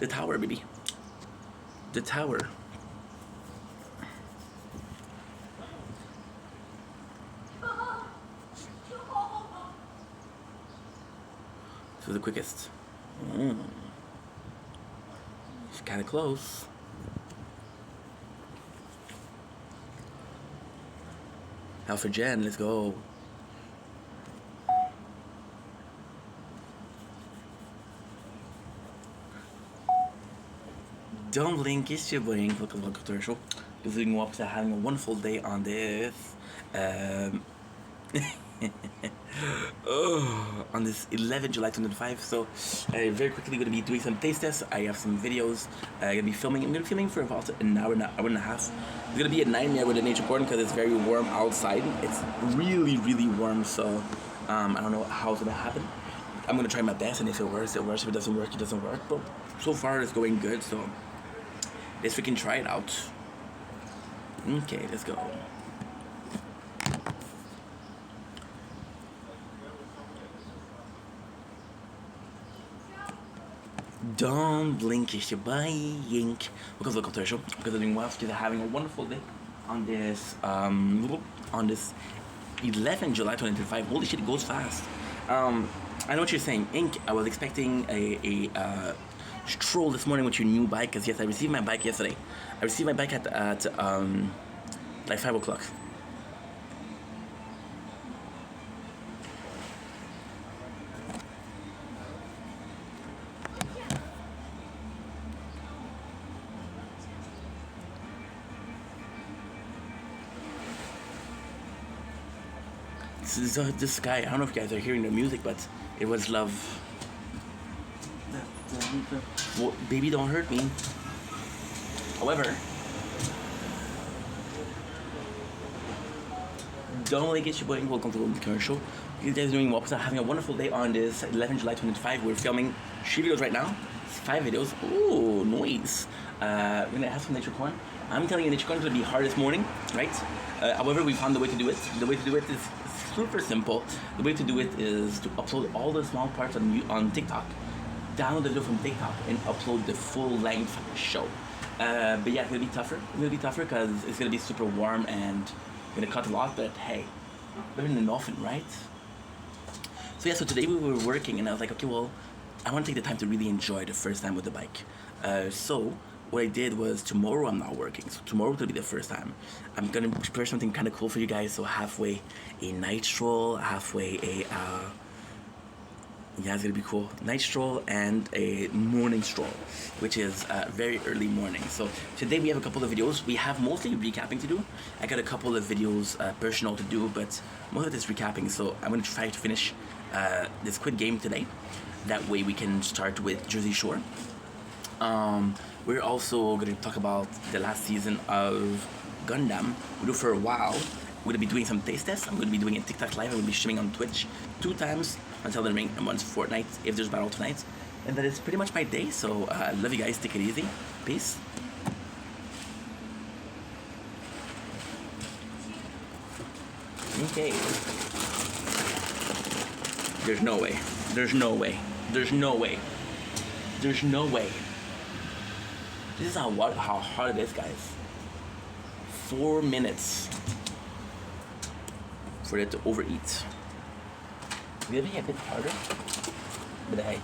The tower, baby. The tower. So the quickest. It's kind of close. Alpha Gen, let's go. Don't blink, it's your blink. Look at the show. Visiting up to having a wonderful day on this. On this 11 July 2005. So, very quickly going to be doing some taste tests. I have some videos. I'm going to be filming. I'm going to be filming for about an hour and a half. It's going to be at 9 a.m. with the nature corn because it's very warm outside. It's really, really warm. So, I don't know how it's going to happen. I'm going to try my best, and if it works, it works. If it doesn't work, it doesn't work. But so far, it's going good. So, let's freaking try it out. Okay, let's go. Don't blink, it's your buying. Welcome to the show. Because I'm doing well, because I'm having a wonderful day on this 11 July 2025. Holy shit, it goes fast. I know what you're saying, Ink. I was expecting a stroll this morning with your new bike, because yes, I received my bike yesterday. I received my bike at like 5 o'clock. This guy, I don't know if you guys are hearing the music, but it was love. Well, baby, don't hurt me. However, don't really get your boy. Welcome to the commercial. You guys are doing well. So having a wonderful day on this 11 July 2025. We're filming 3 videos right now. 5 videos. Ooh, noise. We're gonna have some nature corn. I'm telling you, nature corn is gonna be hard this morning, right? However, we found the way to do it. The way to do it is super simple. The way to do it is to upload all the small parts on TikTok, download the video from TikTok, and upload the full length show. But yeah, it's gonna be tougher. It's gonna be tougher because it's gonna be super warm and gonna cut a lot. But hey, better than nothing, right? So yeah, so today we were working, and I was like, okay, well, I want to take the time to really enjoy the first time with the bike. So what I did was, tomorrow I'm not working, so tomorrow will be the first time. I'm gonna prepare something kind of cool for you guys. So halfway a night stroll, halfway a yeah, it's gonna be cool. Night stroll and a morning stroll, which is very early morning. So today we have a couple of videos. We have mostly recapping to do. I got a couple of videos personal to do, but most of it is recapping. So I'm gonna try to finish this Squid Game today. That way we can start with Jersey Shore. We're also going to talk about the last season of Gundam. We'll do for a while. We're going to be doing some taste tests. I'm going to be doing a TikTok live. I'm going to be streaming on Twitch 2 times until the ring, and once Fortnite if there's battle tonight. And that is pretty much my day. So I love you guys. Take it easy. Peace. Okay. There's no way. There's no way. There's no way. There's no way. This is how hard it is, guys. 4 minutes for it to overeat. Maybe a bit harder, but hey.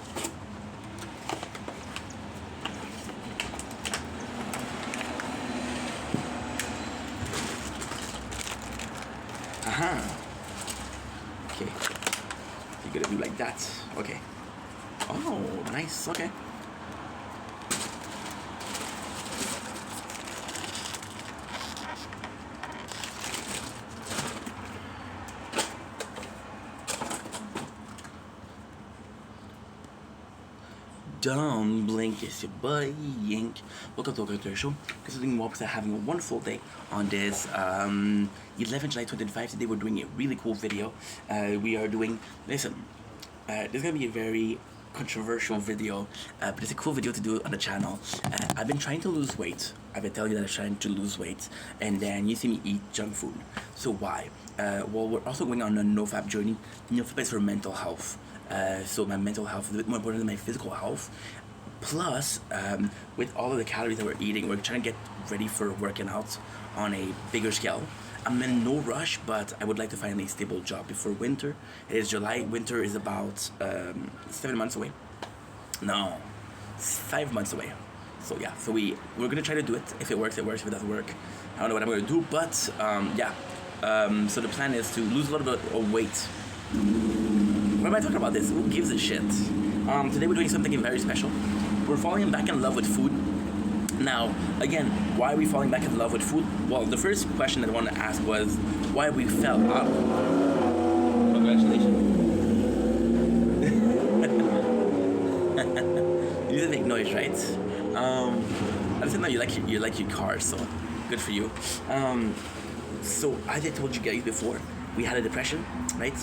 Okay. You're gonna do like that. Okay. Oh, nice. Okay. Don't blink, it's your boy Yink. Welcome to the show. Considering Walks are having a wonderful day on this 11 July 2025. Today we're doing a really cool video. We are doing, listen, this is gonna be a very controversial video, but it's a cool video to do on the channel. I've been trying to lose weight. I've been telling you that I'm trying to lose weight, and then you see me eat junk food. So why? Well, we're also going on a NoFap journey. NoFap is for mental health. So my mental health is a bit more important than my physical health. Plus, with all of the calories that we're eating, we're trying to get ready for working out on a bigger scale. I'm in no rush, but I would like to find a stable job before winter. It is July. Winter is about 7 months away. No, 5 months away. So yeah, so we're gonna try to do it. If it works, it works. If it doesn't work, I don't know what I'm gonna do. But yeah, so the plan is to lose a little bit of weight. What am I talking about this? Who gives a shit? Today we're doing something very special. We're falling back in love with food. Now, again, why are we falling back in love with food? Well, the first question that I wanted to ask was why we fell up. Congratulations. You didn't make noise, right? I just know you like your car, so good for you. So as I told you guys before, we had a depression, right?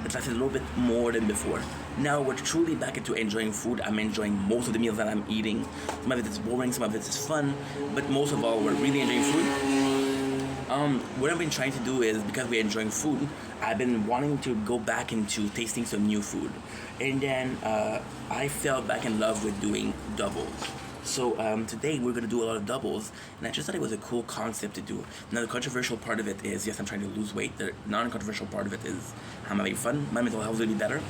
It lasted a little bit more than before. Now we're truly back into enjoying food. I'm enjoying most of the meals that I'm eating. Some of it is boring, some of it is fun, but most of all, we're really enjoying food. What I've been trying to do is, because we're enjoying food, I've been wanting to go back into tasting some new food. And then I fell back in love with doing doubles. So today we're gonna do a lot of doubles, and I just thought it was a cool concept to do. Now the controversial part of it is, yes, I'm trying to lose weight. The non-controversial part of it is I'm having fun. My mental health will be better.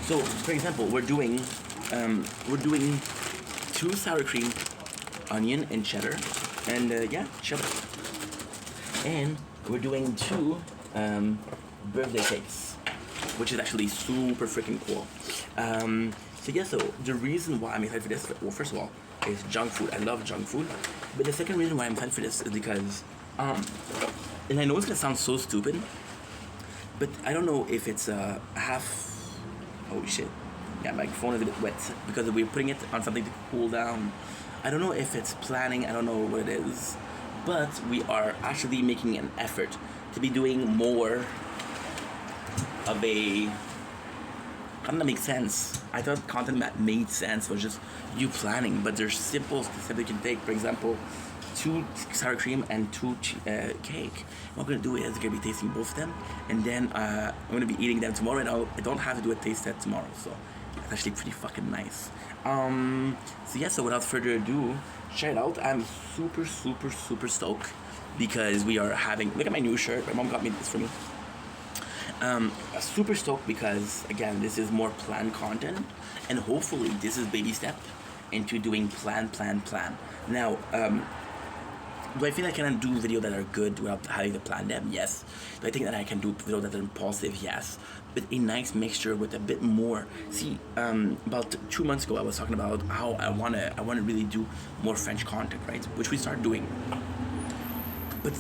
So, for example, we're doing 2 sour cream, onion, and cheddar, and yeah, cheddar. And we're doing 2 birthday cakes, which is actually super freaking cool. So yeah, so the reason why I'm excited for this, well, first of all, is junk food. I love junk food. But the second reason why I'm excited for this is because, and I know it's gonna sound so stupid, but I don't know if it's oh shit. Yeah, my phone is a bit wet because we're putting it on something to cool down. I don't know if it's planning, I don't know what it is, but we are actually making an effort to be doing more of a content that makes sense. I thought content that made sense was just you planning, but there's simple steps that you can take. For example, 2 sour cream and 2 cake. What I'm gonna do is I'm gonna be tasting both of them, and then I'm gonna be eating them tomorrow, and I don't have to do a taste test tomorrow, so it's actually pretty fucking nice. So yeah, so without further ado, check it out. I'm super stoked because we are having, look at my new shirt. My mom got me this for me. Super stoked because, again, this is more planned content, and hopefully this is baby step into doing plan. Now, do I feel I can do videos that are good without having to plan them? Yes. Do I think that I can do videos that are impulsive? Yes. But a nice mixture with a bit more. See, about 2 months ago, I was talking about how I wanna really do more French content, right? Which we started doing. But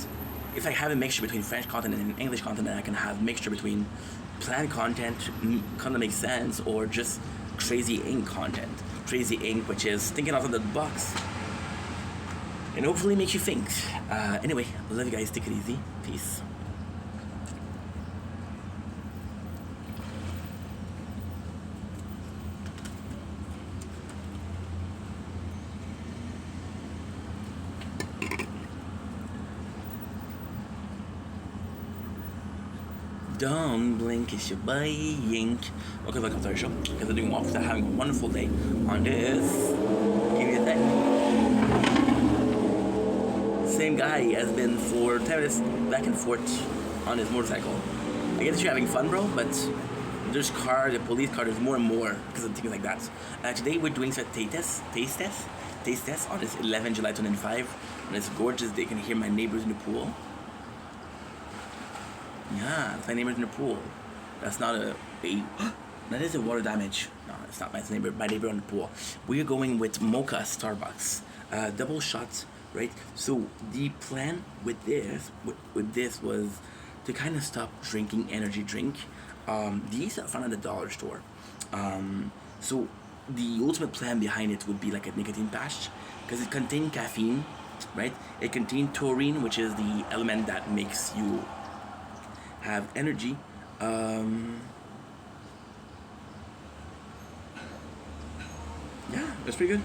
if I have a mixture between French content and English content, then I can have mixture between planned content that makes sense, or just crazy ink content. Crazy ink, which is thinking outside the box, and hopefully make you think. Anyway, I love you guys. Take it easy. Peace. Don't blink, it's your buying. Welcome to our show. Because we're doing walks, having a wonderful day on this. Give me a thing. Same guy has been for 10 minutes back and forth on his motorcycle. I guess you're having fun, bro, but there's the police car, there's more and more because of things like that. Today we're doing some taste test on this 11 July 2005. And it's gorgeous. They can hear my neighbors in the pool. Yeah, it's my neighbors in the pool. That's not that is a water damage. No, it's not my neighbor on the pool. We're going with Mocha Starbucks. Double shots, right? So the plan with this was to kind of stop drinking energy drink. These are found at the dollar store. So the ultimate plan behind it would be like a nicotine patch, because it contains caffeine, right? It contains taurine, which is the element that makes you have energy. Yeah, that's pretty good.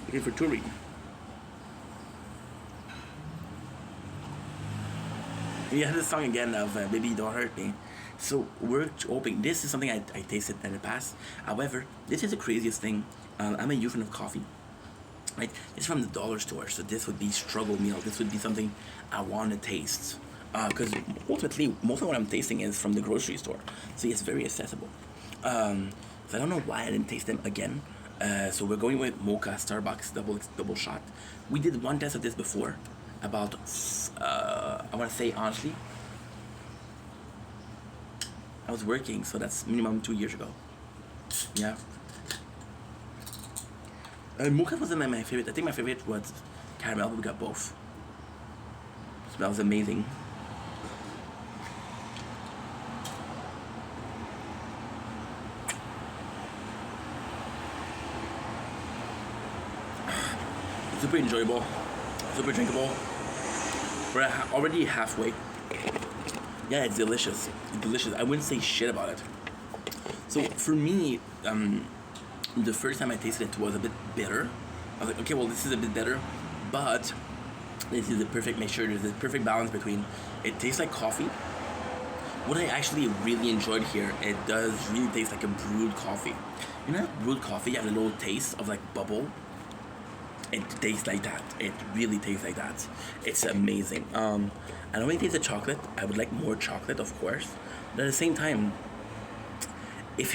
Looking for taurine. You have this song again of Baby Don't Hurt Me. So we're hoping this is something I tasted in the past. However, this is the craziest thing. I'm a huge fan of coffee. Right, it's from the dollar store, so this would be struggle meal. This would be something I want to taste, because ultimately most of what I'm tasting is from the grocery store, so it's very accessible. So I don't know why I didn't taste them again. So we're going with mocha Starbucks double shot. We did one test of this before, about I want to say honestly, I was working, so that's minimum 2 years ago. Yeah. Mocha wasn't my favorite. I think my favorite was caramel, but we got both. Smells amazing. Super enjoyable, super drinkable. We're already halfway. Yeah, it's delicious. It's delicious. I wouldn't say shit about it. So for me, the first time I tasted it was a bit bitter. I was like, okay, well, this is a bit better, but this is the perfect mixture. There's the perfect balance between it tastes like coffee. What I actually really enjoyed here, it does really taste like a brewed coffee. You know, brewed coffee, you have a little taste of like bubble. It tastes like that. It really tastes like that. It's amazing. I don't really taste the chocolate. I would like more chocolate, of course, but at the same time, if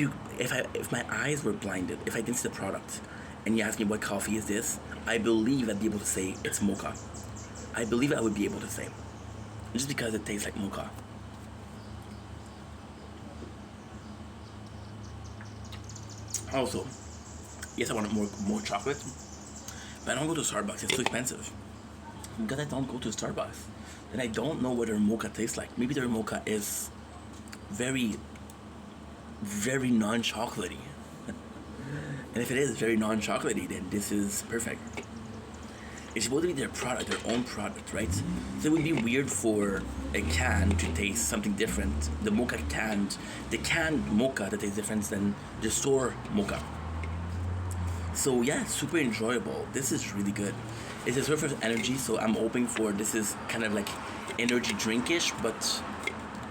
my eyes were blinded, if I didn't see the product, and you ask me what coffee is this, I believe I'd be able to say it's mocha. I believe I would be able to say, just because it tastes like mocha. Also, yes, I want more chocolate, but I don't go to Starbucks. It's too expensive. Because I don't go to Starbucks, then I don't know what their mocha tastes like. Maybe their mocha is very, very non-chocolatey. And if it is very non-chocolatey, then this is perfect. It's supposed to be their product, their own product, right? So it would be weird for a can to taste something different. The canned mocha that tastes different than the store mocha. So yeah, it's super enjoyable. This is really good. It's a sort of energy, so I'm hoping for this is kind of like energy drinkish, but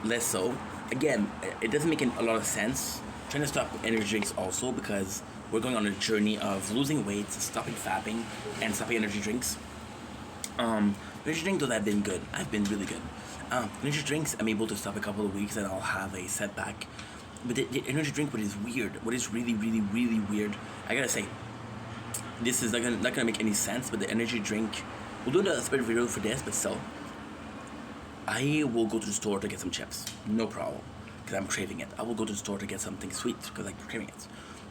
less so. Again, it doesn't make a lot of sense. I'm trying to stop energy drinks also because we're going on a journey of losing weight, stopping fapping, and stopping energy drinks. Energy drinks, though, have been good. I've been really good. Energy drinks, I'm able to stop a couple of weeks and I'll have a setback. But the energy drink, what is weird, what is really, really, really weird, I gotta say, this is not gonna make any sense, but the energy drink, we'll do a separate video for this, but still, I will go to the store to get some chips, no problem, because I'm craving it. I will go to the store to get something sweet, because I'm craving it.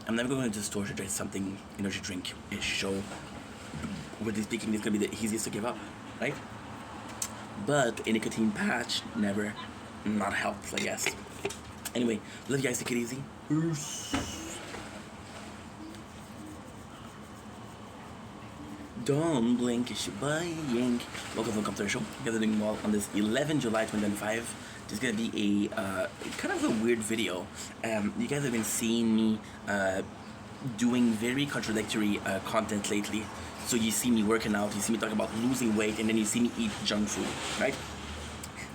I'm never going to the store to get something energy drink-ish, so with this speaking, it's gonna be the easiest to give up, right? But a nicotine patch never not helps, I guess. Anyway, love you guys, take it easy. Peace. Don't blink, it's your buying. Welcome to the show. You guys are doing well on this 11 July 2025. This is gonna be a kind of a weird video. You guys have been seeing me doing very contradictory content lately. So you see me working out, you see me talking about losing weight, and then you see me eat junk food, right?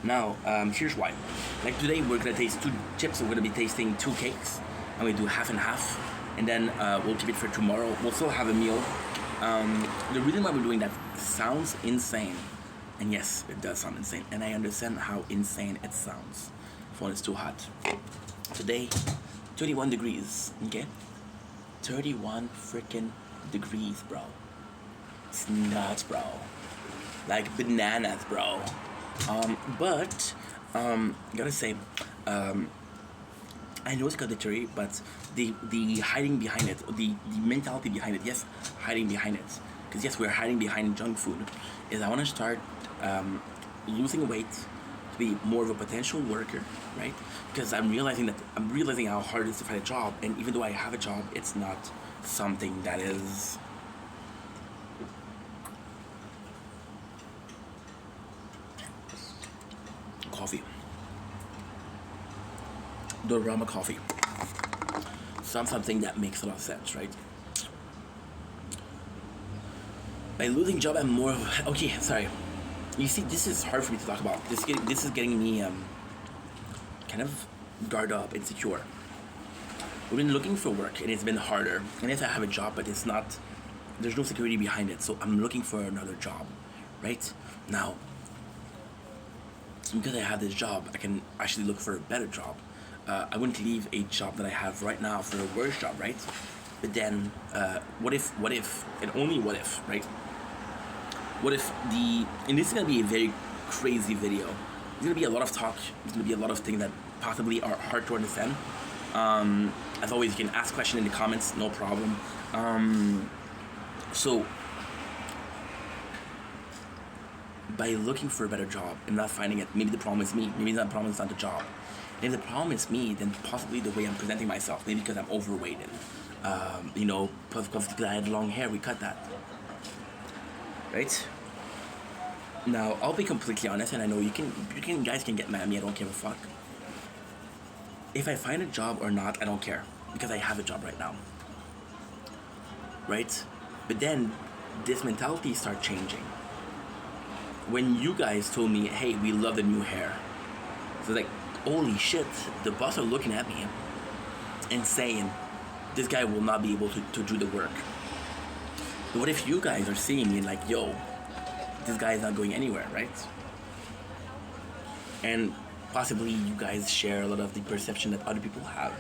Now, here's why. Like today, we're gonna taste 2 chips. We're gonna be tasting 2 cakes. I'm gonna do half and half, and then we'll keep it for tomorrow. We'll still have a meal. The reason why we're doing that sounds insane, and yes, it does sound insane, and I understand how insane it sounds when it's too hot. Today, 31 degrees, okay? 31 freaking degrees, bro. It's nuts, bro. Like bananas, bro. But gotta say, I know it's contradictory, but the hiding behind it, the mentality behind it, yes, hiding behind it, because yes, we're hiding behind junk food, is I want to start losing weight to be more of a potential worker, right? Because I'm realizing how hard it is to find a job, and even though I have a job, it's not something that is coffee. Dorama coffee. Something that makes a lot of sense, right? By losing job, I'm more of... Okay, sorry. You see, this is hard for me to talk about. This is getting me kind of guard up, insecure. We've been looking for work and it's been harder. And yes, I have a job, but it's not, there's no security behind it. So I'm looking for another job, right? Now, because I have this job, I can actually look for a better job. I wouldn't leave a job that I have right now for a worse job, right? But then, what if, and only what if, right? What if and this is gonna be a very crazy video. There's gonna be a lot of talk, there's gonna be a lot of things that possibly are hard to understand. As always, you can ask questions in the comments, no problem. So, by looking for a better job and not finding it, maybe the problem is me, maybe the problem is not the job. And if the problem is me, then possibly the way I'm presenting myself, maybe because I'm overweight and, because I had long hair, we cut that. Right? Now, I'll be completely honest, and I know you guys can get mad at me, I don't give a fuck. If I find a job or not, I don't care, because I have a job right now. Right? But then, this mentality starts changing. When you guys told me, hey, we love the new hair, so like, holy shit, the boss are looking at me and saying, this guy will not be able to do the work. But what if you guys are seeing me like, yo, this guy is not going anywhere, right? And possibly you guys share a lot of the perception that other people have.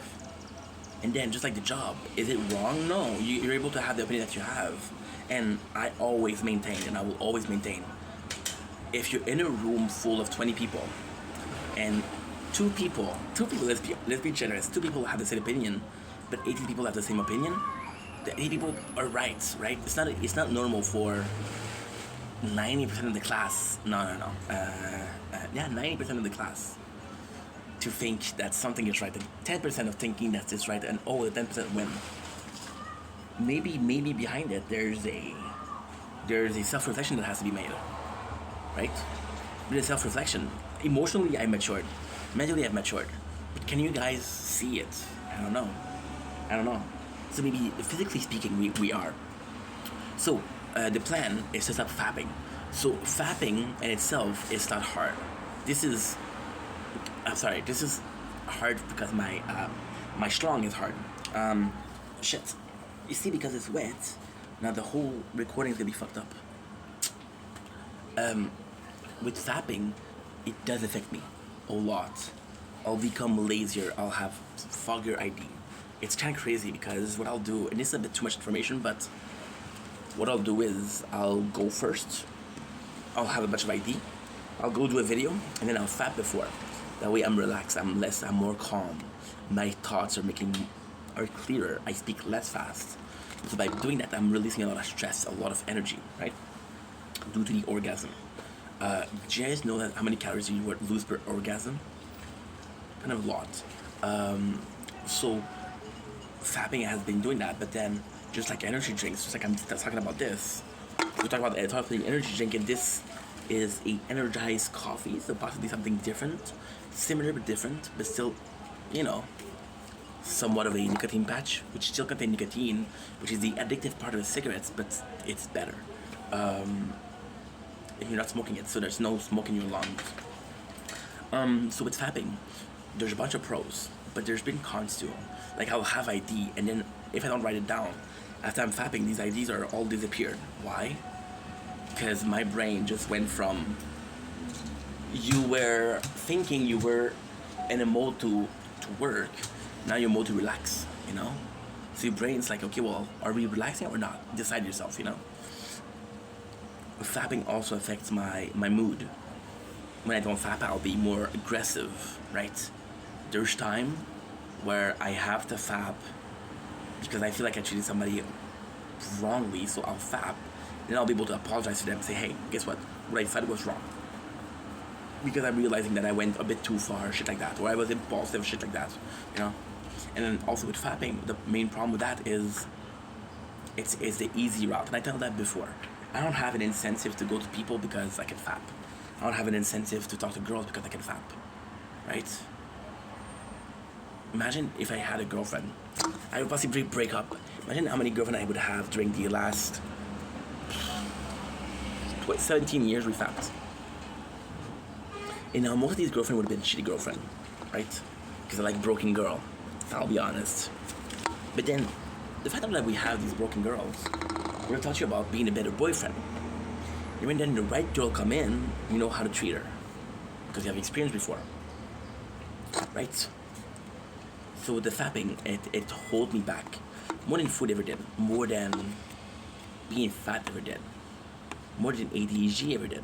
And then, just like the job, is it wrong? No, you're able to have the opinion that you have. And I always maintain, and I will always maintain, if you're in a room full of 20 people, and two people, let's be generous, 2 people have the same opinion, but 18 people have the same opinion, the 80 people are right? It's not normal for 90% of the class, no, 90% of the class to think that something is right, and 10% of thinking that it's right, and the 10% win. Maybe behind it there's a self-reflection that has to be made, right? With a self-reflection, emotionally I'm matured, mentally I've matured, but can you guys see it? I don't know. So maybe physically speaking we are. So the plan is to stop fapping. So fapping in itself is not hard. This is hard because my schlong is hard. Shit. You see, because it's wet, now the whole recording is gonna be fucked up. With fapping, it does affect me a lot. I'll become lazier, I'll have foggier ID. It's kind of crazy because what I'll do, and this is a bit too much information, but what I'll do is I'll go first, I'll have a bunch of ID, I'll go do a video, and then I'll fap before. That way I'm relaxed, I'm more calm. My thoughts are clearer, I speak less fast. So by doing that, I'm releasing a lot of stress, a lot of energy, right? Due to the orgasm. Do you guys know that how many calories you would lose per orgasm? Kind of a lot. So fapping has been doing that, but then just like energy drinks, just like I'm talking about this, we're talking about energy drink, and this is a energized coffee, so possibly something different, similar but different, but still, somewhat of a nicotine patch, which still contains nicotine, which is the addictive part of the cigarettes, but it's better. If you're not smoking it, so there's no smoke in your lungs. So with fapping, there's a bunch of pros, but there's been cons too. Like I'll have ID, and then if I don't write it down, after I'm fapping, these IDs are all disappeared. Why? Because my brain just went from, you were thinking you were in a mode to work, now you're mode to relax, So your brain's like, okay, well, are we relaxing or not? Decide yourself, Fapping also affects my mood. When I don't fap, I'll be more aggressive, right? There's time where I have to fap because I feel like I treated somebody wrongly, so I'll fap. Then I'll be able to apologize to them and say, hey, guess what? What I said was wrong. Because I'm realizing that I went a bit too far, shit like that, or I was impulsive, shit like that, And then also with fapping, the main problem with that is it's the easy route, and I told that before. I don't have an incentive to go to people because I can fap. I don't have an incentive to talk to girls because I can fap, right? Imagine if I had a girlfriend. I would possibly break up. Imagine how many girlfriends I would have during the last 17 years we fapped. And now most of these girlfriends would have been shitty girlfriend, right? because I like broken girl. I'll be honest. But then, the fact that we have these broken girls, we're gonna talk to you about being a better boyfriend. And when then the right girl come in, you know how to treat her because you have experience before, right? So the fapping, it holds me back more than food ever did, more than being fat ever did, more than ADHD ever did.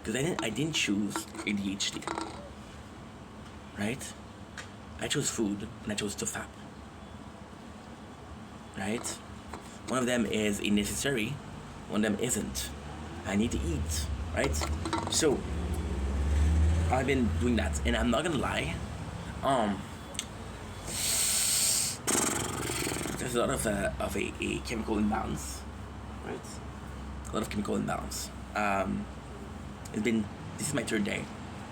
Because I didn't choose ADHD, right? I chose food and I chose to fap, right? One of them is a necessary, one of them isn't. I need to eat, right? So I've been doing that, and I'm not gonna lie. There's a lot of a chemical imbalance, right? A lot of chemical imbalance. This is my third day,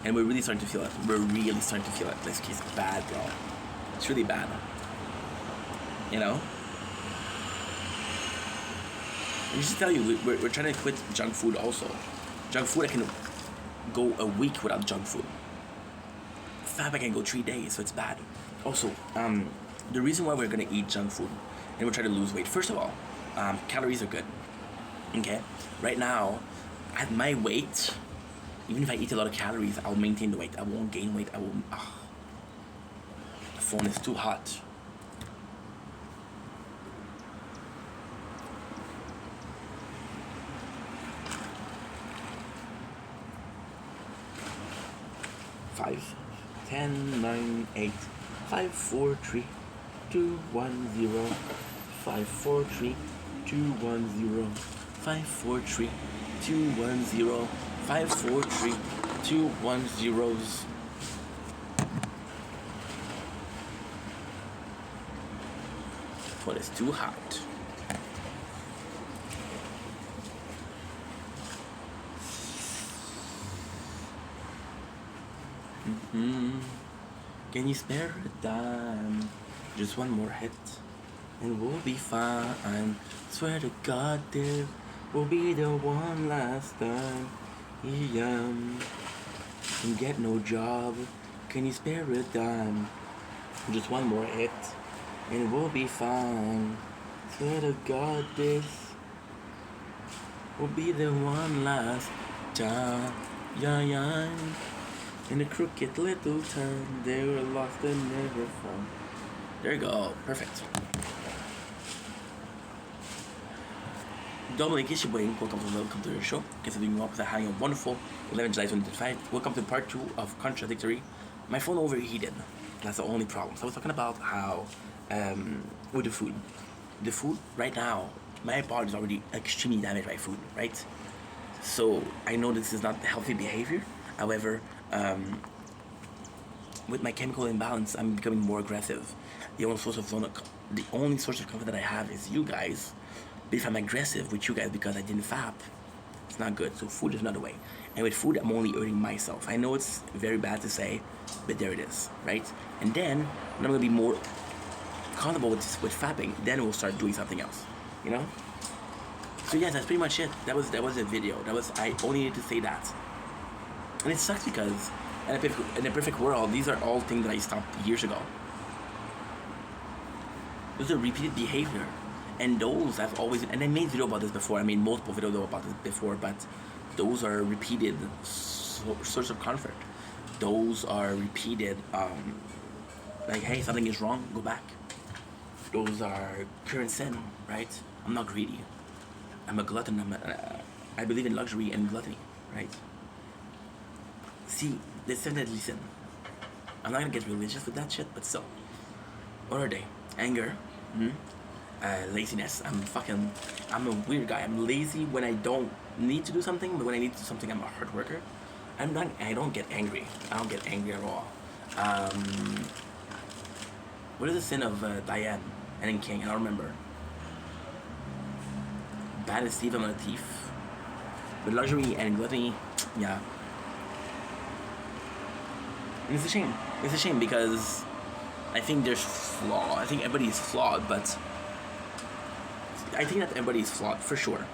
and we're really starting to feel it. We're really starting to feel it. This case is bad, bro. It's really bad. You know? I just tell you, we're trying to quit junk food also. Junk food, I can go a week without junk food. Fab, I can go 3 days, so it's bad. Also, the reason why we're gonna eat junk food and we're trying to lose weight, first of all, calories are good. Okay? Right now, at my weight, even if I eat a lot of calories, I'll maintain the weight. I won't gain weight. The phone is too hot. Five, 10, 9, 8, 5, 4, 3, 2, 1, 0, 5, 4, 3, 2, 1, 0, 5, 4, 3, 2, 1, 0, 5, 4, 3, 2, 1, 0s. Phone is too hot. Can you spare a dime? Just one more hit and we'll be fine. Swear to God, there will be the one last time. Yeah, can get no job. Can you spare a dime? Just one more hit and we'll be fine. Swear to God, this will be the one last time. Yeah. In a crooked little town, they were lost and never found. There you go, perfect. Dominic, it's your boy. Welcome to the show. Considering you up with having a wonderful 11 July 2025. Welcome to part 2 of Contradictory. My phone overheated. That's the only problem. So I was talking about how, with the food right now, my body is already extremely damaged by food, right? So I know this is not healthy behavior. However, with my chemical imbalance, I'm becoming more aggressive. The only source of comfort that I have is you guys. But if I'm aggressive with you guys because I didn't fap, it's not good. So food is another way. And with food, I'm only hurting myself. I know it's very bad to say, but there it is, right? And then when I'm gonna be more comfortable with fapping, then we'll start doing something else, you know? So yeah, that's pretty much it. That was a video. I only needed to say that. And it sucks because in a perfect world, these are all things that I stopped years ago. Those are repeated behavior. And those I've always, and I made video about this before, I made multiple videos about this before, but those are repeated source of comfort. Those are repeated, like, hey, something is wrong, go back. Those are current sin, right? I'm not greedy. I'm a glutton. I believe in luxury and gluttony, right? See, there's seven deadly sin. I'm not gonna get religious with that shit, but still. What are they? Anger, laziness. I'm a weird guy. I'm lazy when I don't need to do something, but when I need to do something, I'm a hard worker. I don't get angry. I don't get angry at all. What is the sin of Diane and King? I don't remember. Bad as Steve, I'm a thief. But luxury and gluttony, yeah. And it's a shame. It's a shame because I think there's flaw. I think everybody is flawed, but I think that everybody is flawed for sure.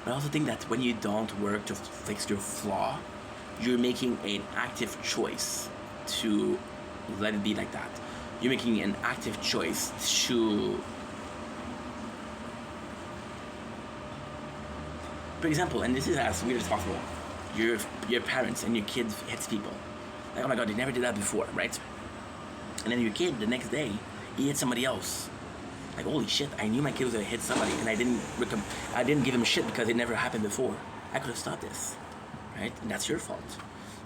But I also think that when you don't work to fix your flaw, you're making an active choice to let it be like that. You're making an active choice to, for example, and this is as weird as possible, your parents and your kids hits people. Like, oh my god, they never did that before, right? And then your kid, the next day, he hit somebody else. Like, holy shit, I knew my kid was gonna hit somebody, and I didn't give him shit because it never happened before. I could have stopped this, right? And that's your fault.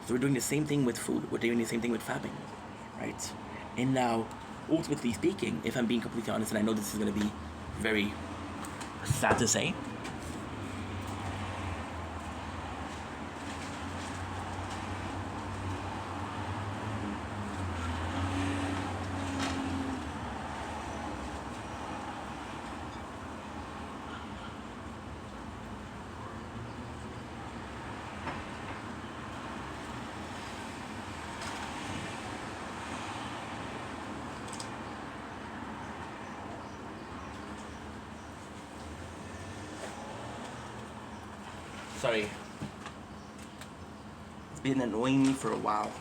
So we're doing the same thing with food. We're doing the same thing with fapping, right? And now, ultimately speaking, if I'm being completely honest, and I know this is gonna be very sad to say, sorry. It's been annoying me for a while.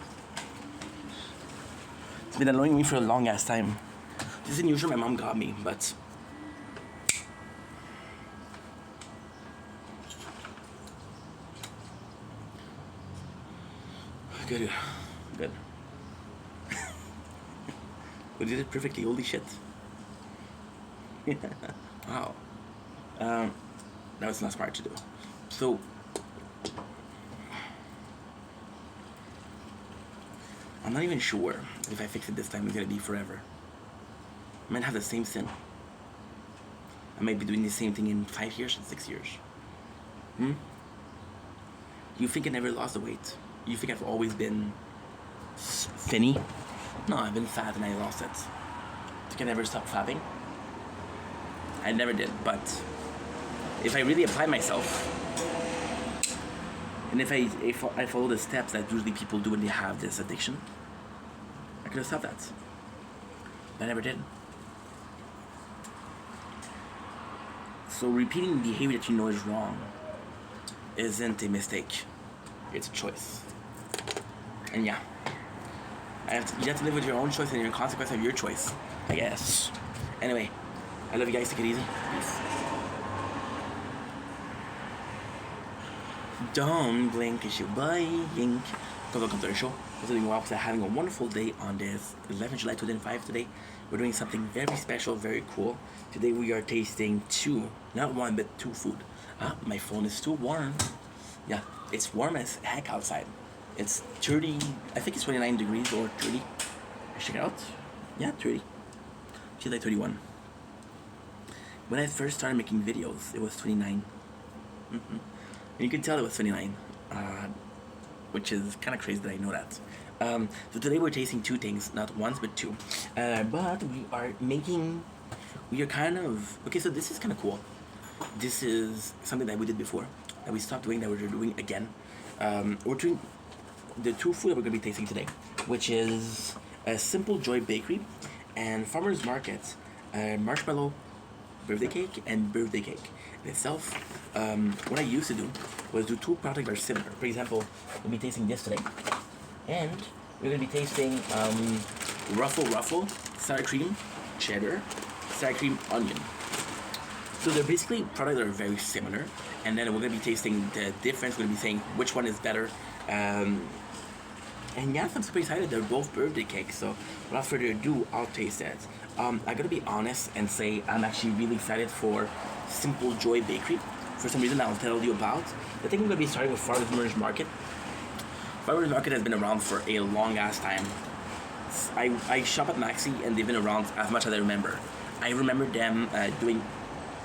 It's been annoying me for a long ass time. This is unusual, my mom got me, but good. We did it perfectly, holy shit. Wow. That was not smart to do. So, I'm not even sure if I fix it this time, it's gonna be forever. I might have the same sin. I might be doing the same thing in 5 years and 6 years. You think I never lost the weight? You think I've always been thinny? No, I've been fat and I lost it. Think I never stopped fapping? I never did, but if I really apply myself, and if I follow the steps that usually people do when they have this addiction, I could have stopped that. But I never did. So repeating behavior that you know is wrong isn't a mistake. It's a choice. And yeah, you have to live with your own choice and your consequence of your choice, I guess. Anyway, I love you guys. Take it easy. Peace. Don't blink, it's your boy Yink. Welcome to the show. We're doing well because I'm having a wonderful day on this 11th July 2005 today. We're doing something very special, very cool. Today we are tasting not one, but two food. My phone is too warm. Yeah, it's warm as heck outside. It's 30, I think it's 29 degrees or 30. Let's check it out. Yeah, 30. Feels like 31. When I first started making videos, it was 29. And you can tell it was 29, which is kind of crazy that I know that. So today we're tasting two things, not once but two. But we are kind of, okay, so this is kind of cool. This is something that we did before, that we stopped doing, that we're doing again. We're doing the two food that we're going to be tasting today, which is a Simple Joy Bakery and Farmer's Market marshmallow birthday cake and birthday cake in itself. What I used to do was do two products that are similar. For example, we'll be tasting this today, and we're going to be tasting Ruffle sour cream cheddar, sour cream onion. So they're basically products that are very similar, and then we're going to be tasting the difference. We're going to be saying which one is better. And yeah, I'm super excited. They're both birthday cakes, so without further ado, I'll taste it. I gotta be honest and say I'm actually really excited for Simple Joy Bakery. For some reason, I'll tell you about. I think I'm gonna be starting with Farmer's Market. Farmer's Market has been around for a long ass time. I shop at Maxi and they've been around as much as I remember. I remember them doing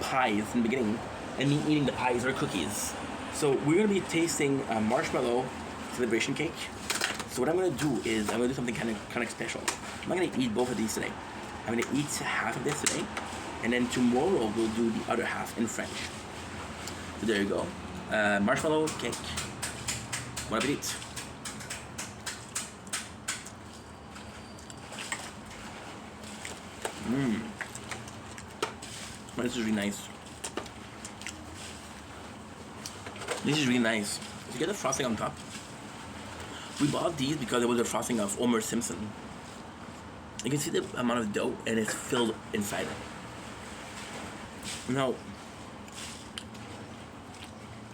pies in the beginning and me eating the pies or cookies. So we're gonna be tasting a marshmallow celebration cake. So what I'm gonna do is I'm gonna do something kind of special. I'm not gonna eat both of these today. I'm gonna eat half of this today, and then tomorrow we'll do the other half in French. So there you go. Marshmallow cake. Bon appetit. Oh, this is really nice. This is really nice. You get the frosting on top. We bought these because it was a frosting of Homer Simpson. You can see the amount of dough and it's filled inside it. Now,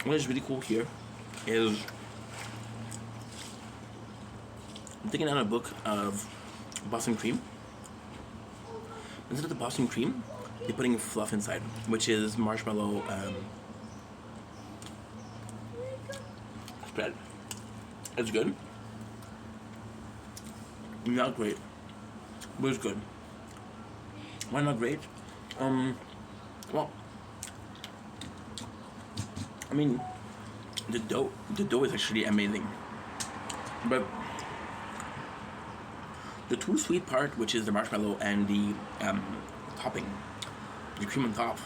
what is really cool here is I'm taking out a book of Boston cream. Instead of the Boston cream, they're putting fluff inside, which is marshmallow spread. It's good. Not great, but it's good. Why not great? Well, I mean, the dough is actually amazing, but the too sweet part, which is the marshmallow and the topping, the cream on top,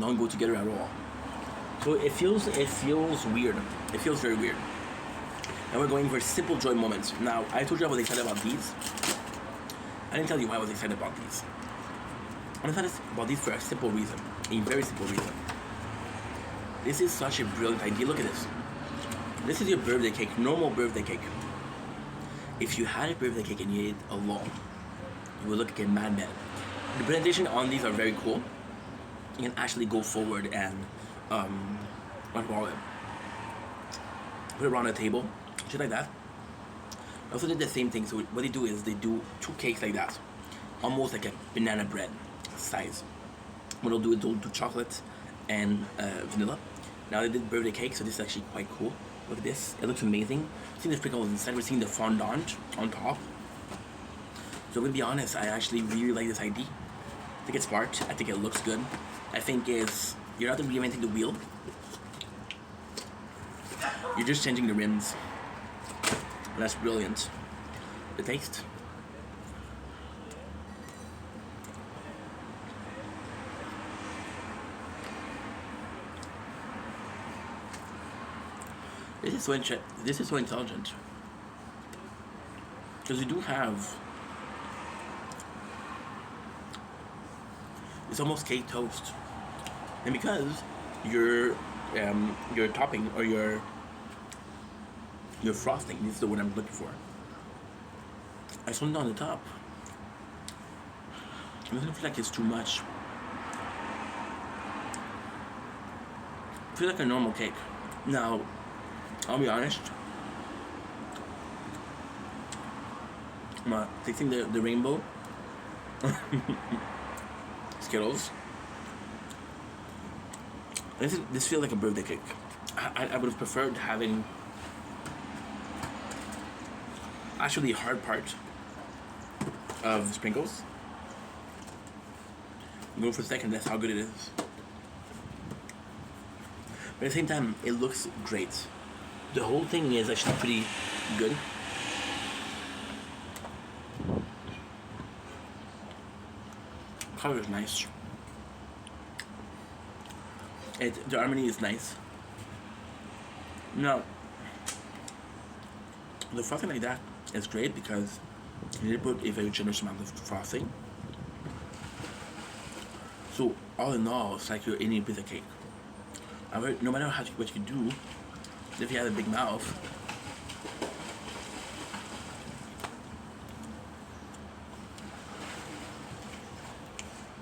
don't go together at all. So it feels weird. It feels very weird. And we're going for simple joy moments. Now, I told you I was excited about these. I didn't tell you why I was excited about these. I'm excited about these for a simple reason. A very simple reason. This is such a brilliant idea. Look at this. This is your birthday cake, normal birthday cake. If you had a birthday cake and you ate it alone, you would look like a madman. The presentation on these are very cool. You can actually go forward and what call it? Put it around a table, shit like that. I also did the same thing. So what they do is they do two cakes like that, almost like a banana bread size. What they'll do is they'll do chocolate and vanilla. Now they did birthday cake, so this is actually quite cool. Look at this, it looks amazing. See the sprinkles inside, we're seeing the fondant on top. So I'm gonna be honest, I actually really like this idea. I think it's smart, I think it looks good. I think you're not reinventing the wheel. You're just changing the rims. And that's brilliant. The taste. This is so intelligent. Because you do have, it's almost cake toast. And because your topping or your frosting, this is the word I'm looking for. I put it on the top. It doesn't feel like it's too much. It feels like a normal cake. Now, I'll be honest. I'm tasting the rainbow Skittles. This feels like a birthday cake. I would have preferred having actually the hard part of the sprinkles. Go for a second, that's how good it is. But at the same time, it looks great. The whole thing is actually pretty good. Color is nice. The harmony is nice. Now, the frosting like that is great because you did put a very generous amount of frosting. So all in all, it's like you're eating a piece of cake. However, no matter what you do, if you have a big mouth,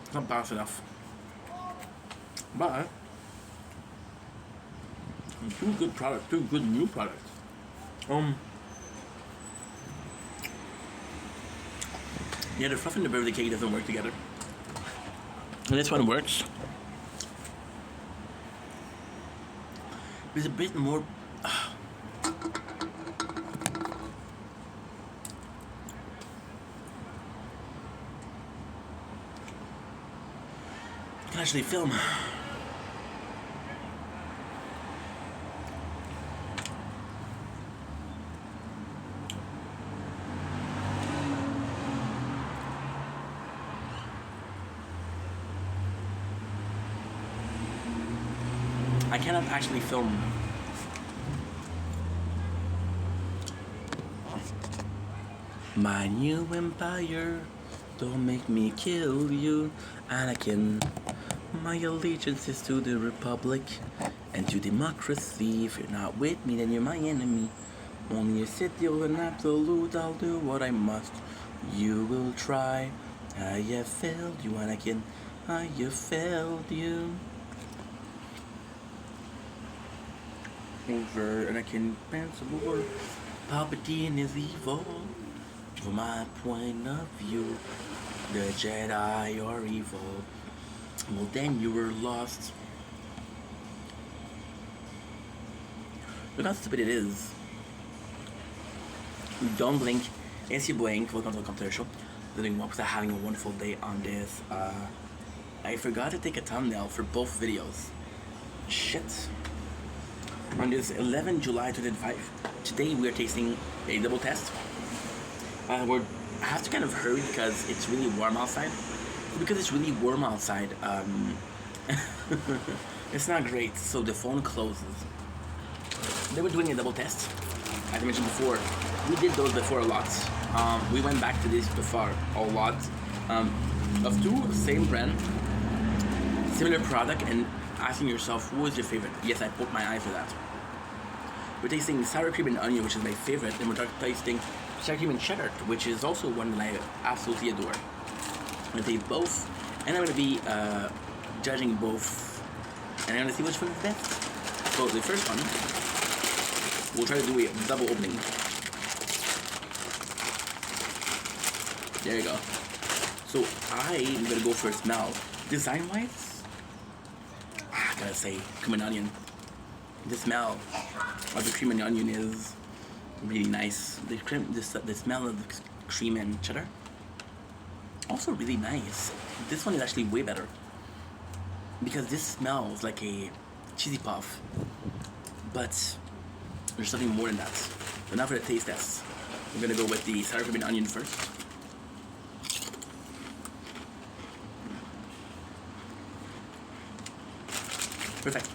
it's not balanced enough. But two good products, two good new products. Yeah, the fluff and the birthday cake doesn't work together. And this one works. There's a bit more. I can actually film. I cannot actually film. My new empire, don't make me kill you, Anakin. My allegiance is to the Republic and to democracy. If you're not with me, then you're my enemy. Only a city of an absolute, I'll do what I must. You will try. I have failed you, Anakin. I have failed you. Over Anakin, Pensacola. Palpatine is evil. From my point of view, the Jedi are evil. Well, then you were lost. Look how stupid it is. Don't blink. As you blink, welcome to the computer show. Doing what was having a wonderful day on this. I forgot to take a thumbnail for both videos. Shit. On this 11 July 2005, today we are tasting a double test. I have to kind of hurry because it's really warm outside. Because it's really warm outside, it's not great, so the phone closes. They were doing a double test, as I mentioned before. We did those before a lot. We went back to this before a lot. Of two, same brand, similar product, and asking yourself, who is your favorite? Yes, I poked my eye for that. We're tasting sour cream and onion, which is my favorite, and we're tasting sour cream and cheddar, which is also one that I absolutely adore. I'm gonna taste both, and I'm gonna be judging both, and I'm gonna see which one is best. So the first one, we'll try to do a double opening. There you go. So I'm gonna go for a smell. Design-wise, I gotta say cream and onion. The smell of the cream and onion is really nice. The smell of the cream and cheddar, also really nice. This one is actually way better because this smells like a cheesy puff, but there's something more than that. So now for the taste test, we're gonna go with the sour cream and onion first. Perfect.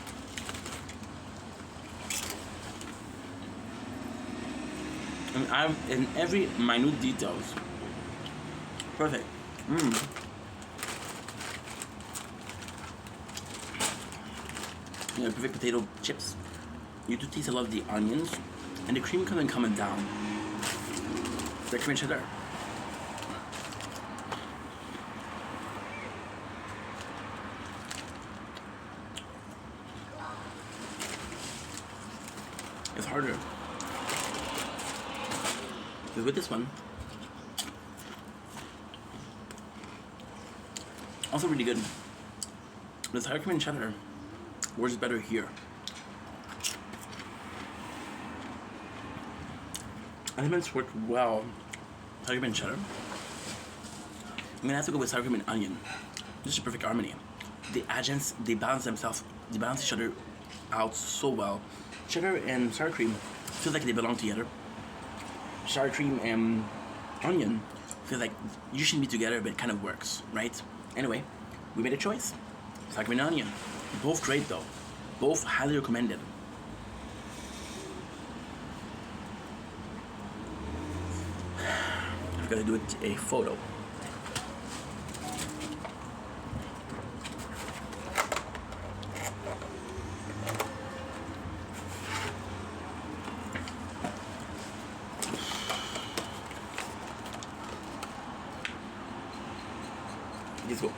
And I'm in every minute details. Perfect. Yeah, perfect potato chips. You do taste a lot of the onions, and the cream coming down. The cream and cheddar. It's harder. With this one, also really good. The sour cream and cheddar works better here. Elements work well. Sour cream and cheddar. I'm gonna have to go with sour cream and onion. This is perfect harmony. The adjuncts, they balance each other out so well. Cheddar and sour cream feel like they belong together. Sour cream and onion feel like you shouldn't be together, but it kind of works, right? Anyway, we made a choice. Sour cream and onion. Both great though. Both highly recommended. I've got to do a photo. Let's go.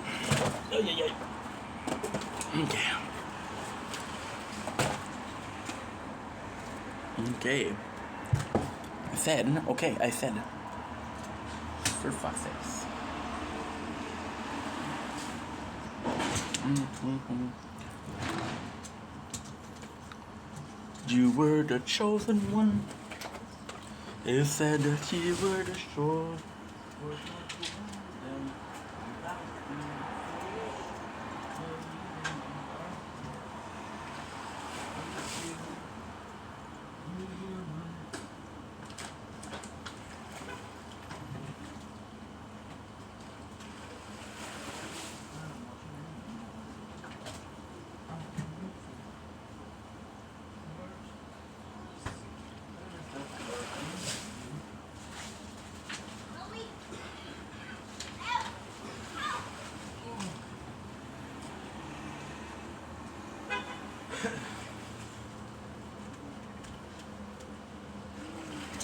Oh, yeah. Okay. Okay. I said. For fuck's sakes. You were the chosen one. It said that you were the sure.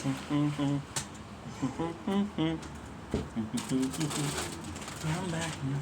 I'm back now.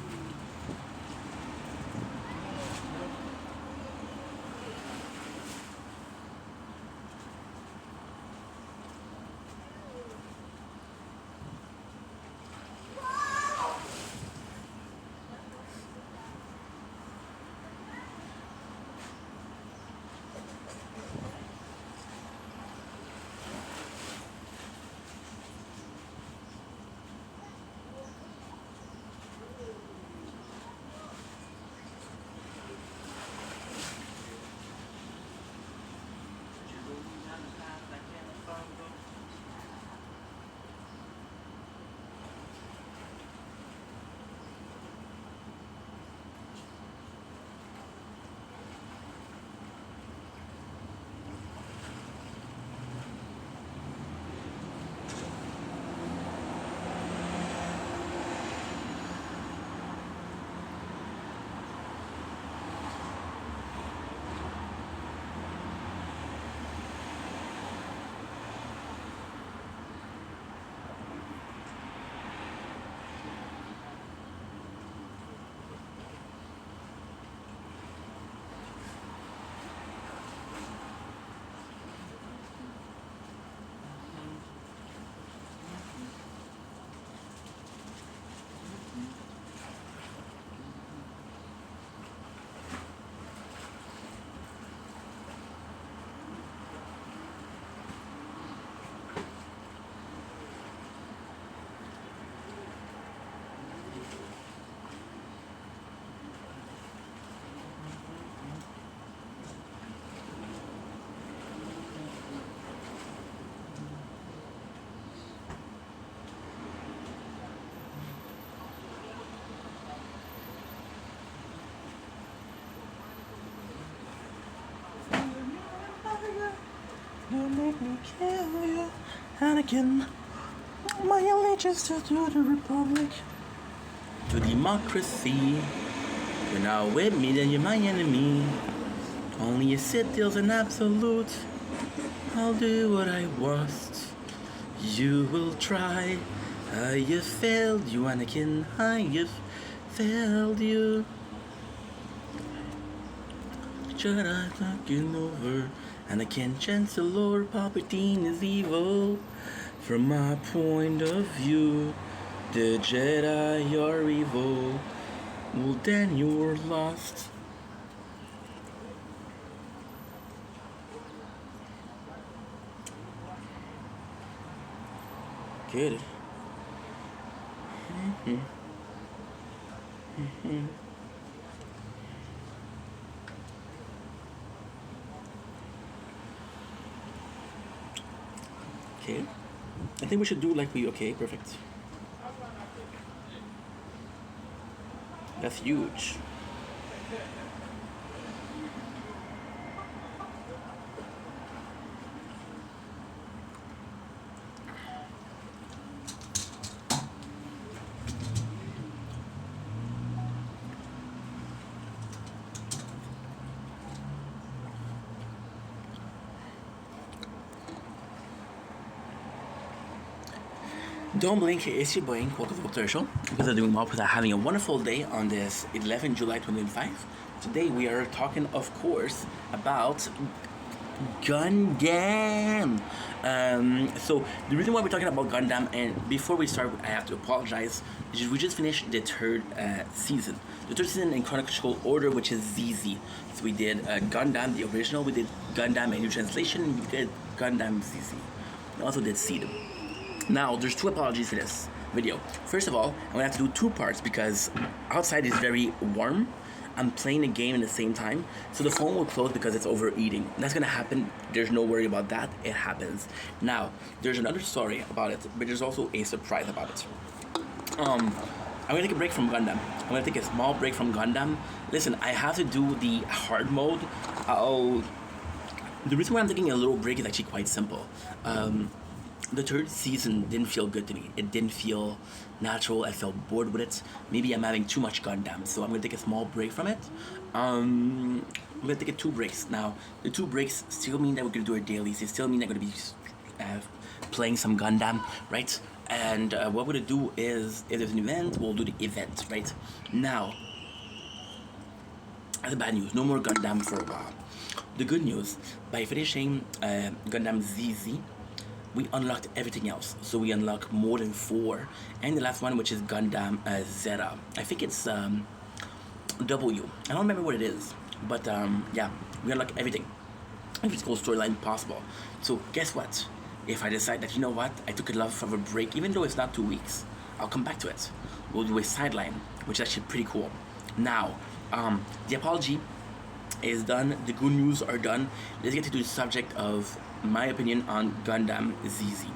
You make me kill you, Anakin. My allegiance to the Republic, to democracy. You're now with me, then you're my enemy. Only a Sith deals an absolute. I'll do what I want. You will try. I have failed you, Anakin. I have failed you. Jedi taking over. Anakin Chancellor Palpatine is evil. From my point of view, the Jedi are evil. Well, then you're lost. Get it. Okay. I think we should do like we. Okay, perfect. That's huge. Don't blink, it's your boy, welcome to the Victoria Show. Because I'm doing well, because I'm having a wonderful day on this 11 July 2025. Today we are talking, of course, about Gundam. So the reason why we're talking about Gundam, and before we start, I have to apologize. We just finished the third season. The third season in chronological order, which is ZZ. So we did Gundam, the original. We did Gundam, a new translation. And we did Gundam ZZ. We also did Seed. Now, there's two apologies for this video. First of all, I'm gonna have to do two parts because outside is very warm. I'm playing a game at the same time, so the phone will close because it's overeating. That's gonna happen. There's no worry about that. It happens. Now, there's another story about it, but there's also a surprise about it. I'm gonna take a break from Gundam. I'm gonna take a small break from Gundam. Listen, I have to do the hard mode. The reason why I'm taking a little break is actually quite simple. The third season didn't feel good to me. It didn't feel natural. I felt bored with it. Maybe I'm having too much Gundam, so I'm gonna take a small break from it. I'm gonna take two breaks. Now, the two breaks still mean that we're gonna do our dailies. They still mean that I'm gonna be playing some Gundam, right? And what we're gonna do is, if there's an event, we'll do the event, right? Now, that's the bad news. No more Gundam for a while. The good news, by finishing Gundam ZZ, we unlocked everything else. So we unlocked more than 4. And the last one, which is Gundam Zeta. I think it's W. I don't remember what it is. But yeah, we unlocked everything. Every single storyline possible. So guess what? If I decide that, you know what, I took a love of a break, even though it's not 2 weeks, I'll come back to it. We'll do a sideline, which is actually pretty cool. Now, the apology is done. The good news are done. Let's get to the subject of my opinion on Gundam ZZ.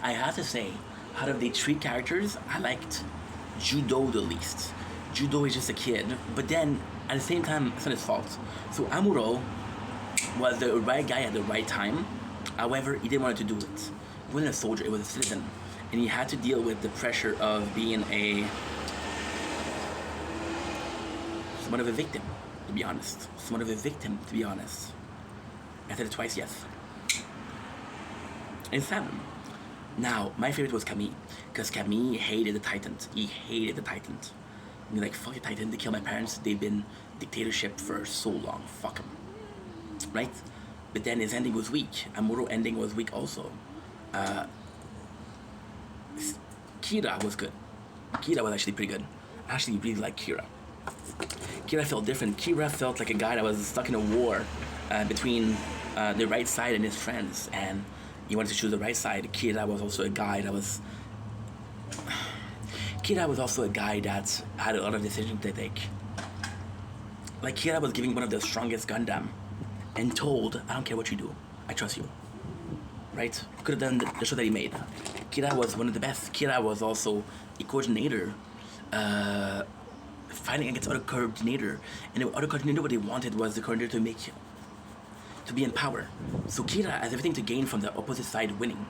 I have to say, out of the 3 characters, I liked Judo the least. Judo is just a kid, but then at the same time, it's not his fault. So Amuro was the right guy at the right time. However, he didn't want to do it. He wasn't a soldier, he was a citizen. And he had to deal with the pressure of being somewhat of a victim, to be honest. Somewhat of a victim, to be honest. I said it twice, yes. And sad. Now, my favorite was Camille, because Camille hated the Titans. He hated the Titans. He's like, fuck the Titan, they killed my parents, they've been dictatorship for so long, fuck them. Right? But then his ending was weak. Amuro ending was weak also. Kira was good. Kira was actually pretty good. I actually really like Kira. Kira felt different. Kira felt like a guy that was stuck in a war between the right side and his friends, and he wanted to choose the right side. Kira was also a guy that had a lot of decisions to take. Like, Kira was giving one of the strongest Gundam and told, I don't care what you do, I trust you. Right? Could have done the show that he made. Kira was one of the best. Kira was also a coordinator, fighting against other coordinator. And the other coordinator, what they wanted was the coordinator to be in power. So Kira has everything to gain from the opposite side winning.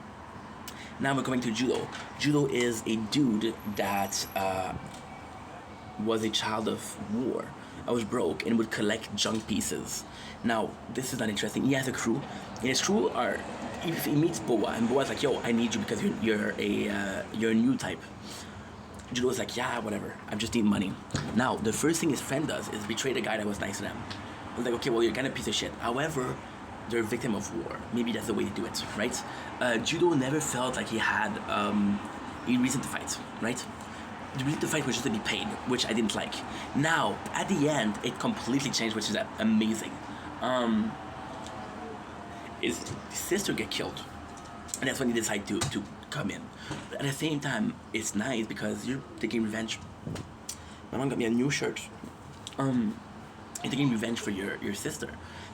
Now we're coming to Judo. Judo is a dude that was a child of war. I was broke and would collect junk pieces. Now, this is not interesting. He has a crew. And his crew are, if he meets Boa, and Boa's like, yo, I need you because you're a new type. Judo's like, yeah, whatever. I just need money. Now, the first thing his friend does is betray the guy that was nice to them. I was like, okay, well, you're kind of a piece of shit. However, they're a victim of war. Maybe that's the way to do it, right? Judo never felt like he had a reason to fight, right? The reason to fight was just to be paid, which I didn't like. Now, at the end, it completely changed, which is amazing. His sister get killed, and that's when he decided to come in. But at the same time, it's nice because you're taking revenge. My mom got me a new shirt. You're taking revenge for your sister.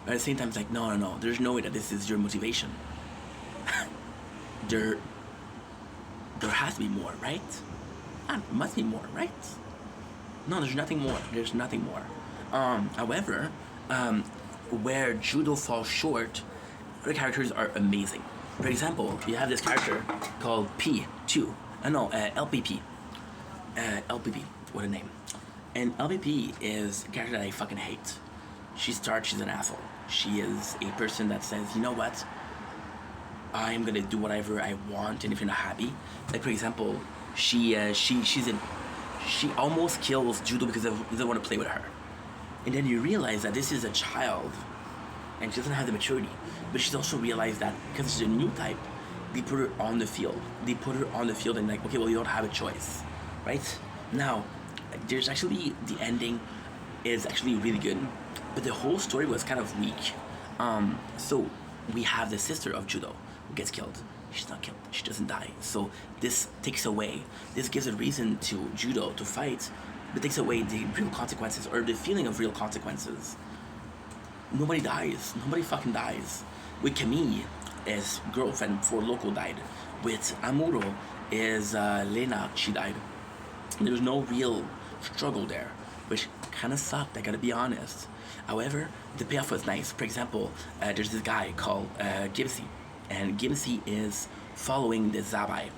But at the same time, it's like, no, there's no way that this is your motivation. there has to be more, right? There must be more, right? No, there's nothing more. There's nothing more. However, where Judo falls short, other characters are amazing. For example, you have this character called P2. LPP. LPP, what a name. And LPP is a character that I fucking hate. She's an asshole. She is a person that says, you know what? I'm gonna do whatever I want, and if you're not happy, like for example, she almost kills Judo because he doesn't want to play with her. And then you realize that this is a child, and she doesn't have the maturity. But she's also realized that because she's a new type, they put her on the field. And like, okay, well, you don't have a choice, right? Now, there's actually, the ending is actually really good, but the whole story was kind of weak. So we have the sister of Judo who gets killed. She's not killed. She doesn't die. So this takes away. This gives a reason to Judo to fight, but takes away the real consequences, or the feeling of real consequences. Nobody dies. Nobody fucking dies. With Camille, his girlfriend for Loco died. With Amuro, is Lena, she died. There was no real struggle there, which kind of sucked, I gotta be honest. However, the payoff was nice. For example, there's this guy called Gimsi, and Gimsi is following the Zabai,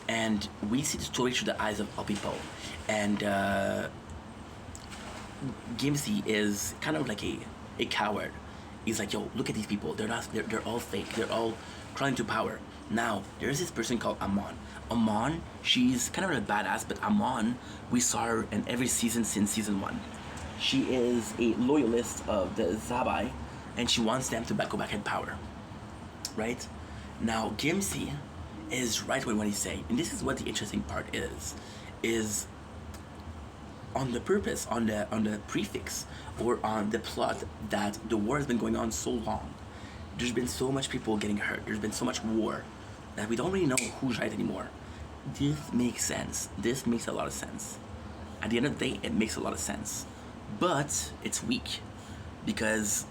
and we see the story through the eyes of Opipo, and Gimsi is kind of like a coward, he's like, yo, look at these people. They're all fake. They're all crawling to power. Now, there's this person called Amon. Amon, she's kind of a badass, but Amon, we saw her in every season since season 1. She is a loyalist of the Zabai, and she wants them to go back in power. Right? Now, Gimsi is right with what he's saying. And this is what the interesting part is on the purpose, on the prefix, or on the plot that the war has been going on so long. There's been so much people getting hurt. There's been so much war that we don't really know who's right anymore. This makes sense. This makes a lot of sense. At the end of the day, it makes a lot of sense. But it's weak because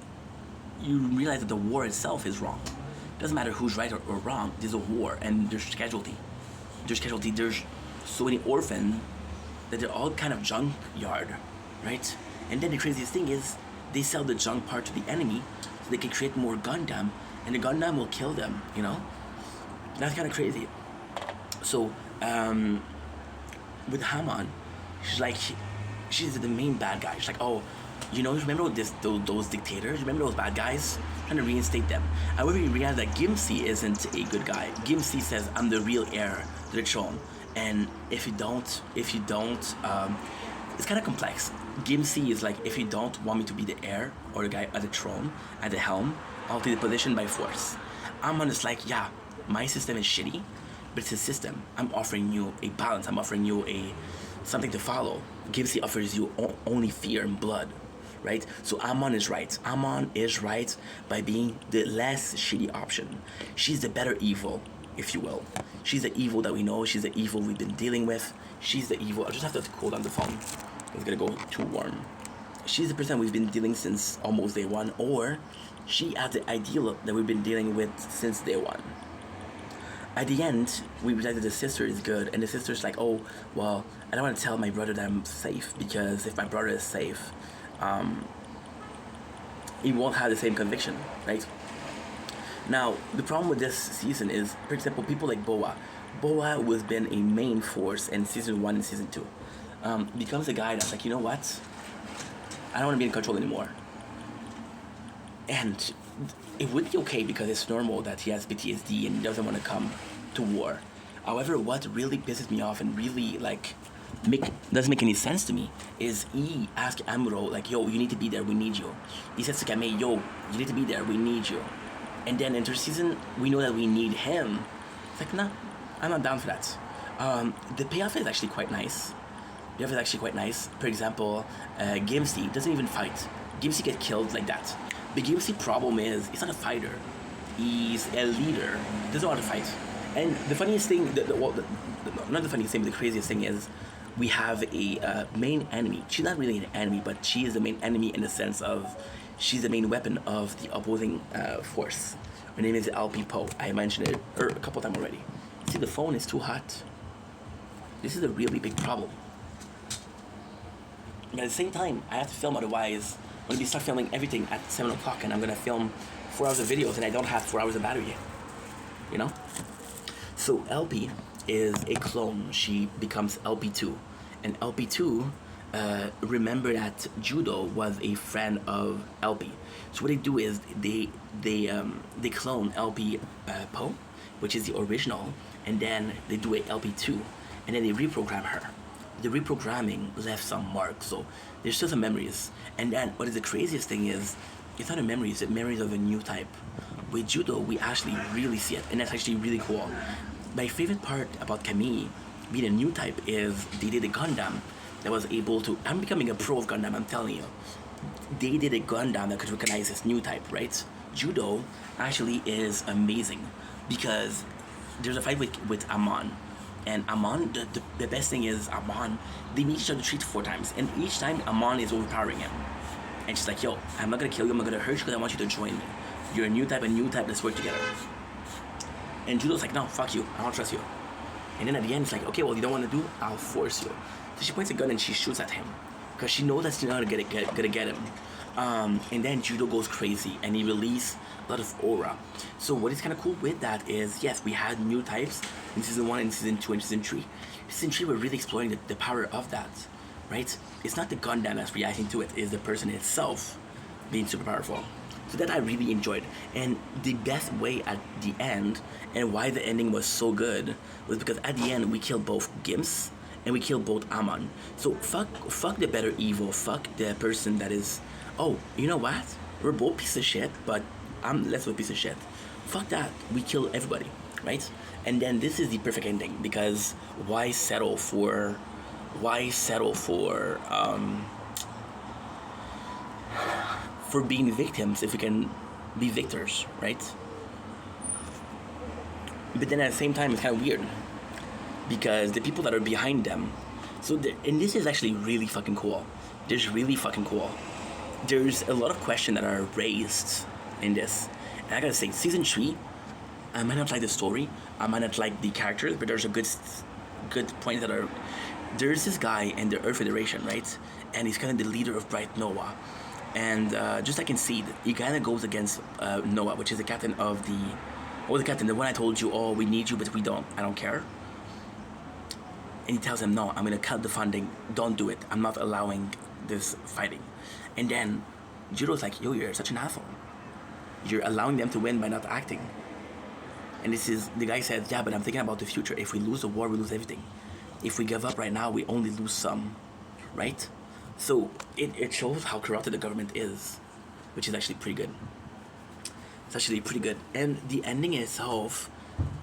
you realize that the war itself is wrong. It doesn't matter who's right or wrong. There's a war and there's casualty. There's so many orphans that they're all kind of junkyard, right? And then the craziest thing is they sell the junk part to the enemy so they can create more Gundam, and the Gundam will kill them, you know? That's kind of crazy. So, with Haman, she's the main bad guy. She's like, oh, you know, remember those dictators? Remember those bad guys? Trying to reinstate them. However, you realize that Gimsi isn't a good guy. Gimsi says, I'm the real heir to the throne. And if you don't, it's kind of complex. Gimsi is like, if you don't want me to be the heir or the guy at the throne, at the helm, I'll take the position by force. Amon is like, yeah, my system is shitty, but it's a system. I'm offering you a balance. I'm offering you something to follow. Gimsi offers you only fear and blood, right? So Amon is right. Amon is right by being the less shitty option. She's the better evil, if you will. She's the evil that we know. She's the evil we've been dealing with. She's the evil. I just have to cool down the phone. It's gonna go too warm. She's the person we've been dealing since almost day 1, or she has the ideal that we've been dealing with since day 1. At the end, we realize that the sister is good, and the sister's like, oh, well, I don't want to tell my brother that I'm safe, because if my brother is safe, he won't have the same conviction, right? Now, the problem with this season is, for example, people like Boa. Boa was been a main force in season 1 and season 2. Becomes a guy that's like, you know what? I don't want to be in control anymore. And it would be okay because it's normal that he has PTSD and he doesn't want to come to war. However, what really pisses me off and really doesn't make any sense to me is he asked Amuro, like, yo, you need to be there, we need you. He says to Kamei, yo, you need to be there, we need you. And then in season, we know that we need him. It's like, nah, I'm not down for that. The payoff is actually quite nice. The payoff is actually quite nice. For example, Gimsi doesn't even fight. Gimsi gets killed like that. The Gimsi problem is, he's not a fighter. He's a leader. He doesn't know how to fight. And the funniest thing, not the funniest thing, but the craziest thing is, we have a main enemy. She's not really an enemy, but she is the main enemy in the sense of she's the main weapon of the opposing force. Her name is LP Poe. I mentioned it a couple times already. See, the phone is too hot. This is a really big problem. But at the same time, I have to film, otherwise I'm going to start filming everything at 7 o'clock, and I'm going to film 4 hours of videos, and I don't have 4 hours of battery yet. You know? So LP is a clone. She becomes LP2. And LP2, remember that Judo was a friend of LP. So what they do is they clone LP Poe, which is the original, and then they do a LP2, and then they reprogram her. The reprogramming left some marks, so there's still some memories. And then what is the craziest thing is, it's not a memories, it's memories of a new type. With Judo, we actually really see it, and that's actually really cool. My favorite part about Camille being a new type is they did a Gundam that was able to, I'm becoming a pro of Gundam, I'm telling you. They did a Gundam that could recognize this new type, right? Judo actually is amazing because there's a fight with Amon. And Amon, the best thing is Amon, they meet each other 3 to 4 times. And each time Amon is overpowering him. And she's like, yo, I'm not gonna kill you, I'm not gonna hurt you because I want you to join me. You're a new type, let's work together. And Judo's like, no, fuck you, I don't trust you. And then at the end, it's like, okay, well, you don't want to do, I'll force you. So she points a gun and she shoots at him. Because she knows that she's not gonna get him. And then Judo goes crazy and he releases a lot of aura. So what is kind of cool with that is, yes, we had new types in season 1 and season 2 and season 3. Season 3, we're really exploring the power of that, right? It's not the Gundam that's reacting to it, it's the person itself being super powerful. So that I really enjoyed. And the best way at the end, and why the ending was so good, was because at the end we killed both Gims and we killed both Amon. So fuck the better evil. Fuck the person that is. Oh, you know what? We're both pieces of shit, but I'm less of a piece of shit. Fuck that. We kill everybody, right? And then this is the perfect ending because why settle for, why settle for being victims if we can be victors, right? But then at the same time, it's kind of weird because the people that are behind them. So, and this is actually really fucking cool. There's really fucking cool. There's a lot of questions that are raised in this, and I gotta say, season 3, I might not like the story, I might not like the characters, but there's a good points that are. There's this guy in the Earth Federation, right? And he's kind of the leader of Bright Noah. And just like in Seed, he kind of goes against Noah, which is the captain of the. What was the captain? The one I told you, oh, we need you, but we don't. I don't care. And he tells him, no, I'm going to cut the funding. Don't do it. I'm not allowing this fighting. And then Jiro's like, yo, you're such an asshole. You're allowing them to win by not acting. And this is, the guy said, yeah, but I'm thinking about the future. If we lose the war, we lose everything. If we give up right now, we only lose some, right? So it shows how corrupted the government is, which is actually pretty good. It's actually pretty good. And the ending itself,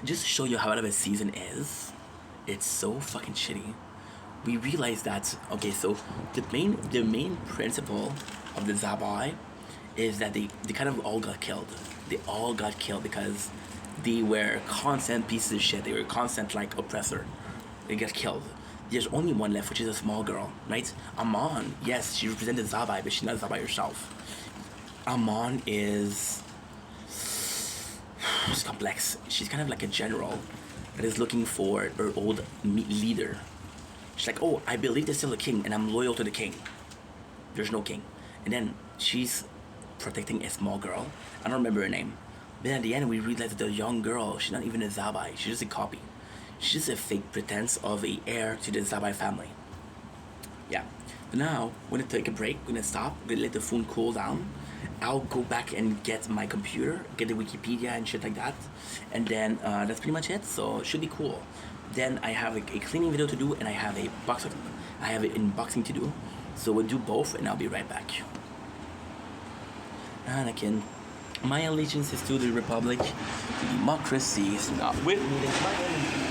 just to show you how out of a season is, it's so fucking shitty. We realize that, okay, so the main principle of the Zabai is that they kind of all got killed. They all got killed because they were constant pieces of shit. They were constant, like, oppressor. They got killed. There's only one left, which is a small girl, right? Amon, yes, she represented Zabai, but she's not Zabai herself. Amon is... She's complex. She's kind of like a general that is looking for her old leader. She's like, oh, I believe there's still a king, and I'm loyal to the king. There's no king. And then she's protecting a small girl. I don't remember her name. Then at the end, we realize that the young girl, she's not even a Zabai. She's just a copy. She's just a fake pretense of a heir to the Zabai family. Yeah. But now, we're gonna take a break. We're gonna stop. We're gonna let the phone cool down. I'll go back and get my computer, get the Wikipedia and shit like that. And then that's pretty much it. So it should be cool. Then I have a cleaning video to do, and I have an unboxing to do. So we'll do both, and I'll be right back. Anakin, my allegiance is to the Republic. Democracy is not with me. It's my enemy.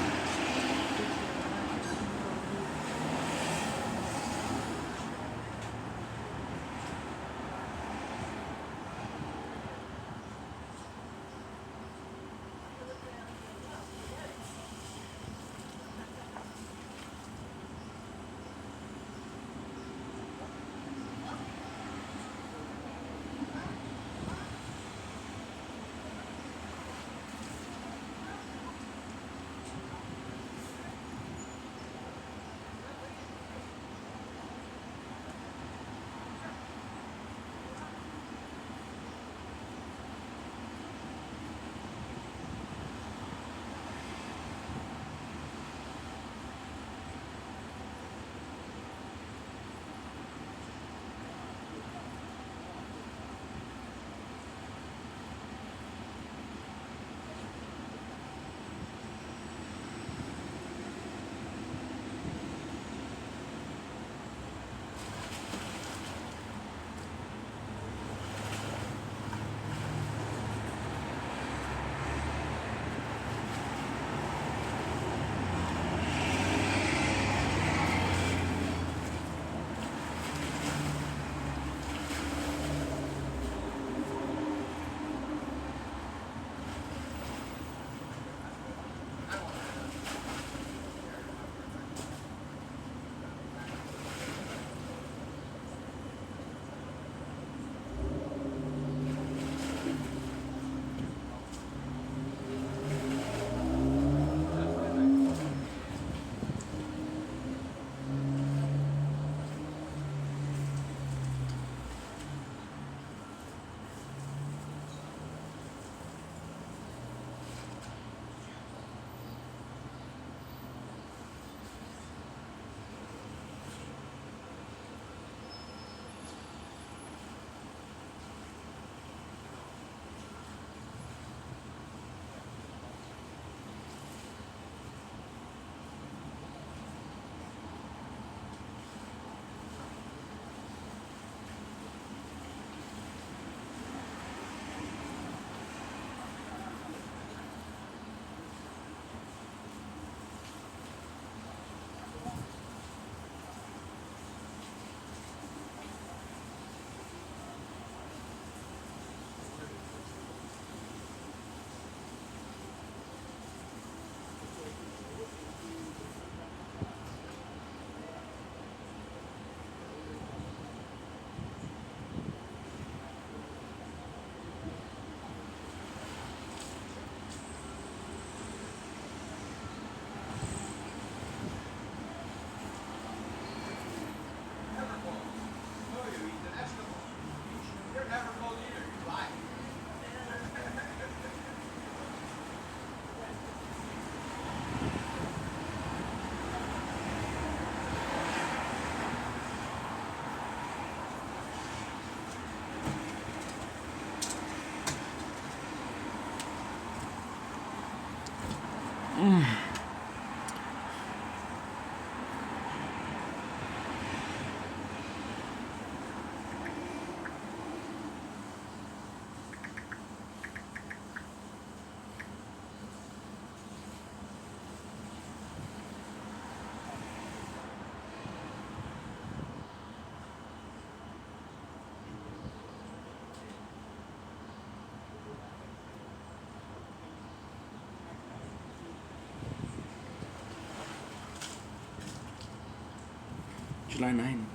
July 9.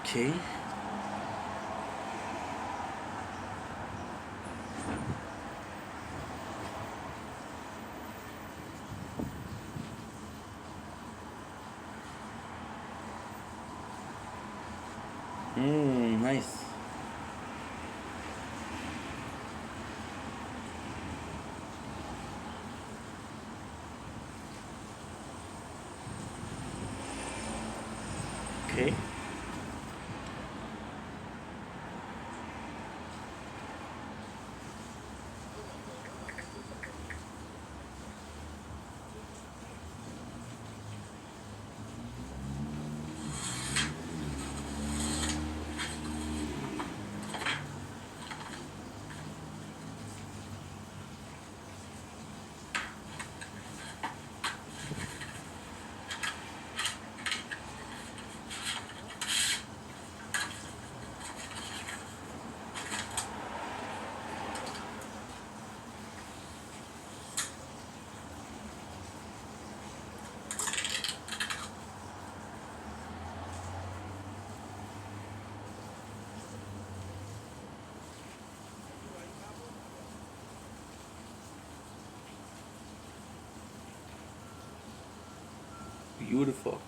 Okay. Nice. Okay. Beautiful.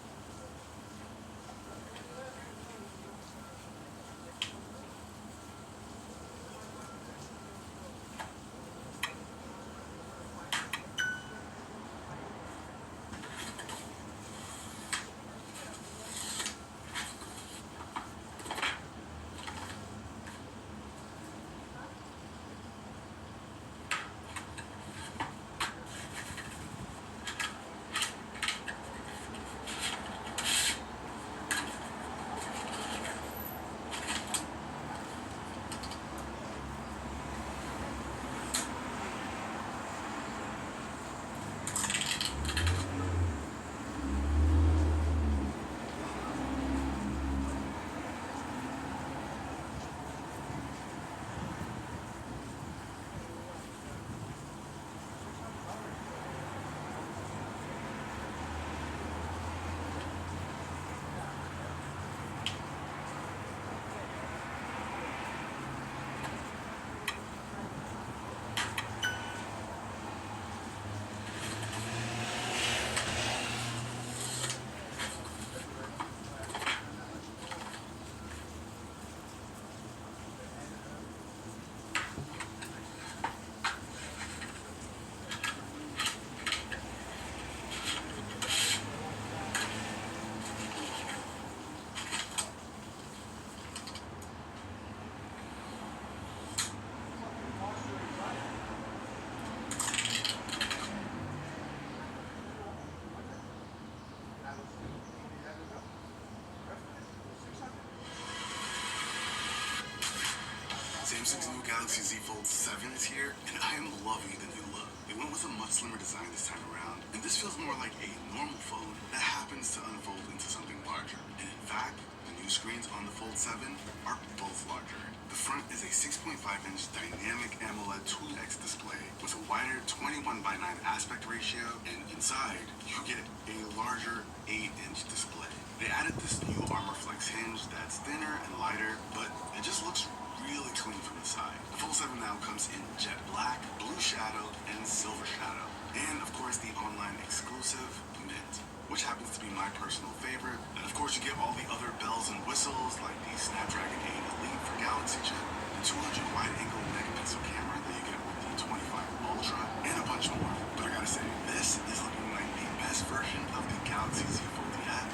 Samsung's new Galaxy Z Fold 7 is here, and I am loving the new look. They went with a much slimmer design this time around, and this feels more like a normal phone that happens to unfold into something larger. And in fact, the new screens on the Fold 7 are both larger. The front is a 6.5-inch dynamic AMOLED 2X display with a wider 21:9 aspect ratio, and inside, you get a larger 8-inch display. They added this new Armor Flex hinge that's thinner and lighter, but it just looks really clean from the side. The Fold 7 now comes in jet black, blue shadow, and silver shadow. And of course the online exclusive mint, which happens to be my personal favorite. And of course you get all the other bells and whistles like the Snapdragon 8 Elite for Galaxy chip, the 200 wide-angle megapixel camera that you get with the 25 Ultra, and a bunch more. But I gotta say, this is looking like the best version of the Galaxy Z Fold yet.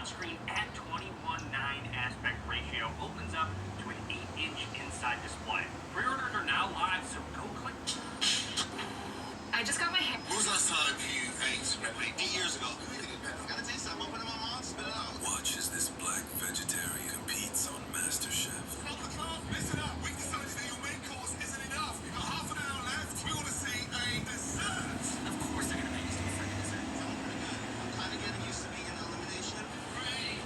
touchscreen at 21:9 aspect ratio opens up to an 8-inch inside display. Pre-orders are now live, so go click. I just got my hair. When was the last time you ate red meat? 8 years ago. Gotta taste something. Open my mouth, spit it out. Watch as this black vegetarian competes on MasterChef. Listen up. We decided that your main course isn't enough. We've got half an hour left. We want to see a dessert. Of course they're gonna make us do a freaking dessert. Sounds pretty good. I'm kind of getting used to being in elimination. Great.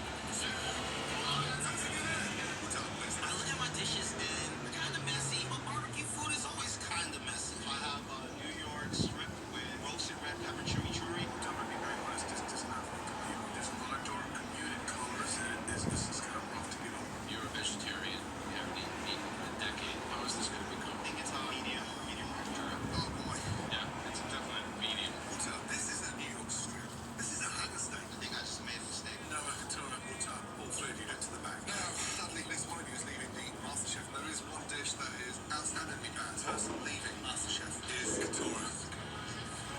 I look at my dishes and they're kind of messy, but barbecue food is always kind of messy. I have New York strip with roasted red pepper chimichurri. I'm gonna be very honest, this is not going to compete with this large or muted colors, and this is kind of rough to get over. You're a vegetarian. You haven't eaten meat in a decade. How is this going to become? I think it's medium rare. Oh boy. Yeah, it's a definite medium. Hotel, this is a New York strip. This is a hanger steak. I think I just made a mistake. Now I can turn up Hotel. All three of you get to the back. Now, sadly, at least one of you is leaving the MasterChef. There is one dish that is outstandingly bad. The person leaving MasterChef is Katura.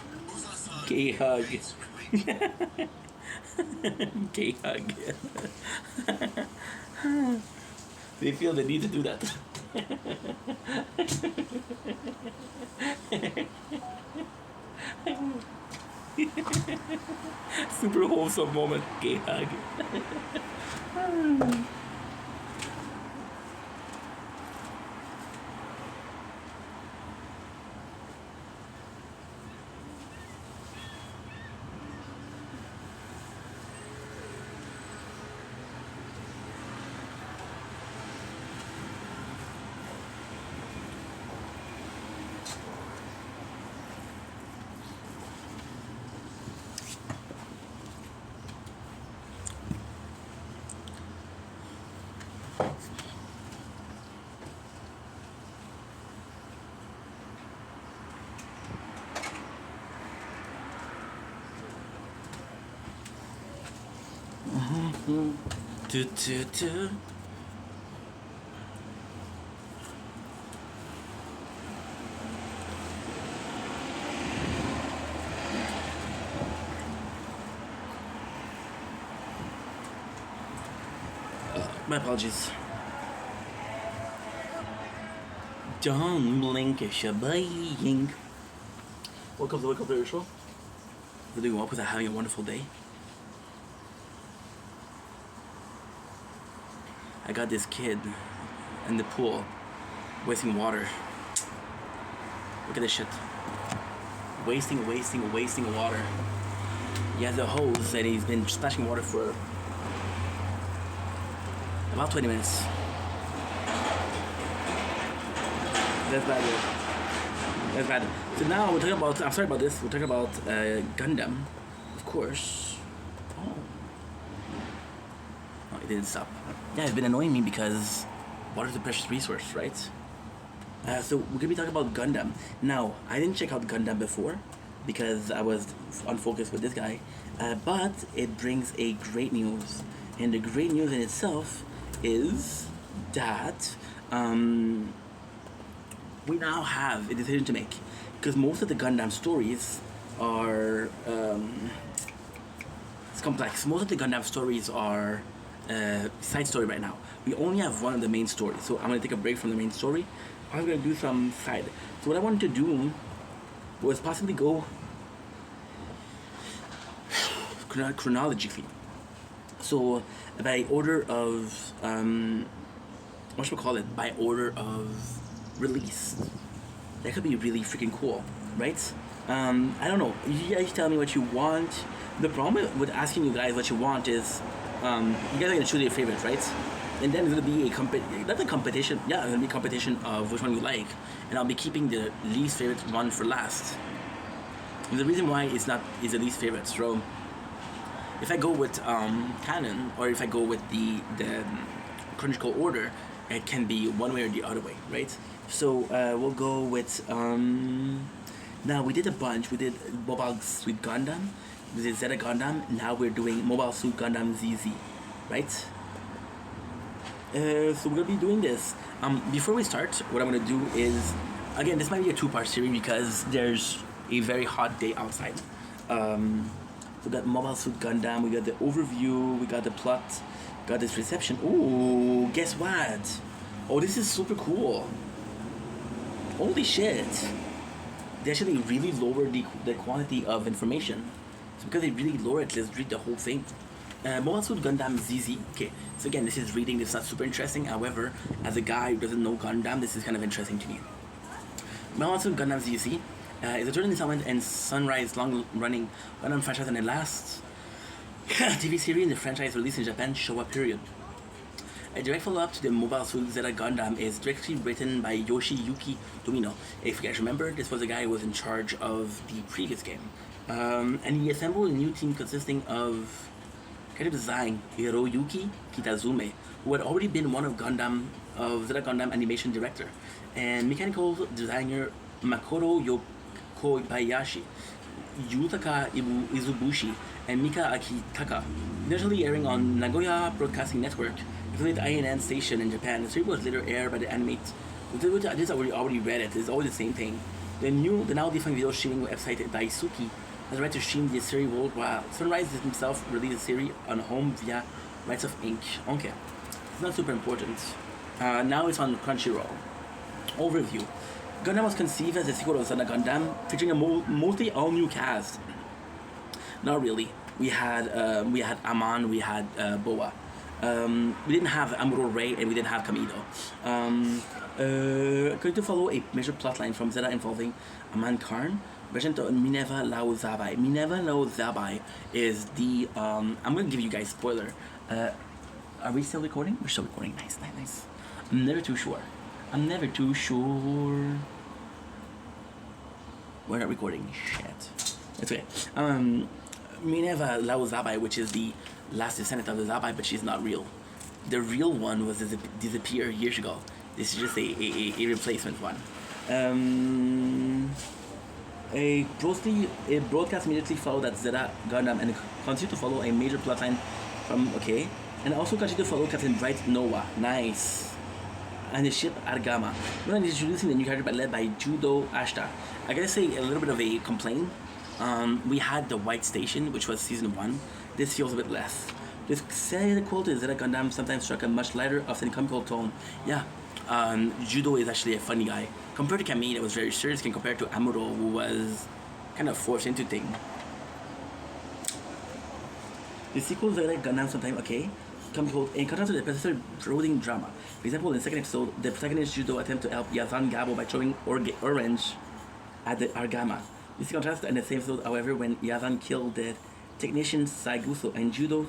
When was the last time Gay you hug. ate red meat? Gay hug. They feel the need to do that. Super wholesome moment. Gay hug. Do, do, do. My apologies. Don't blink, it's your buying. Welcome to the show. We're doing well with having a wonderful day. I got this kid in the pool wasting water. Look at this shit. Wasting water. He has a hose and he's been splashing water for about 20 minutes. That's bad. That's bad. So now we're talking about, I'm sorry about this, we're talking about Gundam, of course. Oh, it didn't stop. Yeah, it's been annoying me because water is a precious resource, right? So we're gonna be talking about Gundam. Now, I didn't check out Gundam before because I was unfocused with this guy, but it brings a great news. And the great news in itself is that we now have a decision to make, because most of the Gundam stories are it's complex. Most of the Gundam stories are side story right now. We only have one of the main stories, so I'm gonna take a break from the main story. I'm gonna do some side. So what I wanted to do was possibly go chronologically. So by order of what should we call it? By order of release. That could be really freaking cool, right? I don't know. You guys tell me what you want. The problem with asking you guys what you want is you guys are gonna choose your favorites, right? And then there's gonna be not a competition. Yeah, there's gonna be a competition of which one you like, and I'll be keeping the least favorite one for last. And the reason why it's the least favorite. So if I go with canon, or if I go with the chronological order, it can be one way or the other way, right? So we'll go with now we did a bunch. We did Mobile Suit Gundam, we did Zeta Gundam. Now we're doing Mobile Suit Gundam ZZ, right? So we're gonna be doing this. Before we start, what I'm gonna do is, again, this might be a two-part series because there's a very hot day outside. So we got Mobile Suit Gundam, we got the overview, we got the plot, got this reception. Ooh, guess what? Oh, this is super cool. Holy shit. They actually really lowered the quantity of information. So because they really lowered it, let's read the whole thing. Mobile Suit Gundam ZZ. Okay, so again, this is reading, this is not super interesting. However, as a guy who doesn't know Gundam, this is kind of interesting to me. Mobile Suit Gundam ZZ is a third installment in Sunrise long-running Gundam franchise and the last TV series in the franchise released in Japan Showa period. A direct follow-up to the Mobile Suit Zeta Gundam is directly written by Yoshiyuki Tomino. If you guys remember, this was the guy who was in charge of the previous game. And he assembled a new team consisting of character design Hiroyuki Kitazume, who had already been one of Zeta Gundam animation director, and mechanical designer Makoto Yokobayashi, Yutaka Izubushi, and Mika Akitaka. Initially airing on Nagoya Broadcasting Network, affiliate INN station in Japan, the series was later aired by the Animate. I just already read it. It's always the same thing. The now defunct video streaming website Daisuki has the right to stream the series worldwide. Sunrise himself released the series on home via Rights of Inc. Okay, it's not super important. Now it's on Crunchyroll. Overview. Gundam was conceived as a sequel to Zeta Gundam, featuring a mostly all-new cast. Not really. We had Amon, we had Boa. We didn't have Amuro Ray, and we didn't have Kamido. Going to follow a major plotline from Zeta involving Aman Karn, Regent Minerva Lao Zabai. Minerva Lao Zabai is the I'm gonna give you guys spoiler. Are we still recording? We're still recording. Nice. I'm never too sure. We're not recording. Shit. It's okay. Minerva Lao Zabai, which is the last descendant of the Zabai, but she's not real. The real one was disappeared years ago. This is just a replacement one. A broadcast immediately followed that Zeta Gundam and continued to follow a major plotline from and also continued to follow Captain Bright Noah. Nice. And the ship Argama. When introducing the new character led by Judo Ashita. I gotta say a little bit of a complaint. We had the White Station, which was season 1. This feels a bit less. This said quote is Zeta Gundam sometimes struck a much lighter, often comical tone. Yeah, Judo is actually a funny guy. Compared to Camille, it was very serious, and compared to Amuro, who was kind of forced into things. The sequel Zeta Gundam sometimes comical in contrast to the predecessor brooding drama. For example, in the second episode, the protagonist Judo attempts to help Yazan Gabo by throwing orange at the Argama. This is contrasted in the same episode, however, when Yazan killed the technician Saiguso and Judo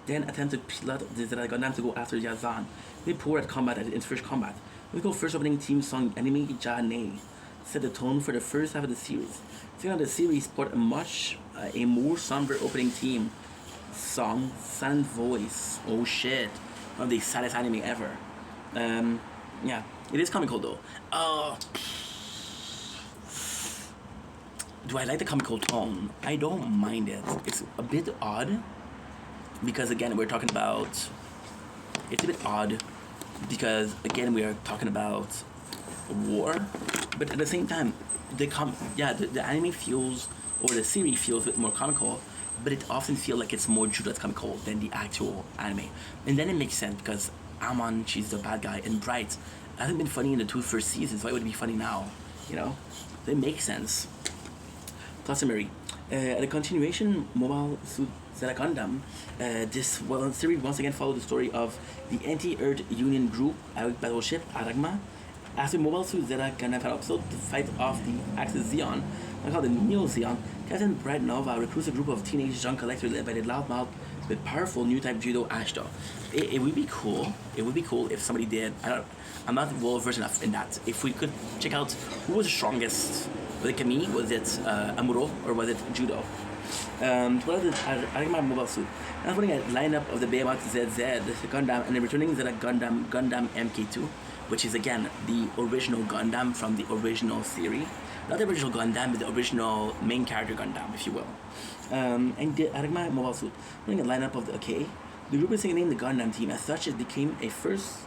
then attempted to plot the Zeta Gundam to go after Yazan. They poor at combat in his first combat. We go first opening theme song Anime Ja-Ne set the tone for the first half of the series. Second half of the series put a more somber opening theme song, Silent Voice. Oh shit. One of the saddest anime ever. Yeah, it is comical though. Do I like the comical tone? I don't mind it. It's a bit odd because again we're talking about. It's a bit odd because again we are talking about war, but at the same time, the anime feels or the series feels a bit more comical, but it often feels like it's more Judo that's comical than the actual anime, and then it makes sense because Amon, she's the bad guy, and Bright hasn't been funny in the 2 first seasons. Why would it be funny now? You know, so it makes sense. Plus summary. The continuation Mobile Suit Zeta Gundam, this series once again followed the story of the anti-Earth Union group battleship Aragma. After Mobile Suit Zeta Gundam final episode to fight off the Axis Zeon, called the Neo Zeon, Captain Bright Nova recruits a group of teenage junk collectors led by the loudmouth but powerful new type Judo Ashita. It would be cool. It would be cool if somebody did. I'm not well versed enough in that. If we could check out who was the strongest. Was it Camille? Was it Amuro? Or was it Judo? What are the Aragama Mobile Suit? Now putting a lineup of the Behemoth ZZ, the Gundam, and the returning Zeta Gundam MK2, which is again the original Gundam from the original series. Not the original Gundam, but the original main character Gundam, if you will. And the Aragama Mobile Suit. Putting a lineup of the group is named the Gundam team. As such, it became a first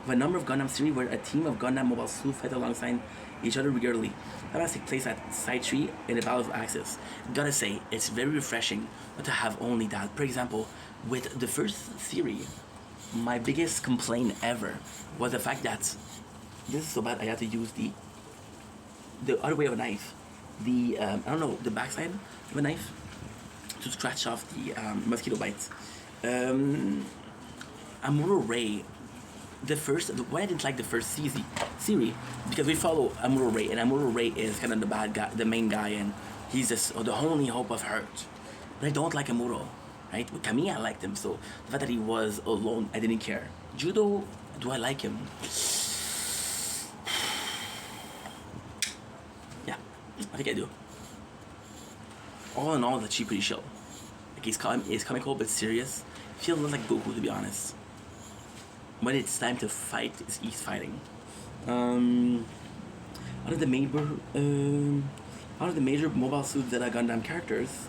of a number of Gundam series where a team of Gundam Mobile Suit fight alongside each other regularly. That take place at Side 3 in the Battle of Axis. Gotta say, it's very refreshing not to have only that. For example, with the first series, my biggest complaint ever was the fact that this is so bad I had to use the other way of a knife. The I don't know, the backside of a knife to scratch off the mosquito bites. Amuro Ray, why I didn't like the first series, because we follow Amuro Ray, and Amuro Ray is kind of the bad guy, the main guy, and he's just the only hope of hurt. But I don't like Amuro, right? With Kamiya, I liked him, so the fact that he was alone, I didn't care. Judo, do I like him? Yeah, I think I do. All in all, that's pretty chill. Like he's comical but serious. Feels like Goku, to be honest. When it's time to fight, he's fighting. Out of the major Mobile Suit Zeta Gundam characters,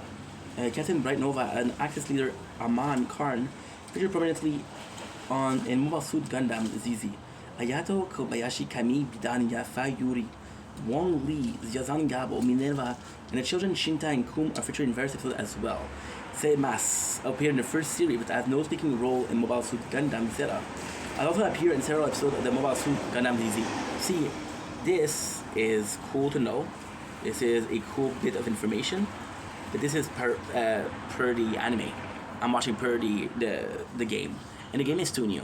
Captain Bright Nova and Axis leader Aman Karn feature prominently in Mobile Suit Gundam ZZ. Ayato, Kobayashi, Kami, Bidan, Yafa, Yuri, Wong Li, Yazan Gabo, Minerva, and the children Shinta and Kum are featured in various episodes as well. Seimas appeared in the first series but has no speaking role in Mobile Suit Gundam Zeta. I also appear in several episodes of the Mobile Suit Gundam ZZ. See, this is cool to know. This is a cool bit of information, but this is per the anime. I'm watching per the game, and the game is too new.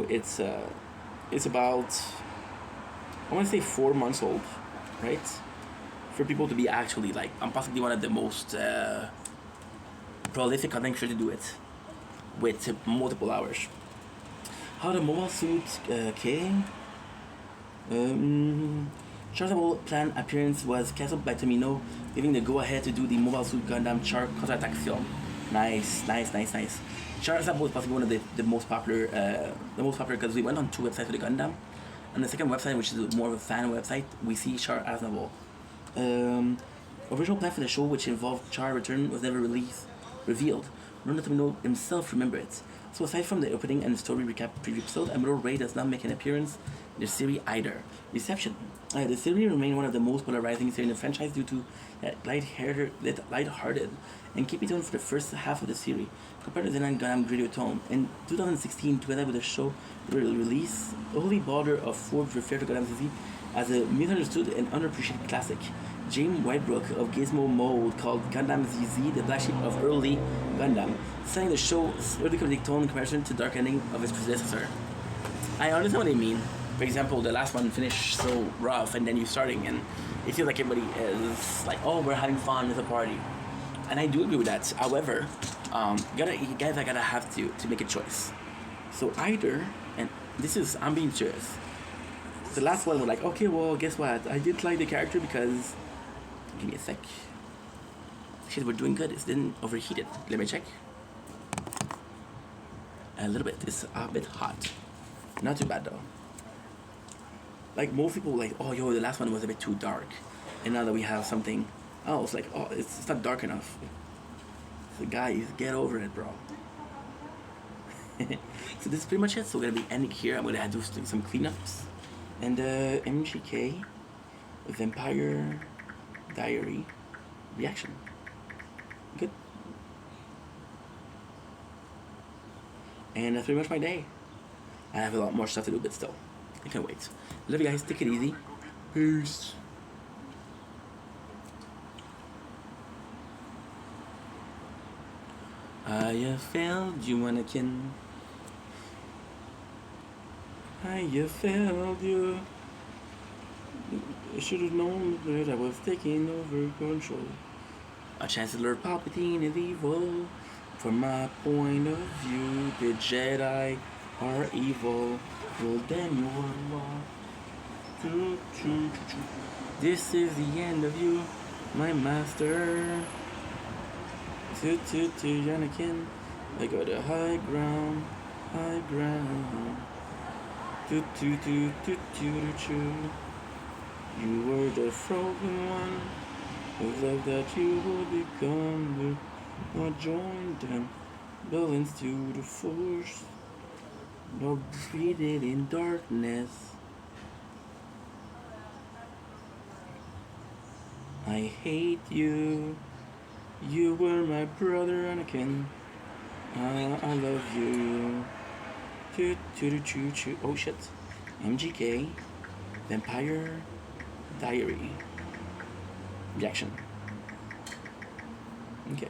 It's about, I want to say 4 months old, right? For people to be actually like, I'm possibly one of the most prolific content creators to do it with multiple hours. How the Mobile Suit came. Char's planned appearance was cancelled by Tomino, giving the go-ahead to do the Mobile Suit Gundam Char counterattack film. Nice. Char is possibly one of the most popular, because we went on 2 websites for the Gundam. On the second website, which is more of a fan website, we see Char Aznavour. Original plan for the show, which involved Char return, was never revealed. Nor Tomino himself remember it. So aside from the opening and the story recap preview episode, Amuro Ray does not make an appearance in the series either. Reception. The series remained one of the most polarizing series in the franchise due to that light-hearted and keepy tone for the first half of the series, compared to Zenan Gundam grittier tone. In 2016, together with the show release, Holy Border of Forbes referred to Gundam ZZ as a misunderstood and underappreciated classic. James Whitebrook of Gizmo Mode called Gundam ZZ the black sheep of early Gundam, saying the show's early comedic tone in comparison to the dark ending of its predecessor. I understand what they mean. For example, the last one finished so rough, and then you're starting, and it feels like everybody is like, "Oh, we're having fun, it's a party," and I do agree with that. However, you guys are gonna have to make a choice. So either, and I'm being serious. The last one was like, okay, well, guess what? I didn't like the character because. Give me a sec. Shit, we're doing good. It didn't overheat it. Let me check. A little bit. It's a bit hot. Not too bad though. Like most people, like, oh, yo, the last one was a bit too dark, and now that we have something else, like, oh, it's not dark enough. So guys, get over it, bro. So this is pretty much it. So we're gonna be ending here. I'm gonna do some cleanups, and MGK Vampire Diary reaction. Good. And that's pretty much my day. I have a lot more stuff to do, but still, I can't wait. Love you guys. Take it easy. Peace. I have failed you, Anakin. I have failed you. I should have known that I was taking over control. A Chancellor Palpatine is evil. From my point of view, the Jedi are evil. Well, then you are lost. This is the end of you, my master. To Anakin, I got a high ground. You were the frozen one. I love that you would become the not join them. Balance to the force. Not breathe it in darkness. I hate you. You were my brother Anakin. I love you. Choo choo choo choo. Oh shit. MGK. Vampire Diary. Reaction. Okay.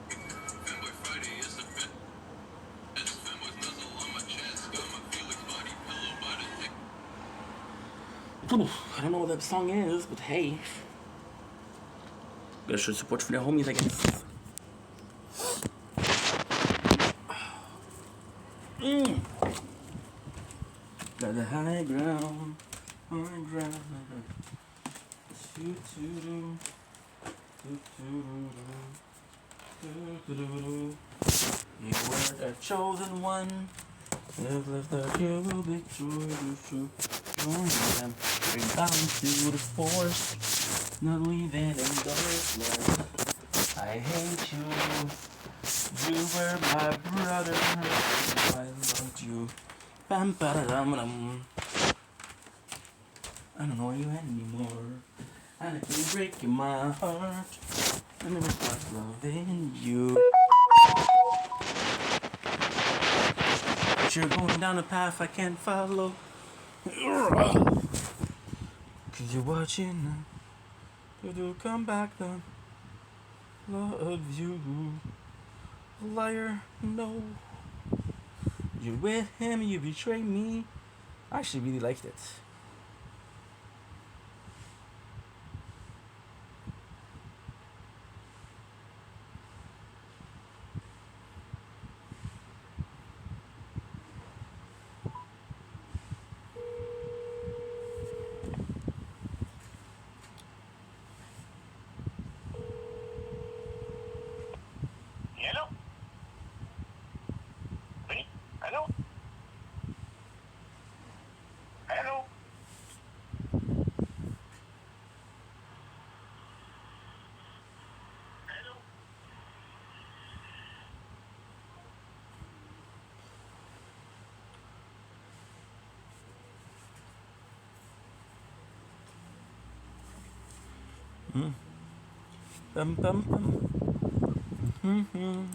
Fanboy Friday is the best. Fanboy's nuzzle on my chest. Got my Felix body pillow by the neck. I don't know what that song is, but hey. Gotta show support for the homies, I guess. Got the high ground, high ground. You were the chosen one. Live that you will be true. Join them. Bring balance to the force. Not leaving in darkness. I hate you. You were my brother. I loved you. Bam, ba-da-dum, dum. I don't know you anymore. And I can break my heart. I never start loving you. But you're going down a path I can't follow. Cause you're watching. You do come back then. Love you. Liar, no. You're with him, you betray me. I actually really liked it. Hello? Oui? Hello? Hello? Hello? Bum bum bum. Mm-hmm.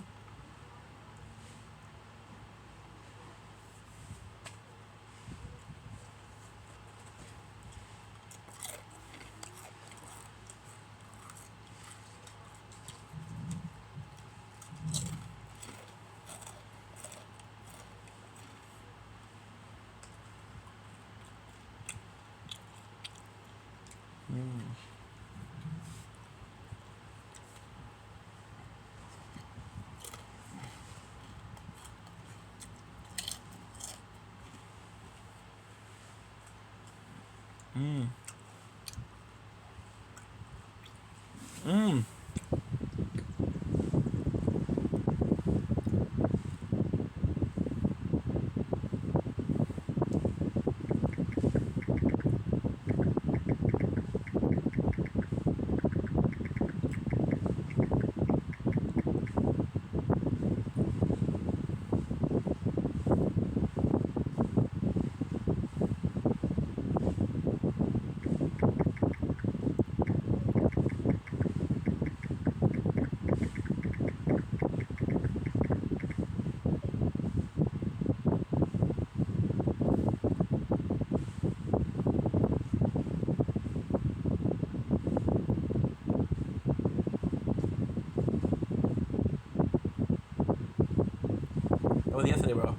How was yesterday, bro?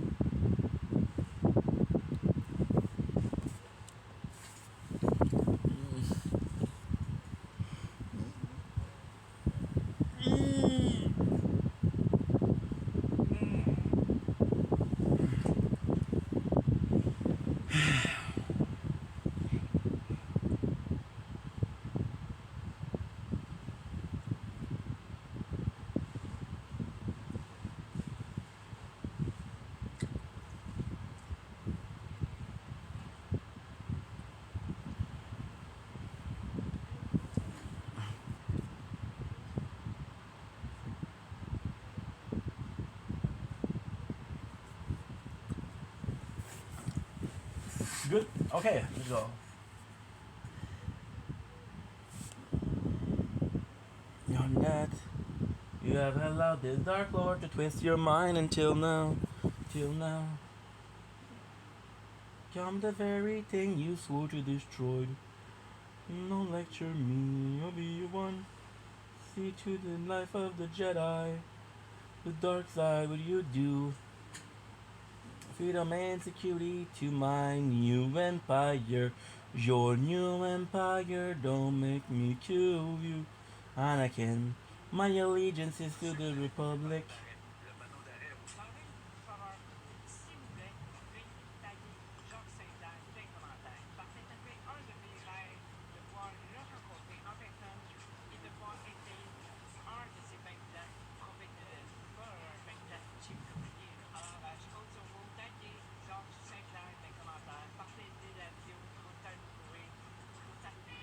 Good. Okay, let's go. You have allowed this dark lord to twist your mind until now. Till now. Come the very thing you swore to destroy. No lecture me, Obi-Wan. See to the life of the Jedi. The dark side, what you do? Freedom and security to my new empire. Your new empire, don't make me kill you. Anakin, my allegiance is to the Republic. S'il vous plaît, veuillez taguer Jacques Saint-Hilaire dans les commentaires, parce que c'était un de mes rêves de pouvoir le rencontrer en personne et de pouvoir essayer un de ces pains-blancs pas un pain-blanc cheap comme le mien. Alors, je compte sur vous, taguer Jacques Saint-Hilaire dans les commentaires, partagez la vidéo, autant de courir, autant de...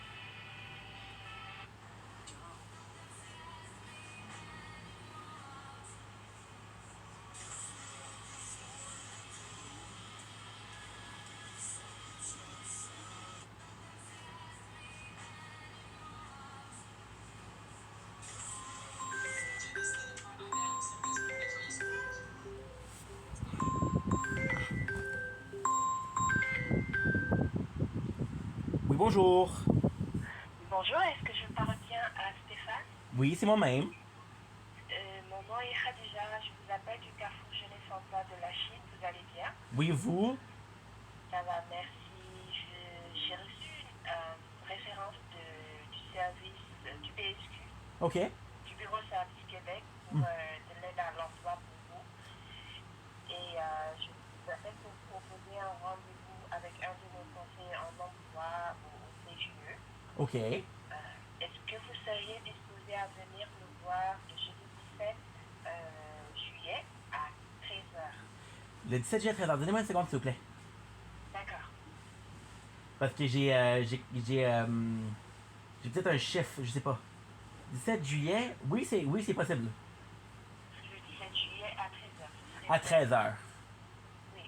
Oui, bonjour. Bonjour, est-ce que je parle bien à Stéphane? Oui, c'est moi-même. Mon nom est Khadija, je vous appelle du Carrefour Jeunesse Emploi de la Chine, vous allez bien? Oui, vous? Ça va, merci. J'ai reçu une référence du service du BSQ, OK. du Bureau Service Québec, pour de l'aide à l'emploi pour vous. Et je vous appelle pour vous proposer un rendez-vous avec un de nos conseillers en emploi au CGE. OK. Est-ce que vous seriez disposé à venir nous voir le jeudi 17 juillet à 13h? Le 17 juillet à 13h. Donnez-moi une seconde, s'il vous plaît. D'accord. Parce que j'ai peut-être un chiffre, je sais pas. 17 juillet, oui, c'est possible. Le 17 juillet à 13h. À 13h. Oui.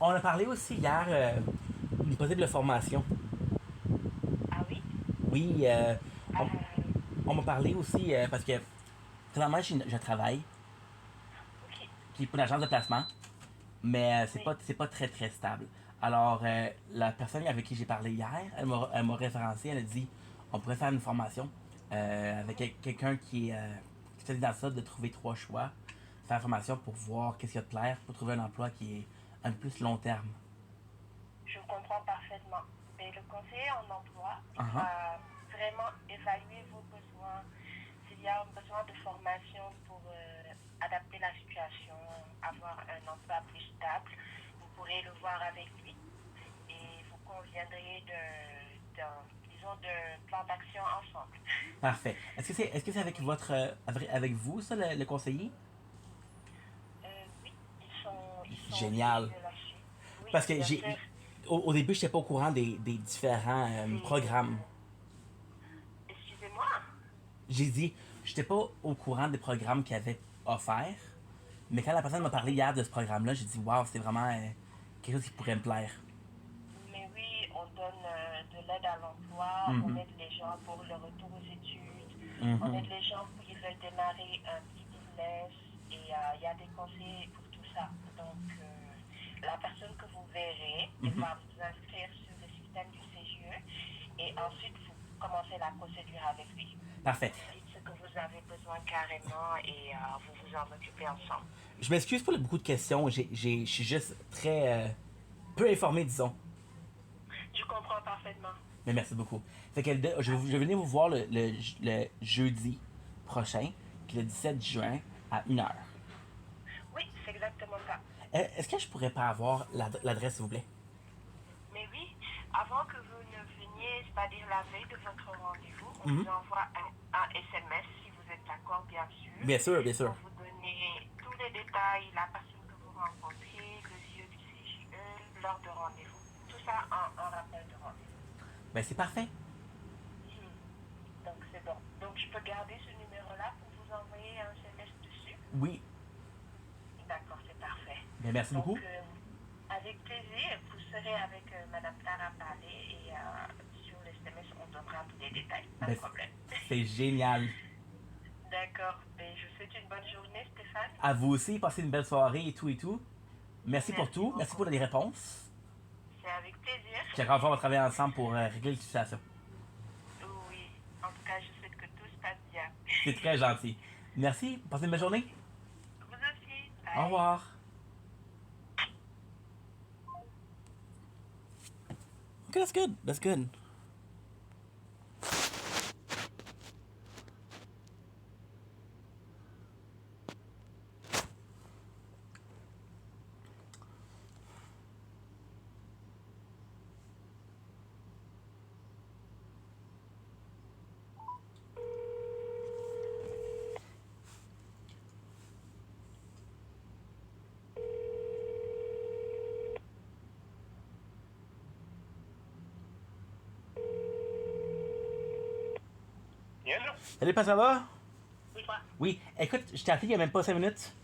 On a parlé aussi hier d'une possible formation. Ah oui? Oui, Euh, on m'a parlé aussi parce que présentement, je travaille, ok. qui est pour une agence de placement, mais Oui. c'est pas très très stable. Alors, la personne avec qui j'ai parlé hier, elle m'a référencé, elle a dit on pourrait faire une formation avec quelqu'un qui est dans ça, de trouver 3 choix, faire une formation pour voir qu'est-ce qu'il y a de clair, pour trouver un emploi qui est un peu plus long terme. Je comprends parfaitement. Mais le conseiller en emploi Uh-huh. va vraiment évaluer vos besoins. S'il y a un besoin de formation pour adapter la situation, avoir un emploi plus stable, vous pourrez le voir avec lui et vous conviendrez d'un plan d'action ensemble. Parfait. Est-ce que c'est avec avec vous, ça, le conseiller? Oui, ils sont Génial. aussi de la Chine. Oui, Parce que bien sûr. au début, j'étais pas au courant des différents programmes. Excusez-moi. J'ai dit, j'étais pas au courant des programmes qu'ils avaient offerts. Mais quand la personne m'a parlé hier de ce programme-là, j'ai dit, waouh, c'est vraiment quelque chose qui pourrait me plaire. Mais oui, on donne de l'aide à l'emploi, on aide les gens pour le retour aux études, on aide les gens qui veulent démarrer un petit business et il y a des conseils pour tout ça. Donc, la personne que vous verrez, elle va vous inscrire sur le système du CGE et ensuite vous commencez la procédure avec lui. Parfait. Dites ce que vous avez besoin carrément et vous vous en occupez ensemble. Je m'excuse pour beaucoup de questions. Je suis juste très peu informé, disons. Je comprends parfaitement. Mais merci beaucoup. Fait que je vais venir vous voir le jeudi prochain, qui est le 17 juin, à 1h. Oui, c'est exactement ça. Est-ce que je pourrais pas avoir l'adresse, s'il vous plaît? Mais oui, avant que vous ne veniez, c'est-à-dire la veille de votre rendez-vous, on vous envoie un SMS, si vous êtes d'accord, bien sûr. Bien sûr, bien sûr. Pour vous donner tous les détails, la personne que vous rencontrez, le lieu du CGE, l'heure de rendez-vous. Tout ça en rappel de rendez-vous. Ben, c'est parfait. Donc, c'est bon. Donc, je peux garder ce numéro-là pour vous envoyer un SMS dessus? Oui. D'accord, c'est parfait. Ben, merci Donc, beaucoup. avec plaisir, vous serez avec Madame Tara Palais et sur le SMS, on donnera tous les détails. Pas de Ben, problème. c'est génial. D'accord. Ben, je vous souhaite une bonne journée, Stéphane. À vous aussi, passez une belle soirée et tout et tout. Merci pour Merci tout. Merci pour les réponses. C'est avec plaisir. Puis on va travailler ensemble pour régler la situation. Oui. En tout cas, je souhaite que tout se passe bien. C'est très gentil. Merci. Passez une belle journée. Vous aussi. Bye. Au revoir. Okay, that's good. That's good. Bien là? Salut, pas ça va? Oui, toi? Oui. Écoute, je t'ai appelé il y a même pas 5 minutes.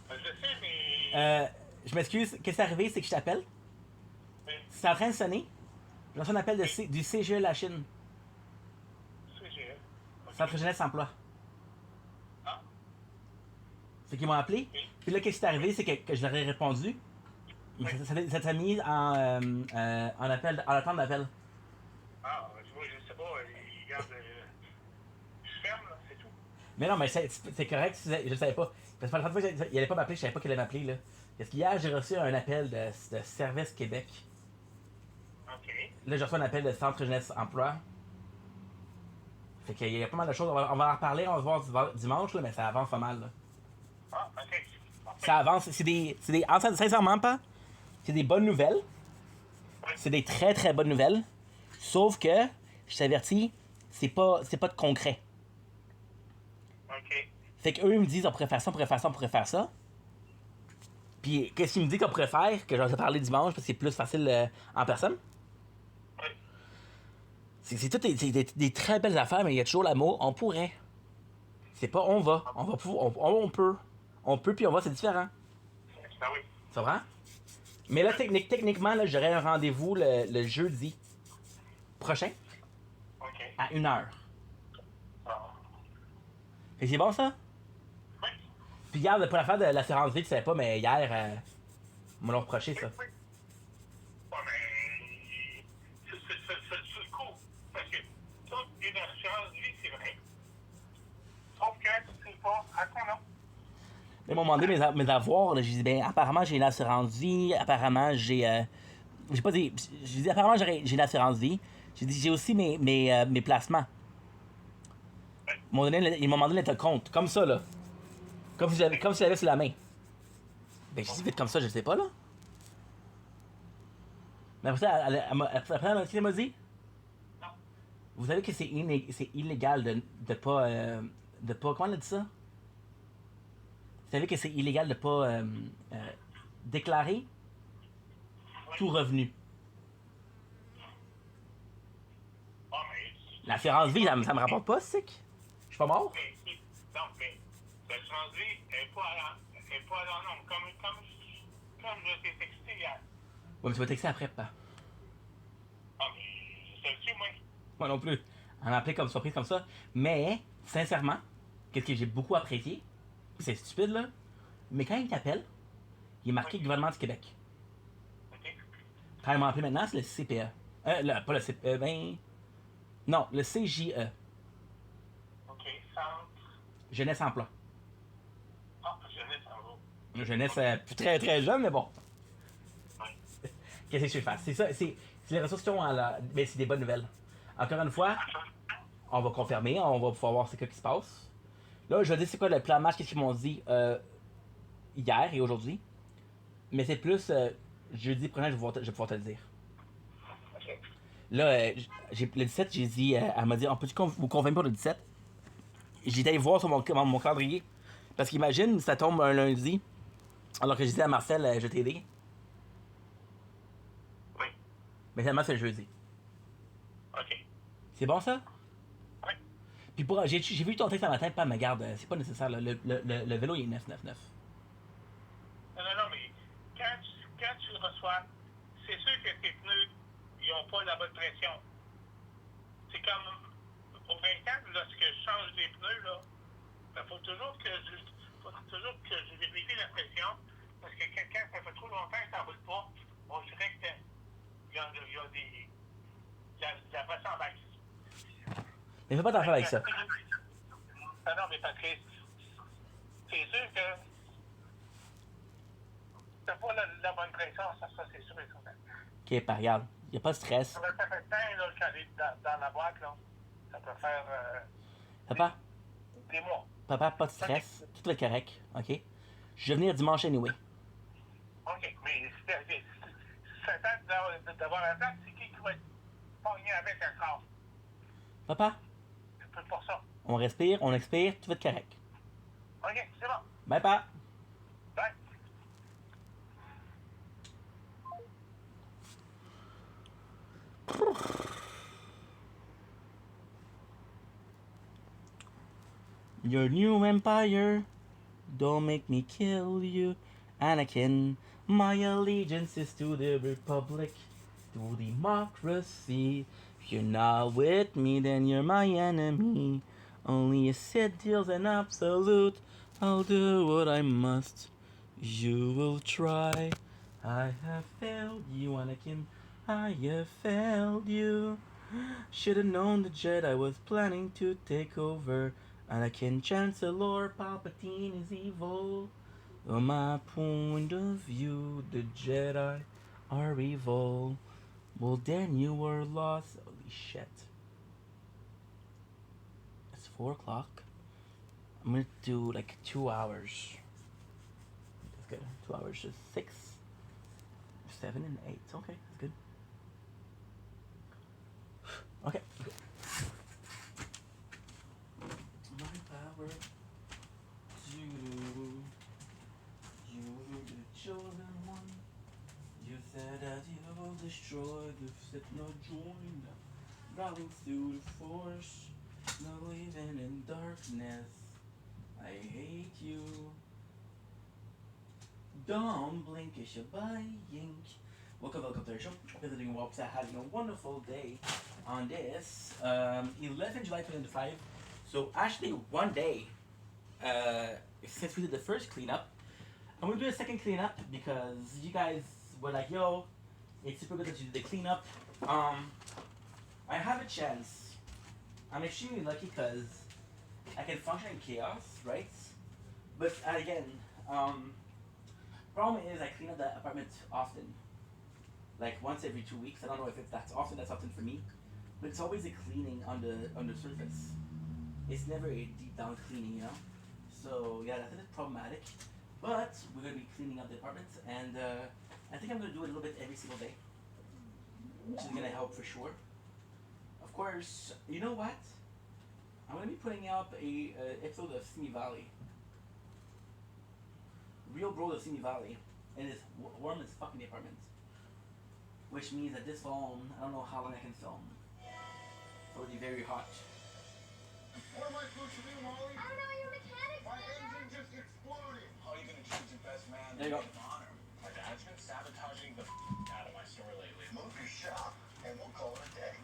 Je sais, mais. Je m'excuse. Qu'est-ce qui est arrivé? C'est que je t'appelle. Oui. C'est en train de sonner. J'ai reçu un appel du CGE La Chine. CGE. Centre Jeunesse Emploi. Ah. C'est qu'ils m'ont appelé. Oui. Puis là, qu'est-ce qui est arrivé? C'est que je leur ai répondu. Mais ça t'a mis en appel, en attente d'appel. Ah, tu vois, je sais pas, il garde. Je ferme, là, c'est tout. Mais non, mais c'est correct, je savais pas. Parce que la première fois qu'il allait pas m'appeler, je savais pas qu'il allait m'appeler, là. Parce qu'hier, j'ai reçu un appel de Service Québec. OK. Là, j'ai reçu un appel de Centre Jeunesse Emploi. Fait qu'il y a pas mal de choses. On va en reparler, on va se voir dimanche, là, mais ça avance pas mal, là. Ah, OK. Ça avance. Sincèrement, pas. C'est des bonnes nouvelles. C'est des très très bonnes nouvelles. Sauf que, je t'avertis, c'est pas de concret. OK. Fait qu'eux, ils me disent, on pourrait faire ça, on pourrait faire ça, on pourrait faire ça. Puis, qu'est-ce qu'ils me disent qu'on pourrait faire, que j'en ai parlé dimanche, parce que c'est plus facile en personne? Oui. C'est toutes des très belles affaires, mais il y a toujours le mot, on pourrait. C'est pas on va. On va pouvoir, on peut. On peut, puis on va, c'est différent. Ben oui. Ça va? Mais là, techniquement, là, j'aurai un rendez-vous le jeudi prochain OK. à 1h. Ah. Fait que c'est bon, ça? Oui. Puis regarde, pour l'affaire de l'assurance vie, tu savais pas, mais hier, ils me l'ont reproché, ça. Oui. Bon, mais. C'est le coup. Parce que toute une assurance vie, c'est vrai. Sauf que tu sais pas à ton nom. Ils m'ont demandé mes avoirs, là, j'ai dit, ben, apparemment, j'ai une assurance vie, apparemment, j'ai pas dit, j'ai dit, apparemment, j'ai une assurance vie. J'ai dit, j'ai aussi mes placements. Ils m'ont demandé d'être compte, comme ça, là. Comme si j'avais sur la main. Ben, j'ai dit, vite comme ça, je sais pas, là. Mais après ça, qu'est-ce qu'elle m'a dit? Non. Vous savez que c'est illégal de pas, comment elle a dit ça? Vous savez que c'est illégal de pas déclarer tout revenu. Ah, mais. L'assurance vie, ça me rapporte pas, c'est que je suis pas mort. Non, mais l'assurance vie n'est pas à leur nom. Comme je t'ai texté hier. Ouais, mais tu vas texter après, pas. Ah, mais je sais, moi. Moi non plus. On a appelé comme surprise comme ça. Mais, sincèrement, qu'est-ce que j'ai beaucoup apprécié, c'est stupide, là, mais quand il t'appelle, il est marqué Gouvernement du Québec. OK. Quand il m'a appelé maintenant, c'est le CPE. Pas le CPE, ben... Non, le CJE. OK. Centre. Jeunesse Emploi. Ah, jeunesse en haut. Une jeunesse très très jeune, mais bon. Oui. Qu'est-ce que je fais? C'est ça, c'est les ressources qui ont mais c'est des bonnes nouvelles. Encore une fois, on va confirmer, on va pouvoir voir ce qui se passe. Là, je vais dire c'est quoi le plan de match, qu'est-ce qu'ils m'ont dit hier et aujourd'hui. Mais c'est plus jeudi prochain, je vais pouvoir te le dire. OK. Là, le 17, j'ai dit, elle m'a dit, on peut-tu vous confirmer pour le 17? J'ai été allé voir sur mon calendrier. Parce qu'imagine, ça tombe un lundi, alors que j'ai dit à Marcel, je vais t'aider. Oui. Mais finalement, c'est le jeudi. OK. C'est bon, ça? Oui. Puis j'ai vu ton texte ce matin, pas me garde, c'est pas nécessaire, là. Le vélo, il est 999. Non, mais quand tu le reçois, c'est sûr que tes pneus, ils n'ont pas la bonne pression. C'est comme au printemps, lorsque je change les pneus, là, Il faut toujours que je vérifie la pression, parce que quelqu'un, ça fait trop longtemps que ça ne roule pas, on dirait qu'il y a de la pression en baisse. Mais fais pas d'affaire avec ça. Non, mais parce que c'est sûr que t'as pas la bonne pression, ça c'est sûr et certain. Ok, pas regarde. Y a pas de stress. Ça fait temps là, que j'allais dans la boîte, là. Ça peut faire Papa, des mois. papa, pas de stress. Tout va être correct, ok? Je vais venir dimanche anyway. OK, mais si c'est temps d'avoir un temps, c'est qui va être pogné avec un corps? Papa, C'est plus pour ça. on respire, on expire, tout va être correct. OK, c'est bon. Bye, papa. Bye. Your new empire, don't make me kill you, Anakin. My allegiance is to the Republic, to democracy. If you're not with me, then you're my enemy. Only a Sith deals an absolute. I'll do what I must. You will try. I have failed you, Anakin. I have failed you. Should have known the Jedi was planning to take over. Anakin Chancellor Palpatine is evil. From my point of view, the Jedi are evil. Well, then you were lost. Holy shit. It's 4 o'clock. I'm gonna do like 2 hours. That's good. 2 hours is 6, 7, and 8. Okay, that's good. Okay. Good. My power to you, the chosen one. You said that you will destroy the Sith, no join the rallying through the force, no living in darkness. I hate you. Don't blink, it's your buying. Welcome to the show. Visiting Wops, having a wonderful day on this 11 July 2005. So actually one day since we did the first cleanup, I'm gonna do a second cleanup because you guys were like, yo, it's super good that you did the cleanup. I have a chance. I'm extremely lucky because I can function in chaos, right? But again, problem is I clean up the apartment often. Like once every 2 weeks. I don't know if that's often for me. But it's always a cleaning on the surface. It's never a deep down cleaning, you know? So yeah, that's a bit problematic. But we're gonna be cleaning up the apartment and I think I'm gonna do it a little bit every single day. Which is gonna help for sure. Of course, you know what? I'm gonna be putting up a episode of Simi Valley. Real bro of Simi Valley. And it's warm as fuck in the apartment. Which means that this phone, I don't know how long I can film. So it'll be very hot. What am I supposed to do, Molly? I don't know, your mechanic. My engine just exploded. How are you going to choose your best man? There you go. Honor. My dad's been sabotaging the out of my store lately. Move your shop, and we'll call it a day.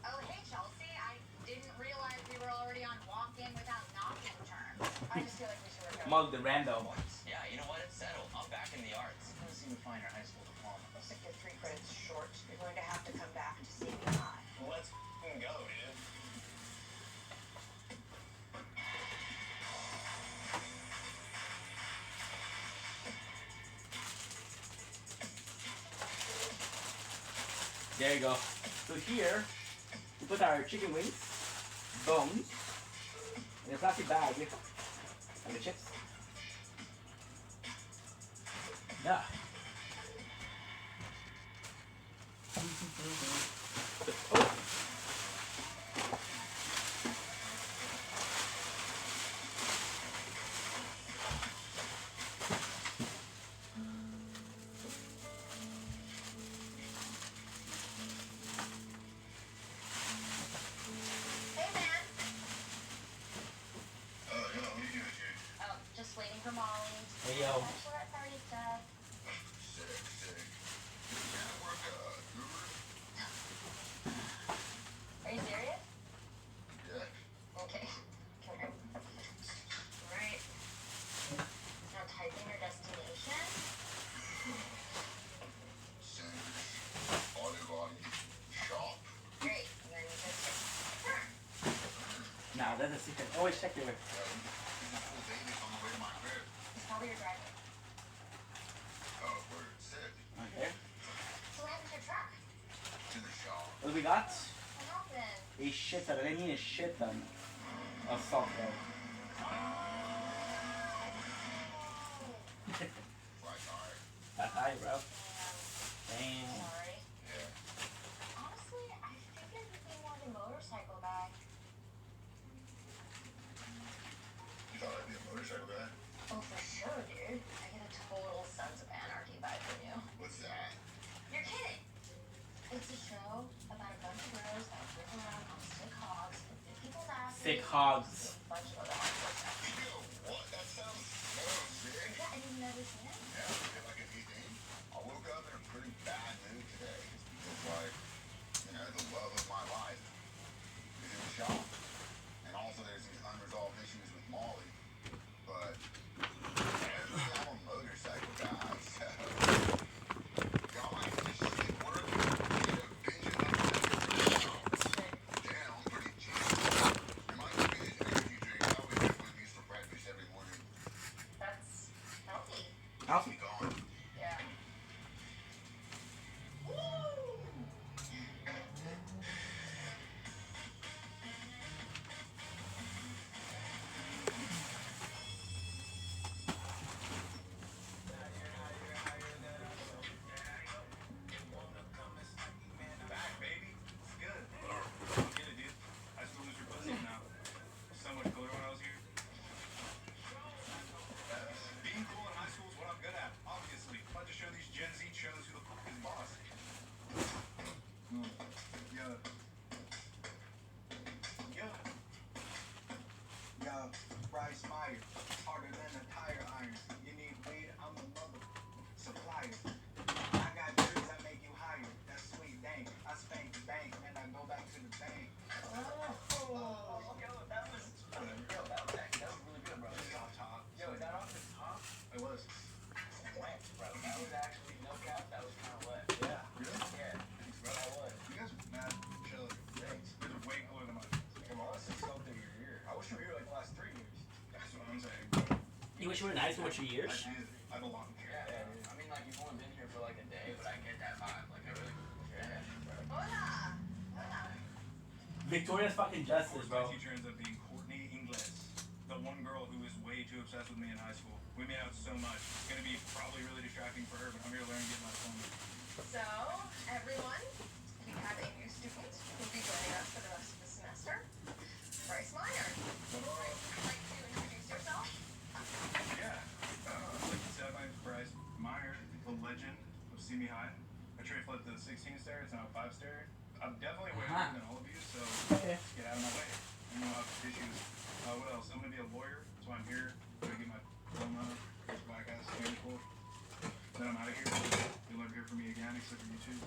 Oh, hey, Chelsea. I didn't realize we were already on walk-in without knocking terms. I just feel like we should work out. Mug the rando. Yeah, you know what? It's settled. I'm back in the arts. I was even find your high school diploma. Looks like you're 3 credits short. You're going to have to come back to see me high. Let's go, dude. There you go. So here, we put our chicken wings, bones, in a plastic bag and the chips. Yeah. Oh. Hey, man. You know, you, dude. Oh, just waiting for Molly. Hey, yo. Bachelorette party stuff. Sick. Yeah, work, Uber? Are you serious? Yeah. Okay. Come here. see it. Always check your. Baby on the way to my crib. It's probably your driver. Oh, we're sick. Okay. So what happened to your truck? To the shop. What do we got? What happened? A shit ton. I mean a shit ton of salt though. Right, alright. That's high, bro. Damn. Damn. Sorry. Yeah. Honestly, I figured you'd be more the motorcycle guy. You thought I'd be a motorcycle guy? Oh, for sure, dude. I get a total Sons of Anarchy vibe from you. What's that? You're kidding. It's a show about a bunch of girls that live around on sick hogs and whip people's asses. Sick hogs. A bunch of other hardcore stuff. Yo, what? That sounds so sick. Yeah, and you've never seen it? Yeah, feel like anything. I woke up in a pretty bad mood today. It's like, you know, the love of my life is in the shop. And also there's these unresolved issues with Molly. But I'm a motorcycle guy, so y'all might just skip work and binge it up damn, I'm pretty jazzed. It might be an energy drink. I always have Wimbies for breakfast every morning. That's healthy. Alfie. Keep going. Yeah. Back, baby. It's good. I get it, dude. High school was your pussy now. So much cooler when I was here. Being cool in high school is what I'm good at, obviously. About to show these Gen Z shows who the fuck is boss. Yeah. Yeah. Yo, Bryce Meyer, harder than a tire iron. You need weed, I'm a mother supplier. I got dreams that make you higher. That's sweet, dang. I spank the bank, and I go back to the bank. Oh, yo, that was really good, bro. This is off top. Yo, is that off the top? It was. Wet, bro. That was actually no cap. That was kind of wet. Yeah. Really? Yeah. Thanks, bro. That was. You guys are mad chill. Thanks. You guys are way cooler than mine. Come on, let's see something in your ear. I wish you were here like the last 3 years. That's what I'm saying, bro. You wish you were nice for what 2 I years? did. I belong here. Yeah, dude. I mean, like, you've only been here for like a day, but I get that vibe. Like, I really, yeah, bro. Hola. Hola. Victoria's fucking justice, My bro. teacher ends up being Courtney Ingles, the one girl who was way too obsessed with me in high school. We made out so much. It's gonna be probably really distracting for her, but I'm here to learn and get my phone. So, everyone, we have a new student who will be joining us for the rest of the semester. Bryce Meyer. Would you like to introduce yourself? Yeah. Like you said, my name's Bryce Meyer, the legend of Simi High. I trade flipped the 16 stair, it's now a 5 stair. I'm definitely way older than all of you, so Okay. just get out of my way. You know, I have issues. What else? I'm gonna be a lawyer, that's why I'm here. I'm gonna get my diploma, this black ass beautiful. Then I'm out of here. You'll never hear from me again, except for YouTube.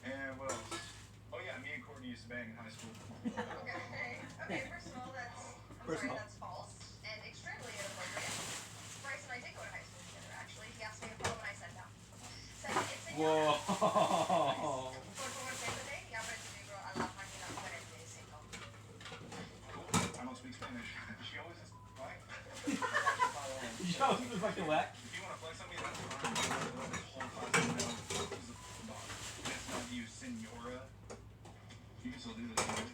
And what else? Oh yeah, me and Courtney used to bang in high school. Okay. Okay, first of all, that's false and extremely inappropriate. Bryce and I did go to high school together, actually. He asked me to follow when I said no. Second, it's a Whoa. Por favor, siéntate y abre tu libro a la página 45. Cool. I don't speak Spanish. She always is like, Yo, this is fucking whack. if you want to flex on me, that's fine. This whole class is now who's the boss. It's not you, senora. You can still do this, right?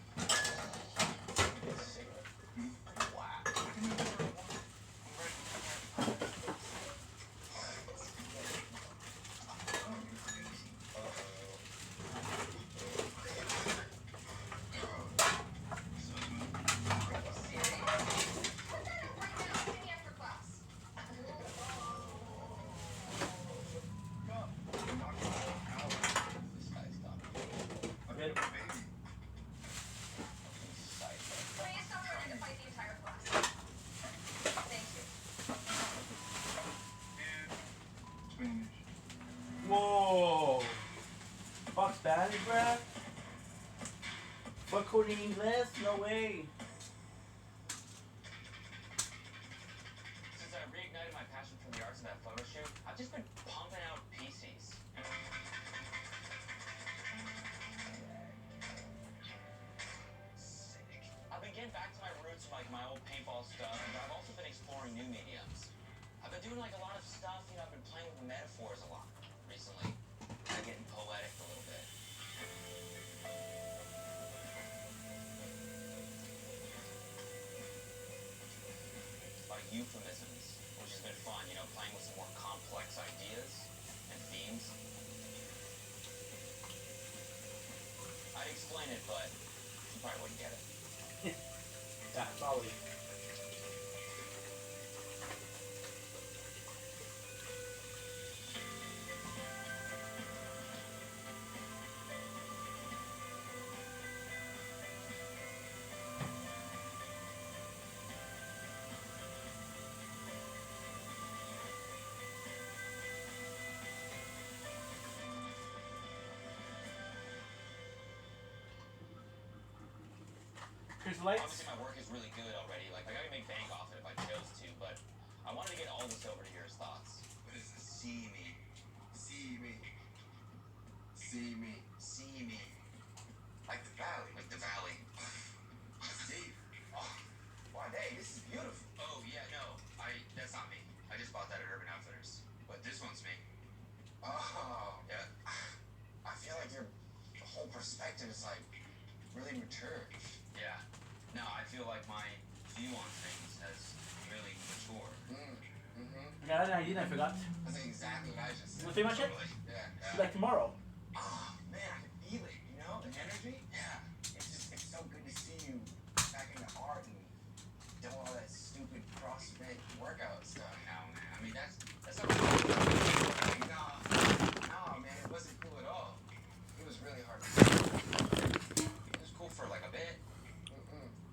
Okay. Please stop trying to fight the entire class. Thank you. Dude, Spanish. Whoa. Fuck Spanish, bruh? Fuck Courtney Ingles? No way. Since I reignited my passion for the arts in that photo shoot, I've just been pumping out PCs. Sick. I've been getting back to my been doing like a lot of stuff. You know, I've been playing with metaphors a lot recently. I'm getting poetic a little bit. Like euphemisms, which has been fun. You know, playing with some more complex ideas and themes. I'd explain it, but you probably wouldn't get it. Yeah, probably. Here's the lights. Obviously, my work is really good already. Like, I could make bank off it if I chose to, but I wanted to get all this over to your thoughts. What is this? See me. See me. See me. See me. Like the valley. Like the valley. Steve. Oh, why, dang, this is beautiful. Oh, yeah, no. That's not me. I just bought that at Urban Outfitters. But this one's me. Oh. Yeah. I feel like your whole perspective is, like, really mature. Yeah. No, I feel like my view on things has really matured. I got an idea and I forgot. That's exactly what I just said. You want to say much yet? Yeah. See you like tomorrow. Oh, man, I can feel it, you know? The energy? Yeah. It's so good to see you back in the art and doing all that stupid CrossFit workout stuff now, man. I mean, that's not like, no, man, it wasn't cool at all. It was really hard to do. It was cool for like a bit.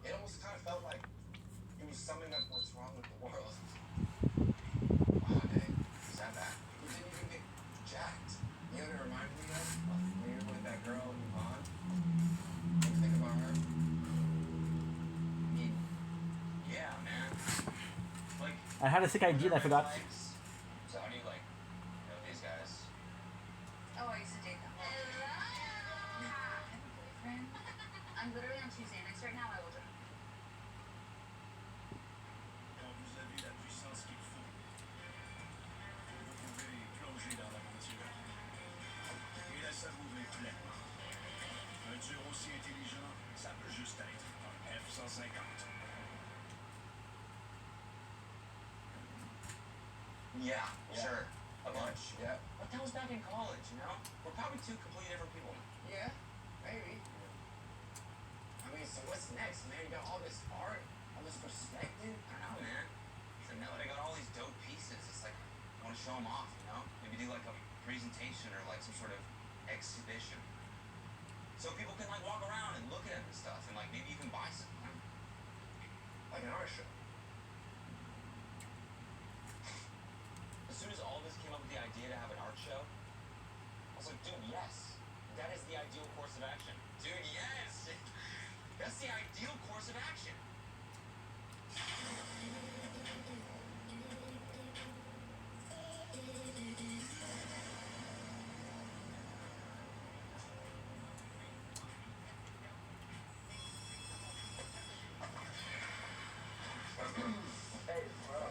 It almost kind of felt like it was summing up what's wrong with the world. Oh, dang. Is that bad? You didn't even get jacked. You know what it reminded me of? When you were with that girl, Yvonne. What do you think about her? I mean, yeah, man. Like, I had a sick idea and I forgot. so how do you, like, know these guys? Oh, I used to date them. I have a boyfriend. I'm literally on 2 Xanax right now. I will drink. Quand vous avez la puissance qu'il faut, vous pouvez plonger dans l'aventure et la savourer pleinement. Un dur aussi intelligent, ça peut juste être un F-150. Yeah, sure. A bunch. Yeah. But that was back in college, you know? We're probably two completely different people. Yeah, maybe. I mean, so what's next, man? You got all this art, all this perspective. I don't know, man. So now that I got all these dope pieces, it's like I want to show them off, you know? Maybe do like a presentation or like some sort of exhibition. So people can like walk around and look at it and stuff, and like maybe you can buy some. Right? Like an art show. As soon as all of us came up with the idea to have an art show, I was like, dude, yes. That is the ideal course of action. Dude, yes! That's the ideal course of action. Hey, bro.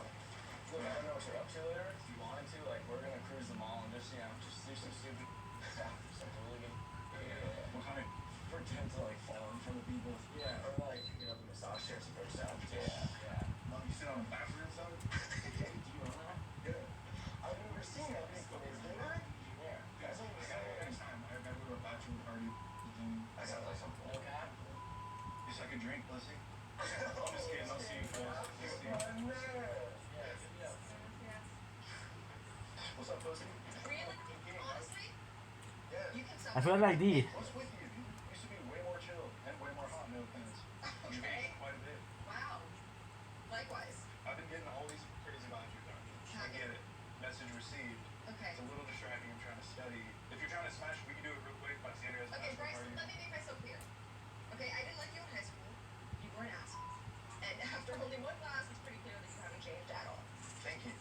Look, I don't know what you're up to later. If you wanted to, like, we're gonna cruise the mall and just, you know, just do some stupid stuff. Some hooligan. Yeah. What kind? Pretend to, like, fall in front of people. Yeah, or, like, you know, the massage chairs first out. Yeah. Well, you sit on the bathroom or something? Do you know that? Yeah. I've never seen that before, didn't I? Yeah. That's what we Next time I go to a bachelor party, I gotta like something. Okay. you suck a drink, pussy. I'm just kidding. I'll see you guys. Just see you. What's up, pussy? Really? Honestly? Yeah. You can suck. I forgot an idea. What's with you? You used to be way more chill and way more hot, no offense. You've Okay. aged quite a bit. Wow. Likewise. I've been getting all these crazy vibes you're talking. I get it. Message received. Okay. It's a little distracting. I'm trying to study. If you're trying to smash, we can do it real quick. By Sandra has a Okay, bachelor Bryce, party. let me make myself clear. Okay, I didn't like you in high school. You were an ass. And after only one class, it's pretty clear that you haven't changed at all. Thank you.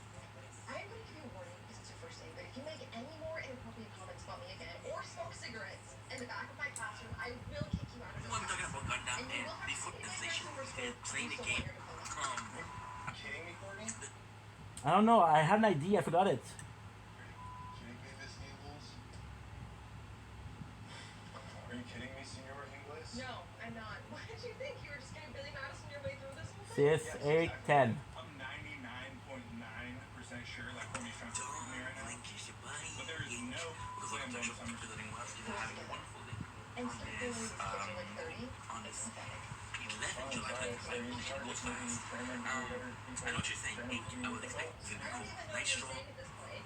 I am going to give you a warning because it's your first day, but if you make any more inappropriate comments about me again or smoke cigarettes in the back of my classroom, I will kick you out of the class. I'm talking about Gundam, And you man. will have They to put pay the my station extra they're for playing the so long game. you're gonna- I don't know. I had an idea. I forgot it. Kidding me, Miss Ingles? Are you kidding me, Senor Ingles? No, I'm not. What did you think? You were just getting Billy Madison your way through this whole thing? Sis, 8, 10. I'm 99.9% sure, like when he's trying to prove me right now. But there is no slam dunk summer. And start doing these kids are like 30. It's pathetic. 11 July 25 goes fast. I know what you're saying. I would expect it's gonna be cool. Nice strong.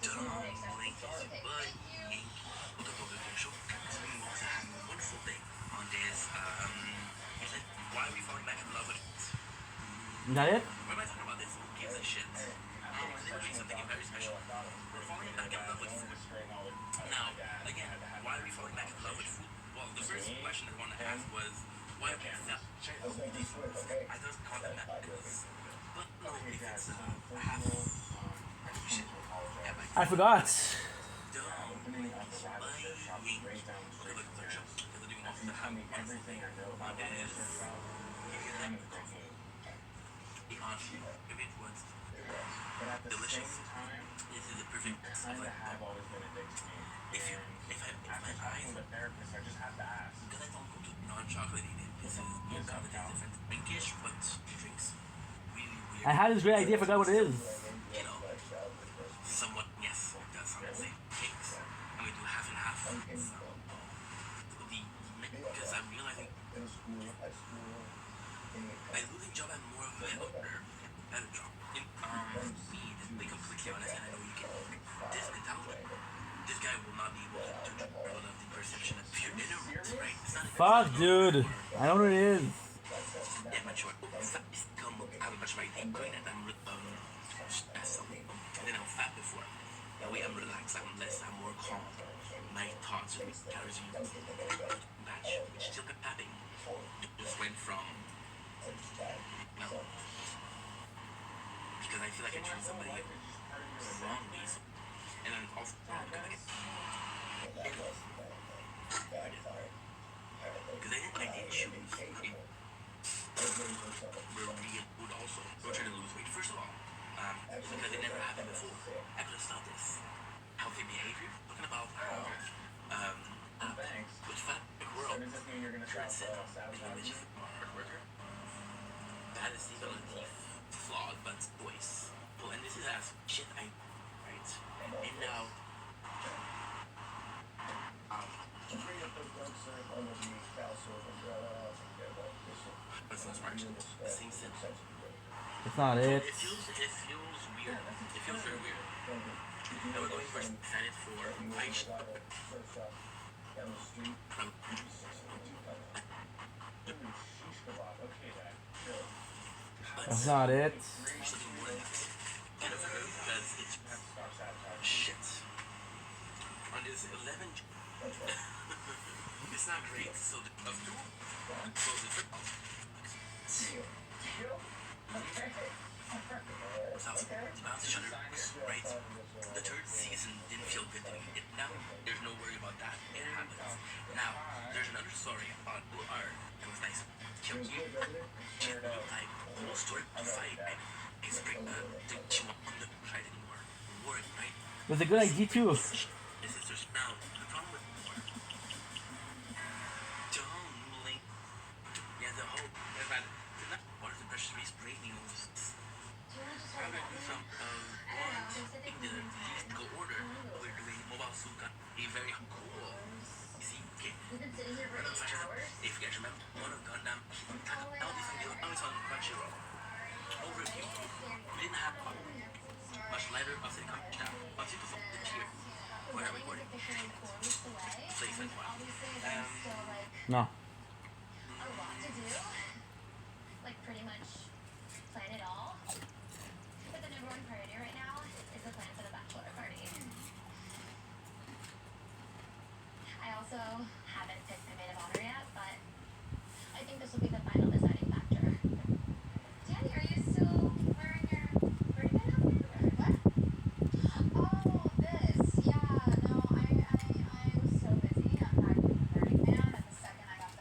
Dumb, lanky, but ink. Look at the show. So we also have a wonderful thing on this. It's like, why are we falling back in love with it? Is that it? Why am I talking about this? Who gives a shit? I think we're doing something very special. We're falling back in love with food. Now, again, why are we falling back in love with food? Well, the first question I want to ask was, why are we not? I don't call them that. But no, if it's half, shit. Yeah, like, I forgot. Delicious. This is the perfect. If my eyes, because I don't go to non-chocolate eating. This is no chocolate different. Pinkish, but drinks really weird. I had this great idea. I forgot what it is. You know, somewhat, yes, that's what I'm saying. Cakes. I'm going to do half and half. So, because I'm realizing by losing job, I'm more of a better job. In speed, to be completely honest, and I know you can. This mentality, this guy will not be able to do all of the perception of pure inner roots, right? It's not Fuck, dude. I know what it is. immature. Come have a much right thing going that I'm stressed. And then I'm fat before. That way I'm relaxed, I'm more calm. My thoughts are carries you batch, which still kept happening. Just went from no. Because I feel like I treat somebody wrongly. So, and then also because I get because I didn't choose we're vegan food also. We're trying to lose weight. First of all, because it never happened before. I could have stopped this. Healthy behavior. Talking about how with fat in the world, turns it religious hard worker. That is equally flawed, but voice. Well, and this is as shit I right. And now that's not smart. Same sense. It's not it. It feels weird. It feels very weird. Now we're going for excited for Aisha. That's not it. Something more than that. Kind of her because it's shit. On this 11 it's not great. So the of two so the trip bounce each other, right? The third season didn't feel good to me. Now there's no worry about that. It happens. Now there's another story about who are it was nice. Killed you. Like whole story of fight. It's great. She won't fight anymore. Worried, right? It was a good idea too. This is just now the problem with don't link. Yeah, the whole what is the precious race break news? I'm gonna do some in the least go order. We're doing mobile suit a very cool. You see, okay. If you guys remember, one of Gundam, always on Crunchyroll. Overview. We didn't have much lighter of the country now. Once you default the tier, we're not recording. Please, No. A lot to do. Like pretty much plan it all. But the number one priority right now is the plan for the bachelor party. I also haven't picked my maid of honor yet, but I think this will be the final deciding factor. Danny, are you still wearing your birthday outfit? What? Oh, this. Yeah, no, I was so busy unpacking the Burning Man that the second I got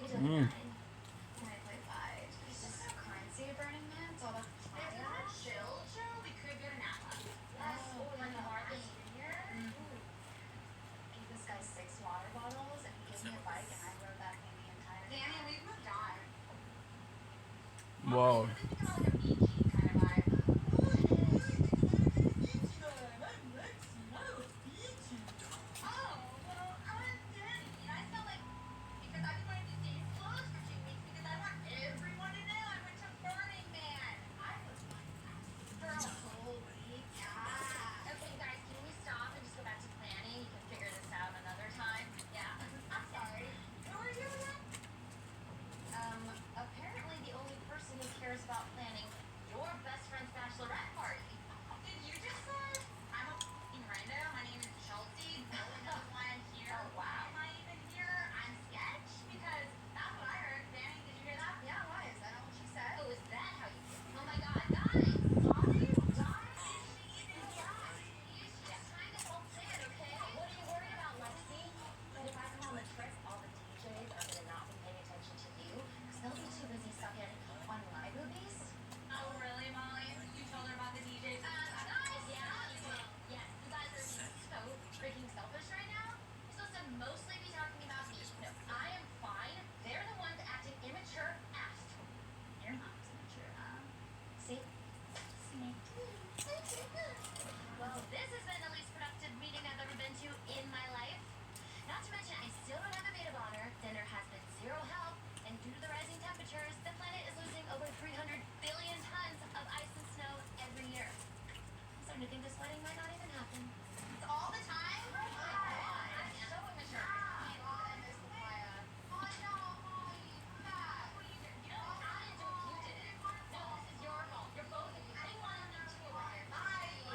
Mm. Can I play fight? It's just so currency at Burning Man. It's all about chill. We could go to Napa. Yes. Oh, like a bar that's here. Gave this guy 6 water bottles and he gave me a bike and I rode that thing the entire day. Danny, we've moved on. Whoa. Apparently the only person who cares about planning your best friend's bachelorette party. Did you just say? I'm a f***ing rando. My name is Chelsea. No one knows why I'm here. Oh, wow. Why am I even here? I'm sketch? Because that's what I heard. Danny, did you hear that? Yeah, why? Is that not what she said? Oh, is that how you feel? Oh my god, guys! Sorry? Guys? Is she even guys? She's just trying to help plan, okay? What are you worried about, Lexi? But if I come on the trip, all the DJs are gonna not be paying attention to you. They'll be too busy stuck in on my boobies. Oh, really, Molly? You told her about the DJs? Guys! Yeah, yes, you guys are being so freaking selfish right now. You're supposed to mostly be talking about me. No, I am fine. They're the ones acting immature ass. Your mom's immature, see? Well, this has been the least productive meeting I've ever been to in my life. Not to mention, I still don't have a maid of honor. Then there has been zero help. And due to the rising temperatures, the planet is losing over 300 billion tons of ice and snow every year. I'm starting to think this wedding might not even happen. It's all the time? Oh my god. I'm so immature. Oh god, I miss the fire. Oh no, Molly. Come back. What are you doing? You know, I didn't do it. You did it. No, this is your fault. You're both of you. I didn't want to do two over here. Bye.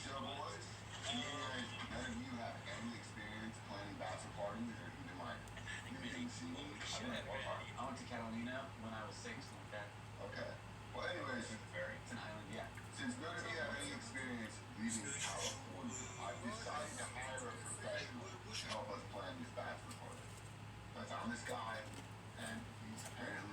So, boys, none of you have any experience planning bachelor parties or even like meeting scenes? I went to Catalina when I was 6 like that. Okay. Well, anyways, It's an island, yeah. since none of you have any experience leaving California, I've decided to hire a professional to help us plan this bachelor party. I found this guy, and he's apparently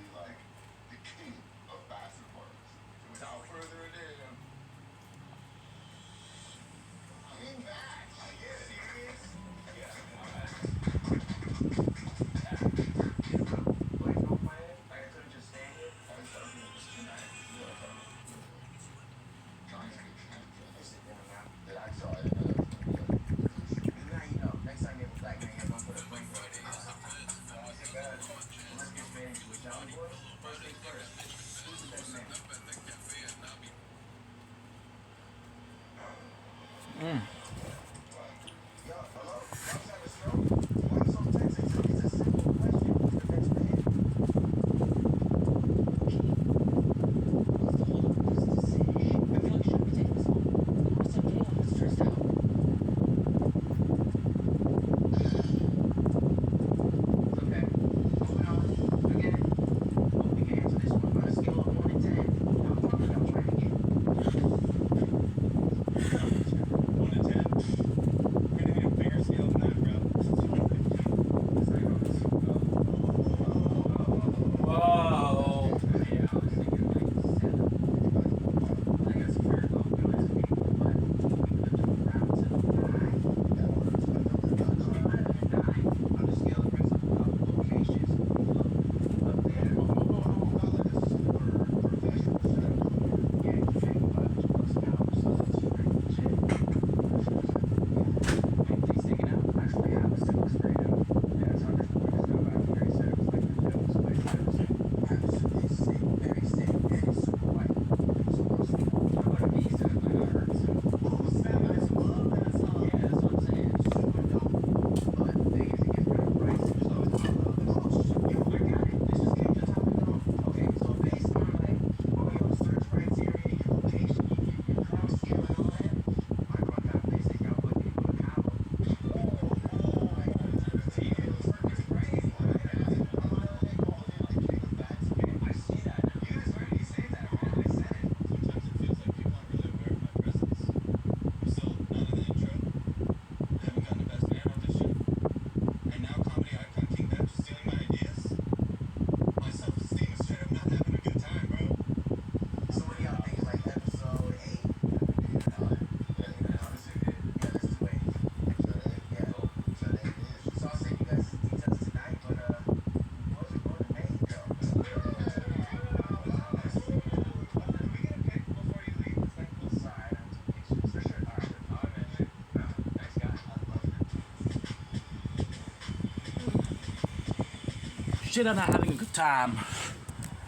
kid are not having a good time.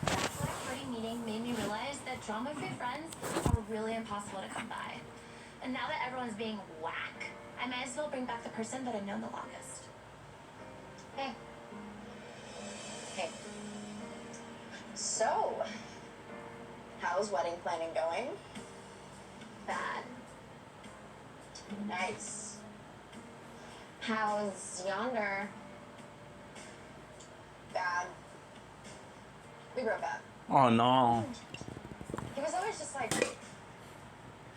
That select party meeting made me realize that drama-free friends are really impossible to come by. And now that everyone's being whack, I might as well bring back the person that I've known the longest. Hey. Hey. So, how's wedding planning going? Bad. Nice. How's yonder? Bad. We broke up. Oh no. He was always just like,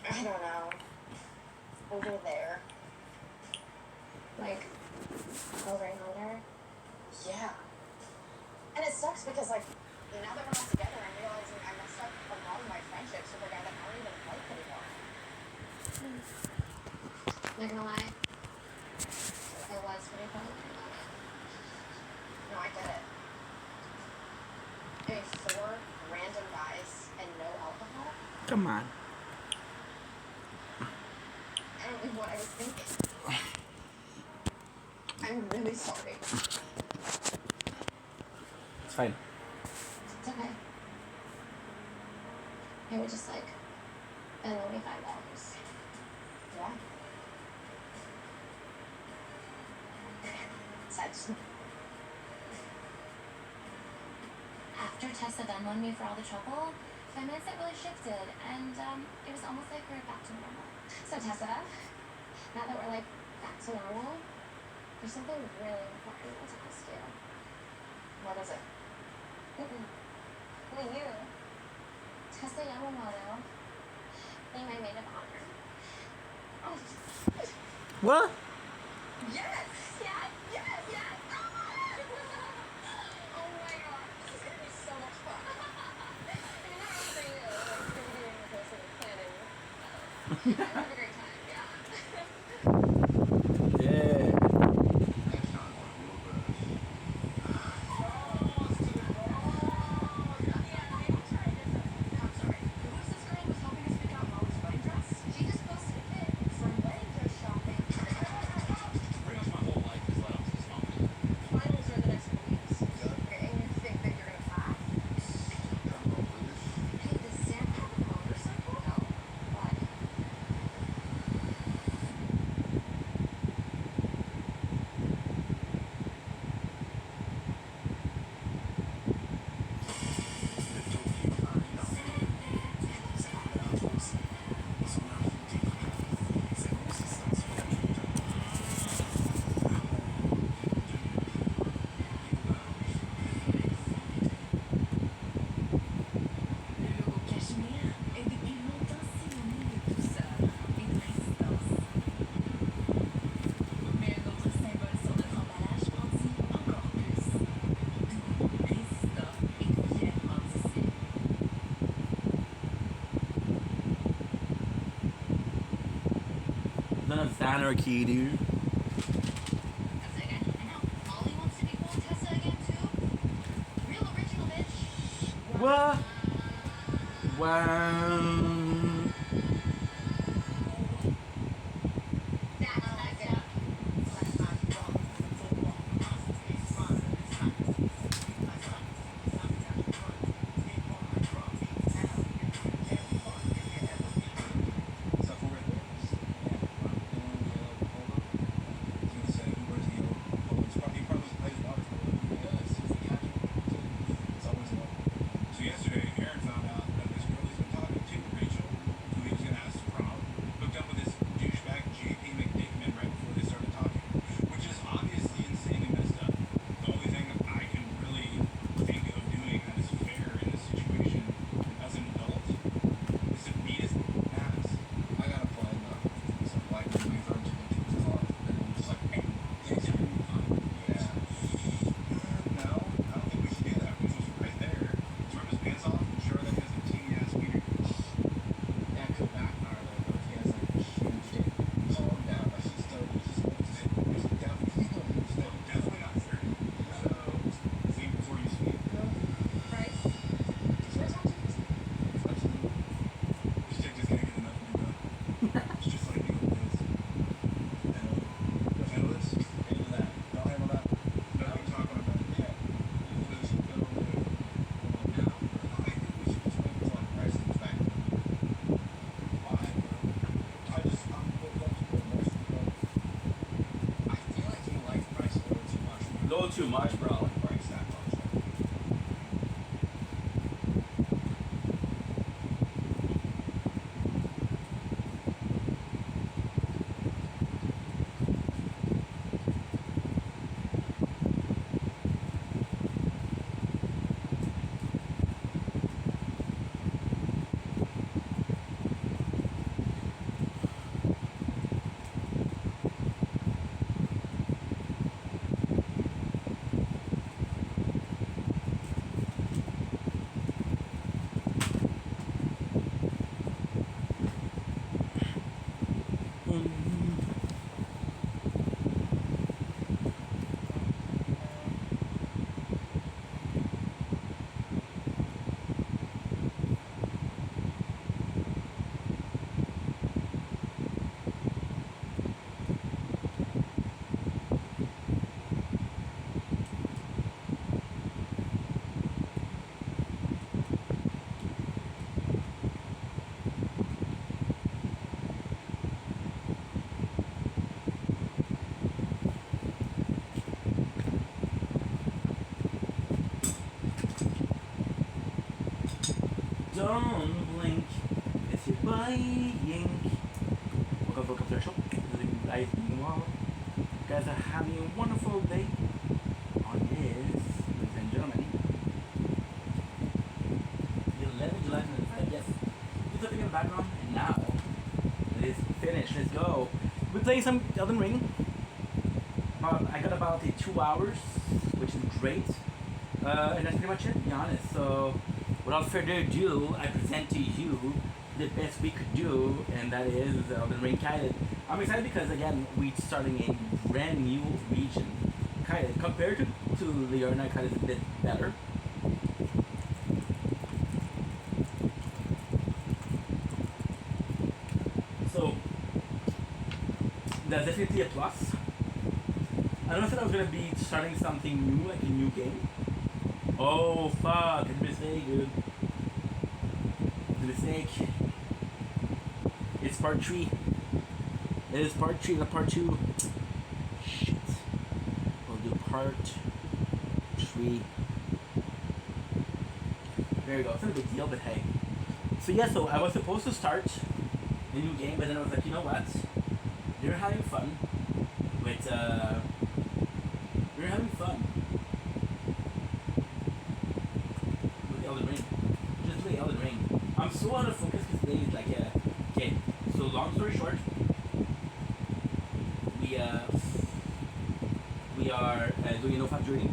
I don't know, over there. Like, over yonder? Yeah. And it sucks because, like, now that we're not together, I'm realizing I messed up a lot of my friendships with a guy that I don't even like anymore. Not gonna lie. It was pretty fun. No, I get it. I mean, 4 random guys and no alcohol? Come on. I don't know what I was thinking. I'm really sorry. It's fine. It's okay. I would just like, and only $5. Yeah. Such. After Tessa Dunlon me for all the trouble, my mindset really shifted, and it was almost like we were back to normal. So Tessa, now that we're like back to normal, there's something really important I want to ask you. What is it? Will you, Tessa Yamamoto, be my maid of honor? What? Yes! Yes! Yes! Yes! Oh my god. This is gonna be so much fun. I mean, not only for you, like, for you doing the whole sort of planning. Have a great time, yeah. Yeah. I'm sorry. Who's this girl who's helping us pick out Molly's wedding dress? She just posted a pic from wedding dress shopping. Pretty much my whole life is led up to this moment. Finals are in the next couple weeks. Okay, and you think that you're gonna pass? Hey, does Sam have a motorcycle? No. Why? Le cachemire est depuis longtemps synonyme de douceur et de résistance. Mais un autre symbole sur notre emballage en dit encore plus. Doux, résistant et fièrement tissé. None of anarchy, dude. That's it again. I know. Molly wants to be cool with Tessa again, too. Real original, bitch. What? Wow. That's not good. So yesterday, Aaron found out that this girl he's been talking to, pretty little too much, bro. Price that much. Don't blink, it's your buying. Welcome to the show. Guys, meanwhile, you guys are having a wonderful day on this, ladies and gentlemen. The 11th July 2025. Yes, do something in the background. And now, it's finished. Let's go. We're playing some Elden Ring. I got about 2 hours, which is great. And that's pretty much it, to be honest. So, without further ado, I present to you the best we could do, and that is Elden Ring Kailid. I'm excited because, again, we're starting a brand new region. Kailid, compared to Liurna, Kailid is a bit better. So, that's definitely a plus. I don't know if I was going to be starting something new, like a new game. Oh fuck, it's a mistake, dude. It's a mistake. It's part 3. It is part 3, not part 2. Shit. We'll do part 3. There you go, it's not a big deal, but hey. So yeah, so I was supposed to start the new game, but then I was like, you know what? They're having fun with, they're having fun. Elden Ring. Just play Elden Ring. I'm so out of focus because today is like okay. So long story short, we are doing a no-fap journey.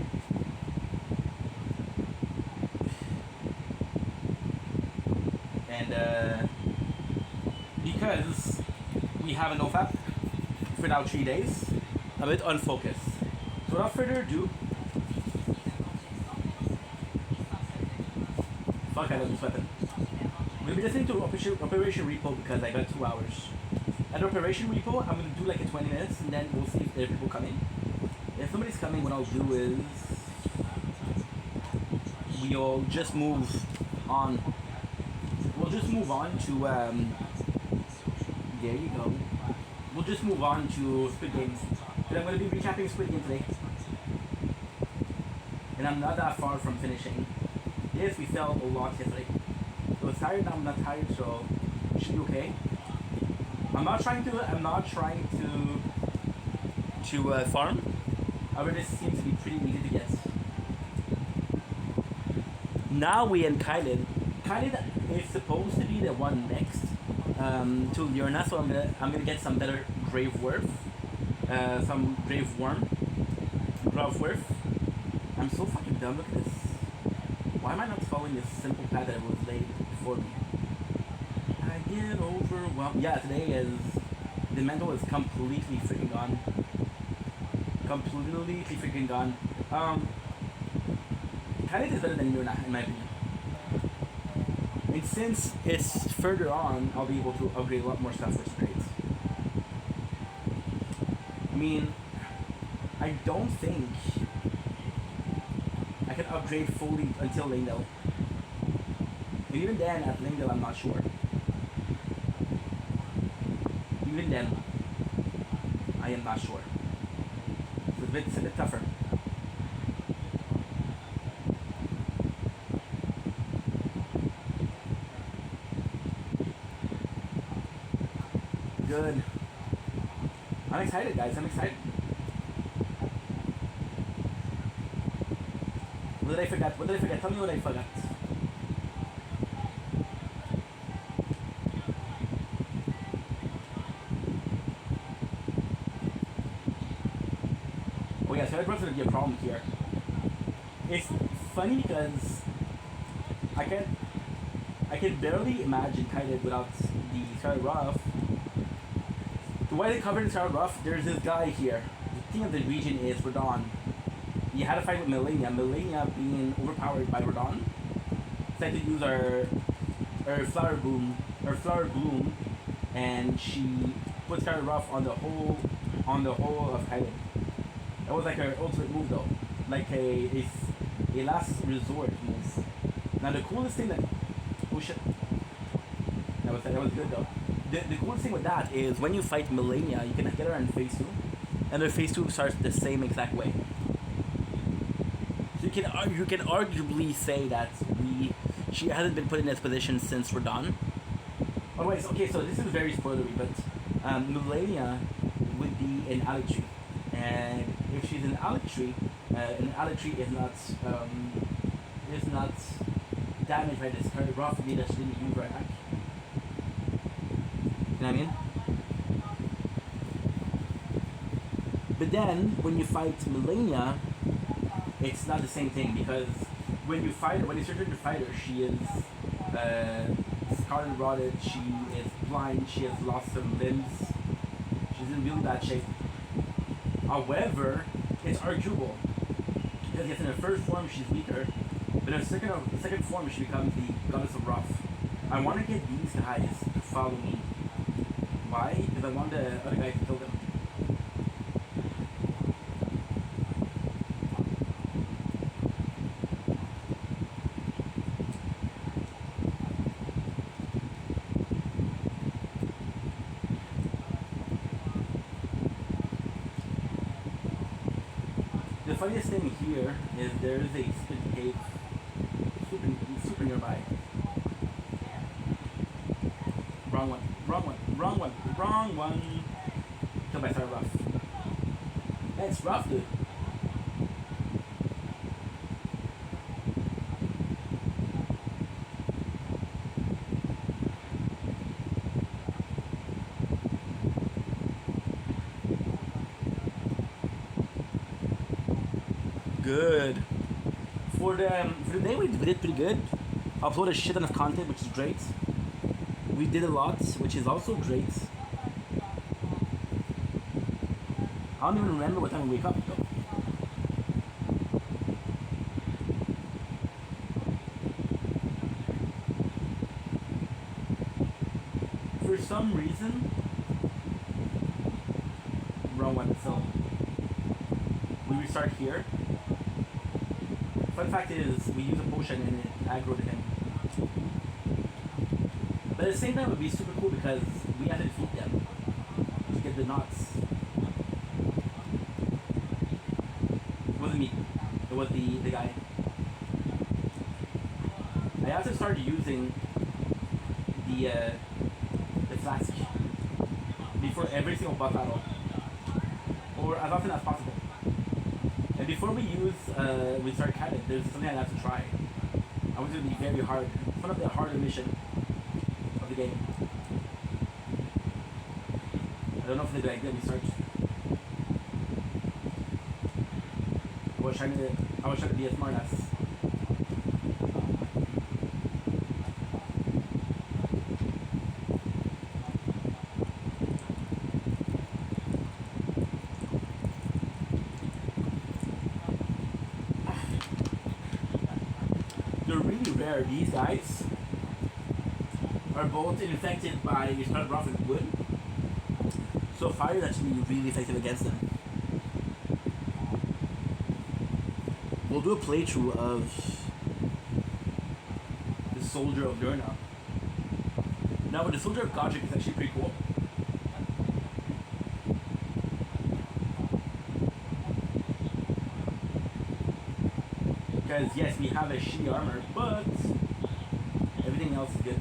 And because we have a no-fap for now 3 days, I'm a bit unfocused. So without further ado, fuck, I love this weapon. We'll be listening to Operation Repo because I got 2 hours. At Operation Repo, I'm going to do like a 20 minutes and then we'll see if there are people coming. If somebody's coming, what I'll do is we'll just move on. We'll just move on to, there you go. We'll just move on to Squid Games. But I'm going to be recapping Squid Game today. And I'm not that far from finishing. Yes, we fell a lot yesterday. I was tired, now I'm not tired, so it should be okay. I'm not trying to farm. However, this seems to be pretty easy to get. Now we in Kailid. Kailid is supposed to be the one next to Liurna, so I'm gonna get some better grave worth. Some grave worm. I'm so fucking dumb, look at this. Why am I not following this simple path that was laid before me? I get overwhelmed. Yeah, today is... The mental is completely freaking gone. Completely freaking gone. Kailid is better than Liurna, in my opinion. And since it's further on, I'll be able to upgrade a lot more stuff for spirits. I mean, I don't think I can upgrade fully until Lingdale. And even then, at Lingdale, I'm not sure. Even then, I am not sure. So it's a bit tougher. good. I'm excited, guys. I'm excited. What did I forget? What did I forget? Tell me what I forgot. Oh yeah, so that's gonna be a problem here. It's funny because I can barely imagine Kaiden without the Scarlet Ruff. The way they covered in Scarlet Ruff, there's this guy here. The king of the region is Radon. He had a fight with Melania. Melania being overpowered by Radon. Decided to use her flower bloom, and she put Scarlet Ruff on the whole of Kaiden. That was like her ultimate move though, like a last resort move. Now the coolest thing that oh shit, that was good though. The coolest thing with that is when you fight Melania, you can get her in phase 2, and her phase 2 starts the same exact way. So you can arguably say that she hasn't been put in this position since Radon. Otherwise, okay, so this is very spoilery, but Melania would be an Alec tree, and if she's an Alec tree is not damaged by this Scarlet Ruff, meaning that she didn't use her attack. You know what I mean? But then when you fight Melania, it's not the same thing, because when you search her to fight her, she is scarlet rotted, she is blind, she has lost some limbs, she's in really bad shape. However, it's arguable, because yes, in her first form she's weaker, but in her second form she becomes the goddess of Ruff. I want to get these guys to follow me. Why? Because I want the other guy to kill them. The funniest thing here is there is a secret cave super nearby. Wrong one. Killed by Scarlet Ruff. That's rough, dude. Good. For the day we did pretty good. Upload a shit ton of content, which is great. We did a lot, which is also great. I don't even remember what time we wake up though. For some reason, wrong one. So we restart here. Fun fact is, we use a potion and it aggroed him. But at the same time, it would be super cool because we had to defeat them to get the knots. It wasn't me. It was the guy. I have to start using the flask before every single boss battle, or as often as possible. And before we start Kaiden, there's something I have to try. I want it to be very hard. It's one of the harder missions of the game. I don't know if they'd be like, let me start. I was trying to be a smartass. They're really rare. These guys are both infected by Scarlet Ruff and wood, so fire is actually really effective against them. We'll do a playthrough of the Soldier of Durna. Now with the Soldier of Godric, it's actually pretty cool. Because yes, we have a shitty armor, but everything else is good.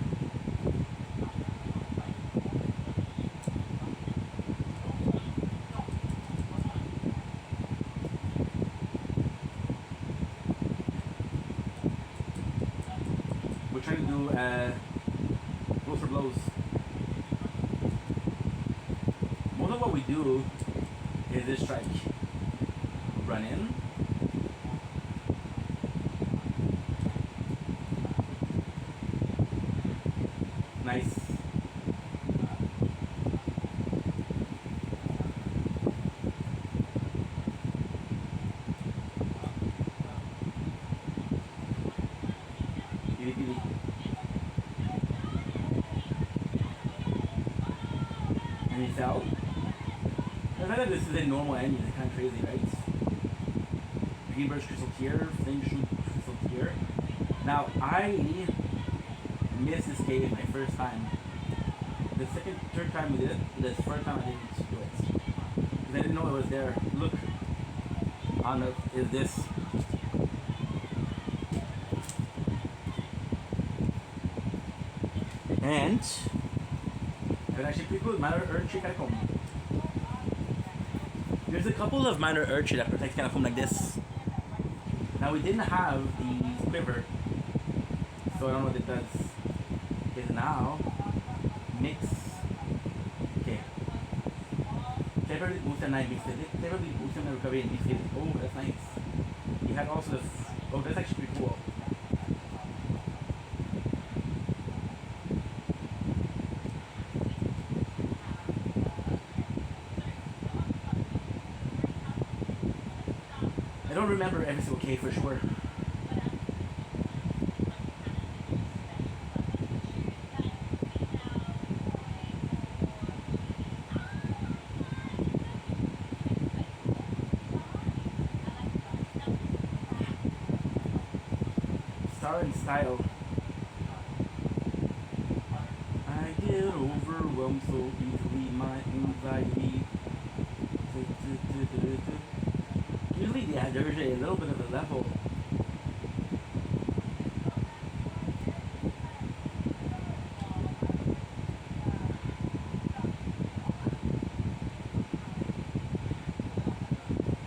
trying to do blows for blows. Most of what we do is this strike. Run in. Nice. Pili, pili. And he fell. I feel like this is a normal ending, it's kind of crazy, right? Greenberg's Crystal Tier, Flame Shoot Crystal Tier. Now, I missed this cave my first time. The second, third time we did it, this first time I didn't do it. Because I didn't know it was there. Look, on the, is this. And, it's actually pretty good, Minor Erdtree Catacomb. There's a couple of Minor Erdtree that protects Catacomb like this. Now we didn't have the quiver, so I don't know what it does. Is now mix. Okay. Favorably boost and 9 mixed it. Favorably boost and recovery and mixed it. Oh, that's nice. He had also the. Oh, that's actually pretty cool. I don't remember every single cave for sure. Star and style. I get overwhelmed so easily, my anxiety. Usually, yeah, there's a little bit of a level.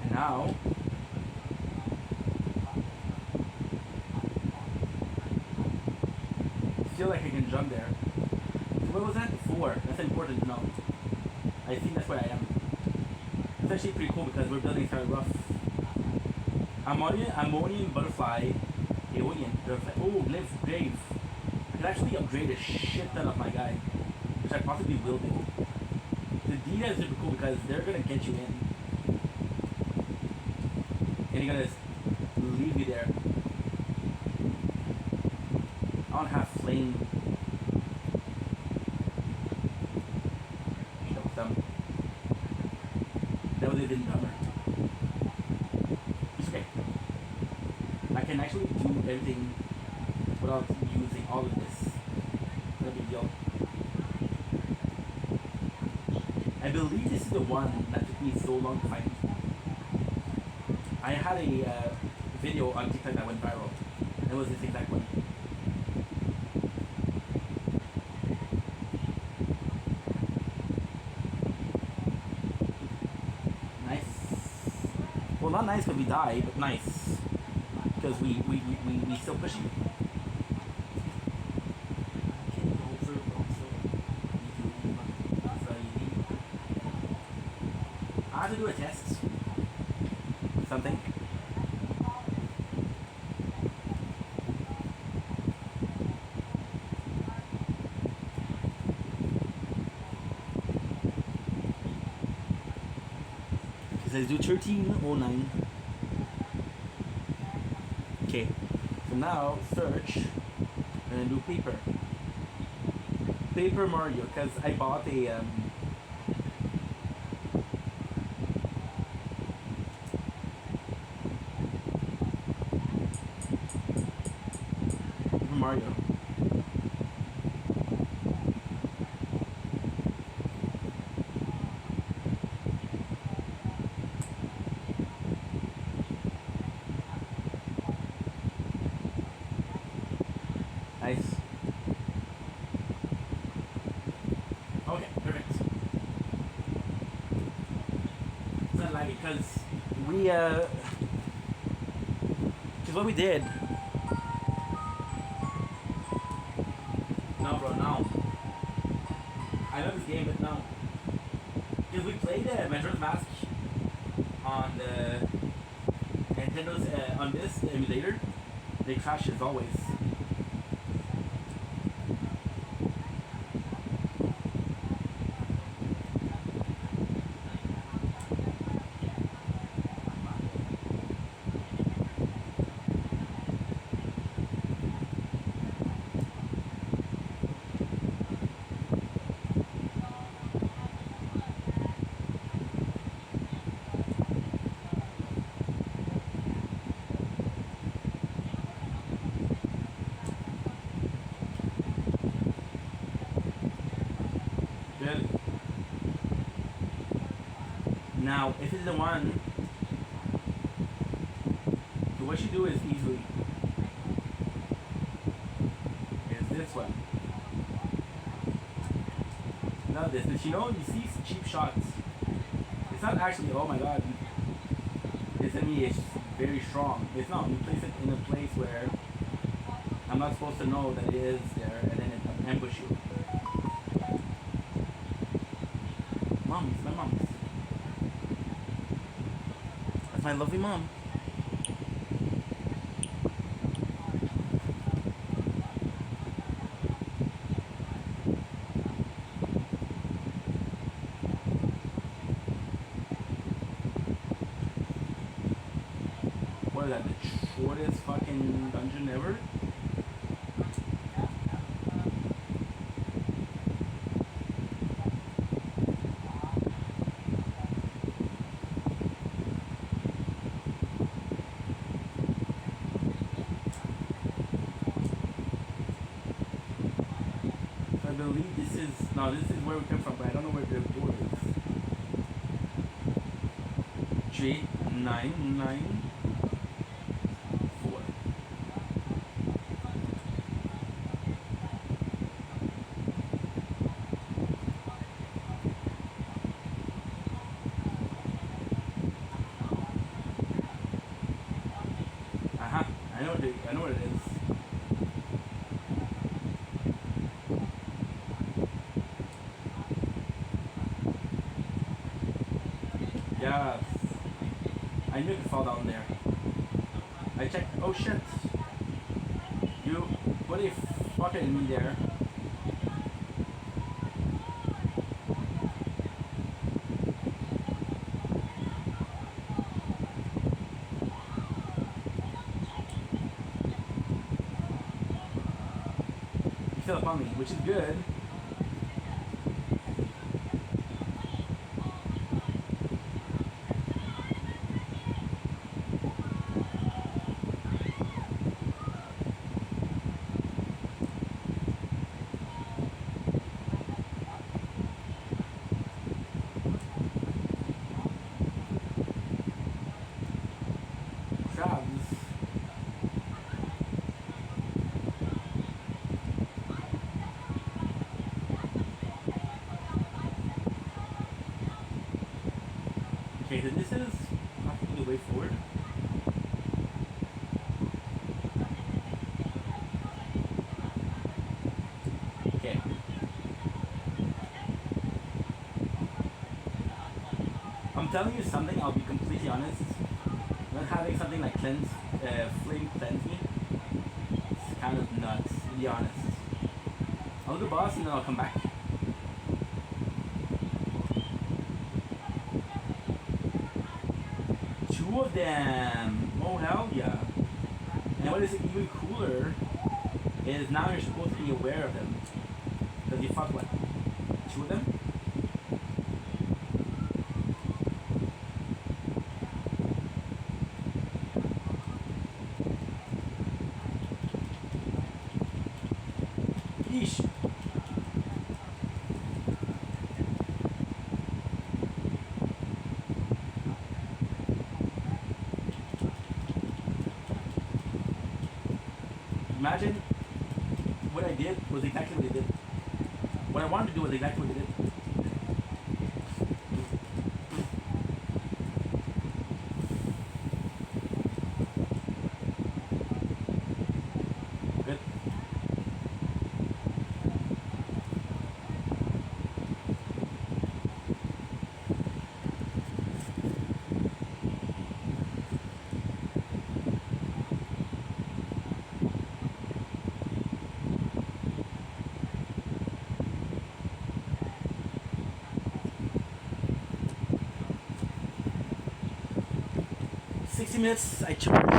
And now, I feel like I can jump there. So what was that? 4. That's important to know. I think that's where I am. It's actually pretty cool because we're building kind of rough. Ammonium butterfly, Aeolian butterfly. Oh, live grave. I could actually upgrade a shit ton of my guy, which I possibly will do. The D is super cool because they're gonna get you in, and you're gonna leave you there. I don't have flame. Show them. That would have been dumber. It's okay. I can actually do everything without using all of this. No big deal. I believe this is the one that took me so long to find. I had a video on TikTok that went viral. It was this exact one. Nice. Well, not nice because we died, but nice. Because we still pushing. I have to do a test. Something. It says do 1309. Okay. So now search and then do paper. Paper Mario, because I bought a Mario. Nice. Okay, perfect. It's not laggy because because what we did. No, bro, no. I know this game, but no. Because we played Majora's Mask on the Nintendo's, on this emulator. They crash as always. Good. Now, if it's the one, so what you do is easily is this one. Now this, but you know, you see cheap shots. It's not actually, oh my god, this enemy is very strong. It's not. You place it in a place where I'm not supposed to know that it is there, and then it ambush you. Moms, my moms. That's my lovely mom. What is that, the shortest fucking dungeon ever? I believe this is, no, this is where we come from, but I don't know where the door is. J994. I know what it is. Yes. I knew it could fall down there. I checked. Oh shit. You put a fucking enemy there. You fell upon me, which is good. Crabs. Okay, then this is possibly the way forward. Okay. I'm telling you something, I'll be completely honest. Not having something like flame cleanse me, it's kind of nuts, to be honest. I'll do the boss and then I'll come back. Two of them! Oh hell yeah. And what is even cooler is now you're supposed to be aware of them. Because you fuck what? Two of them? Yeesh. Imagine what I did was exactly what they did. What I wanted to do was exactly what they did. Good. 60 minutes. I chill.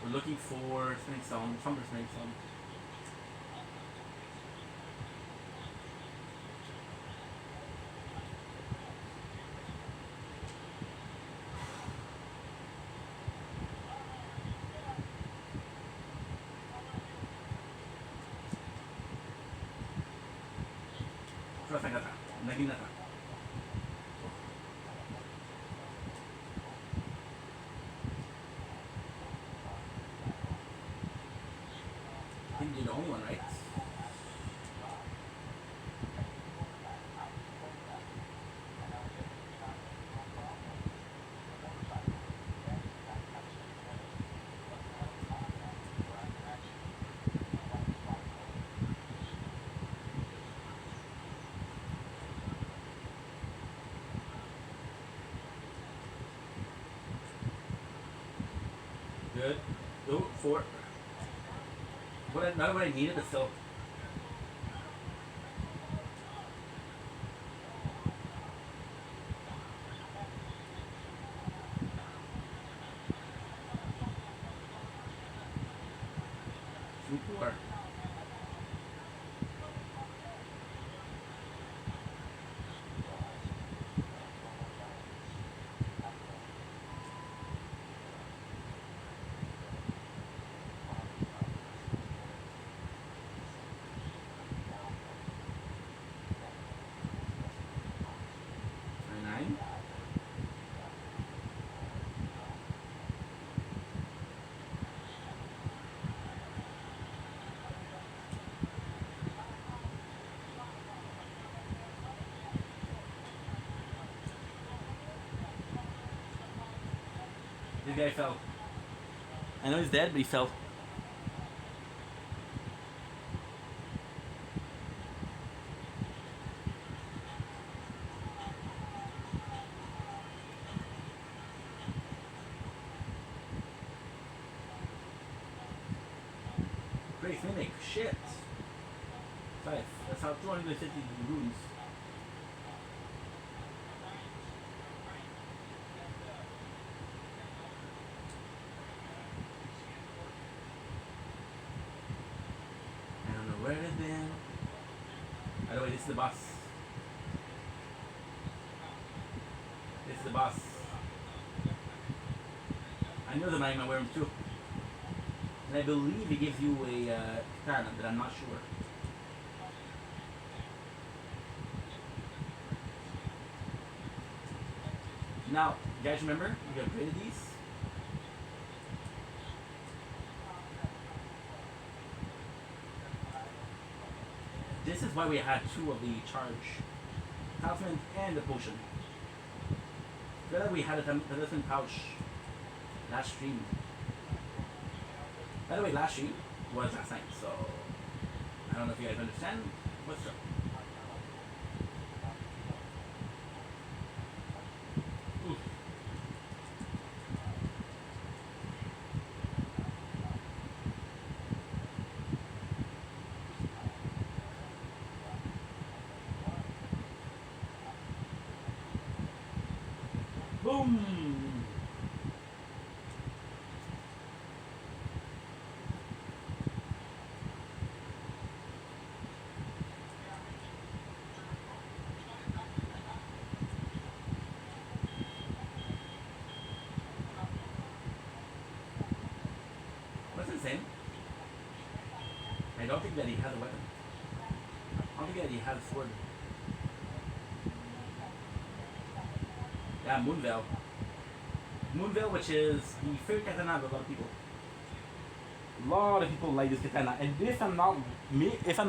We're looking for Spinning Stone, Somber Spinning Stone. Kurasagata, Naginata. I think you're the only one, right? Good. Ooh, 4. Not what I needed, but still. Super. This guy fell. I know he's dead, but he fell. Grace Mimic, shit. 5. That's how 250 runes. I don't know where it is then. By the way, this is the boss. This is the boss. I know the name I wear him too. And I believe he gives you a katana, but I'm not sure. Now, you guys remember, we upgraded these. This is why we had 2 of the charge. Talisman and the potion. Together we had a talisman pouch last stream. By the way, last stream was last night, so I don't know if you guys understand what's up. Oof. Boom! What's insane? I don't think that he has a weapon. I don't think that he has a sword. Yeah, Moonveil. Moonveil, which is the favorite katana of a lot of people. A lot of people like this katana, and if I'm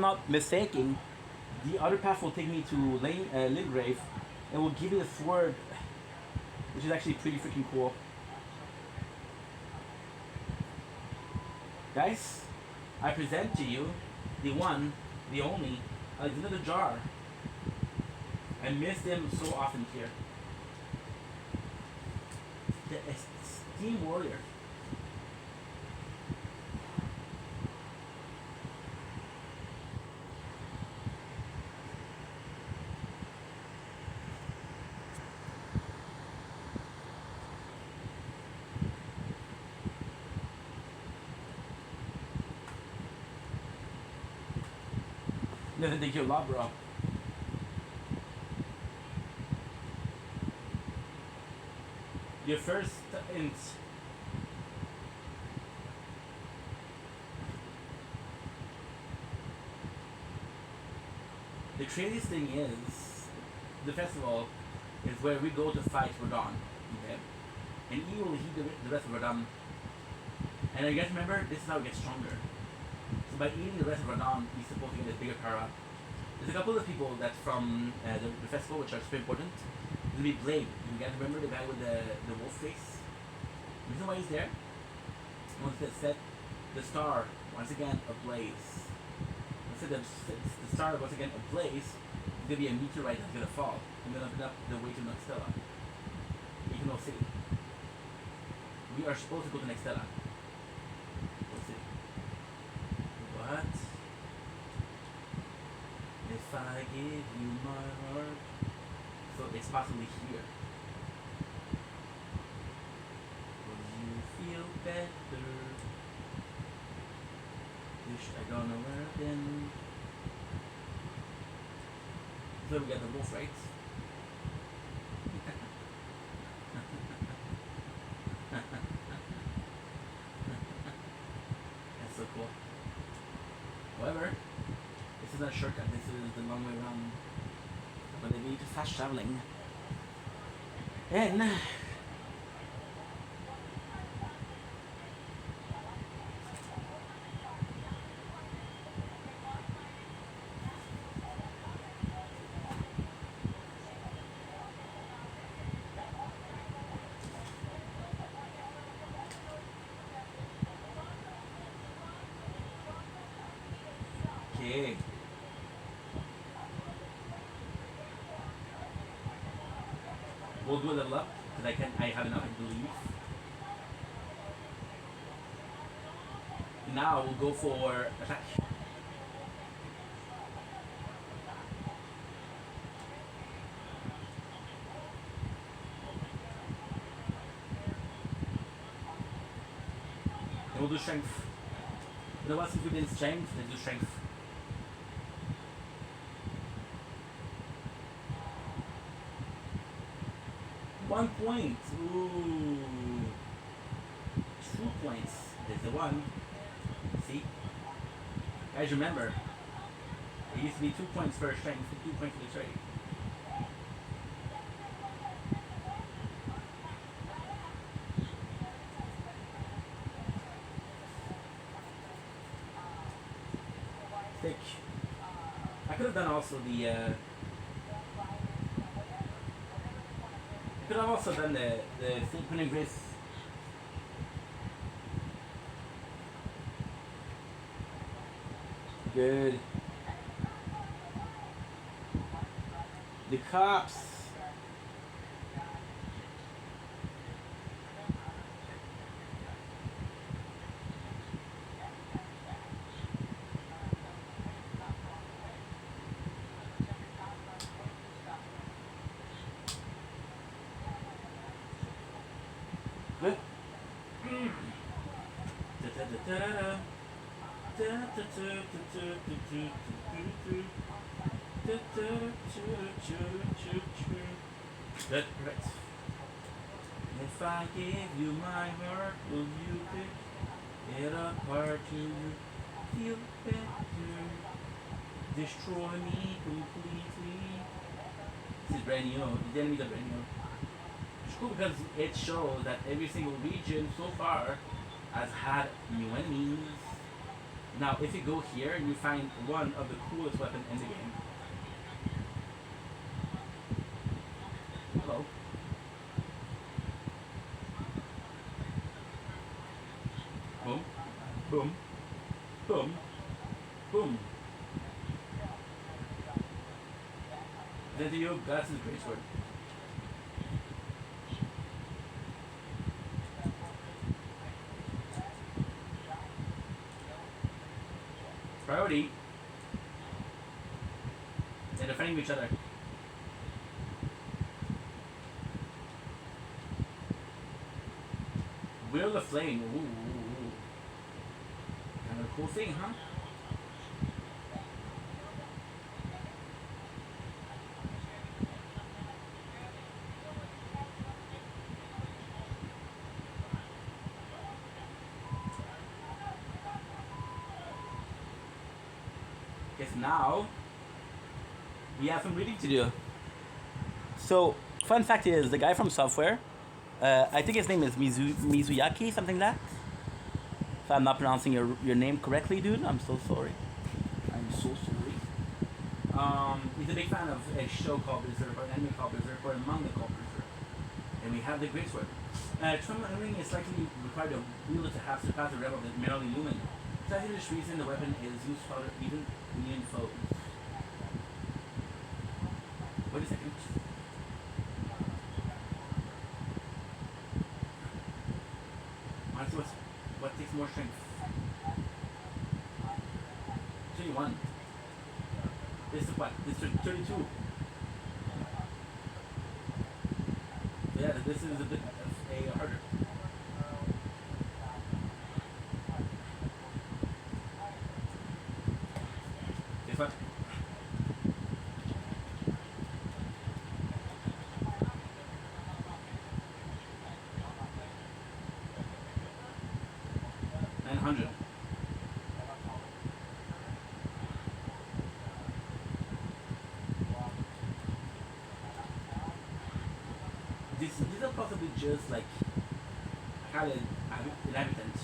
not mistaken, the other path will take me to Lingrave, and will give me the sword, which is actually pretty freaking cool. Guys, I present to you the one, the only, Alexander the Jar. I miss them so often here. The Esteem Warrior. Thank you a lot, bro. Your first int. The craziest thing is, the festival is where we go to fight Rodon, okay? And he will heat the rest of Rodon. And you guys remember, this is how it gets stronger. So by eating the rest of Rodon, he's supposed to get this bigger power up. There's a couple of people that's from the festival which are super important. There's gonna be Blade. You guys remember the guy with the wolf face? The reason why he's there? Once it set the star once again ablaze. Once the star once again ablaze, there's gonna be a meteorite that's gonna fall and gonna open up the way to Nextella. Econo City. We are supposed to go to Nextella. We'll see. But if I give you my heart, so it's possibly here. Will you feel better? Wish I don't know where then. So we got the wolf, right? That's so cool. However, this is not a shortcut, this is the long way around. But they need fast traveling. And okay. We'll do a level up because I have enough, I believe. Now we'll go for attack. And we'll do strength. You know what, since we did strength, let's do strength. One point. Ooh. 2 points. There's the one. See? Guys, remember, it used to be 2 points for strength, 2 points for dexterity. Thick. I could have done also the. I could have also done the Philippine Grace. Good. The cops. Good. Good, right. If I give you my heart, will you pick it apart? Do you feel better? Destroy me completely. This is brand new. The enemies are brand new. It's cool because it shows that every single region so far has had new enemies. Now, if you go here, you find one of the coolest weapons in the game. Hello. Boom. Boom. Boom. Boom. Then to you, that's his great sword. Priority. They're defending each other. Wheel of Flame. Ooh. Kind of a cool thing, huh? guess now we have some reading to do. So, fun fact is, the guy from Software, I think his name is Mizuyaki, something like that. If I'm not pronouncing your name correctly, dude, I'm so sorry. I'm so sorry. He's a big fan of a show called Berserk, or an anime called Berserk, or a manga called Berserk. And we have the Great Sword. Trembling is likely required a wielder to have surpassed the realm of the merely lumen. Besides this reason, the weapon is used for even union foes. Wait a second. Honestly, what takes more strength? 21. This is what? This is 32. Yeah, this is a bit of a harder. Guess what? $900. These are possibly just like kind of inhabitants.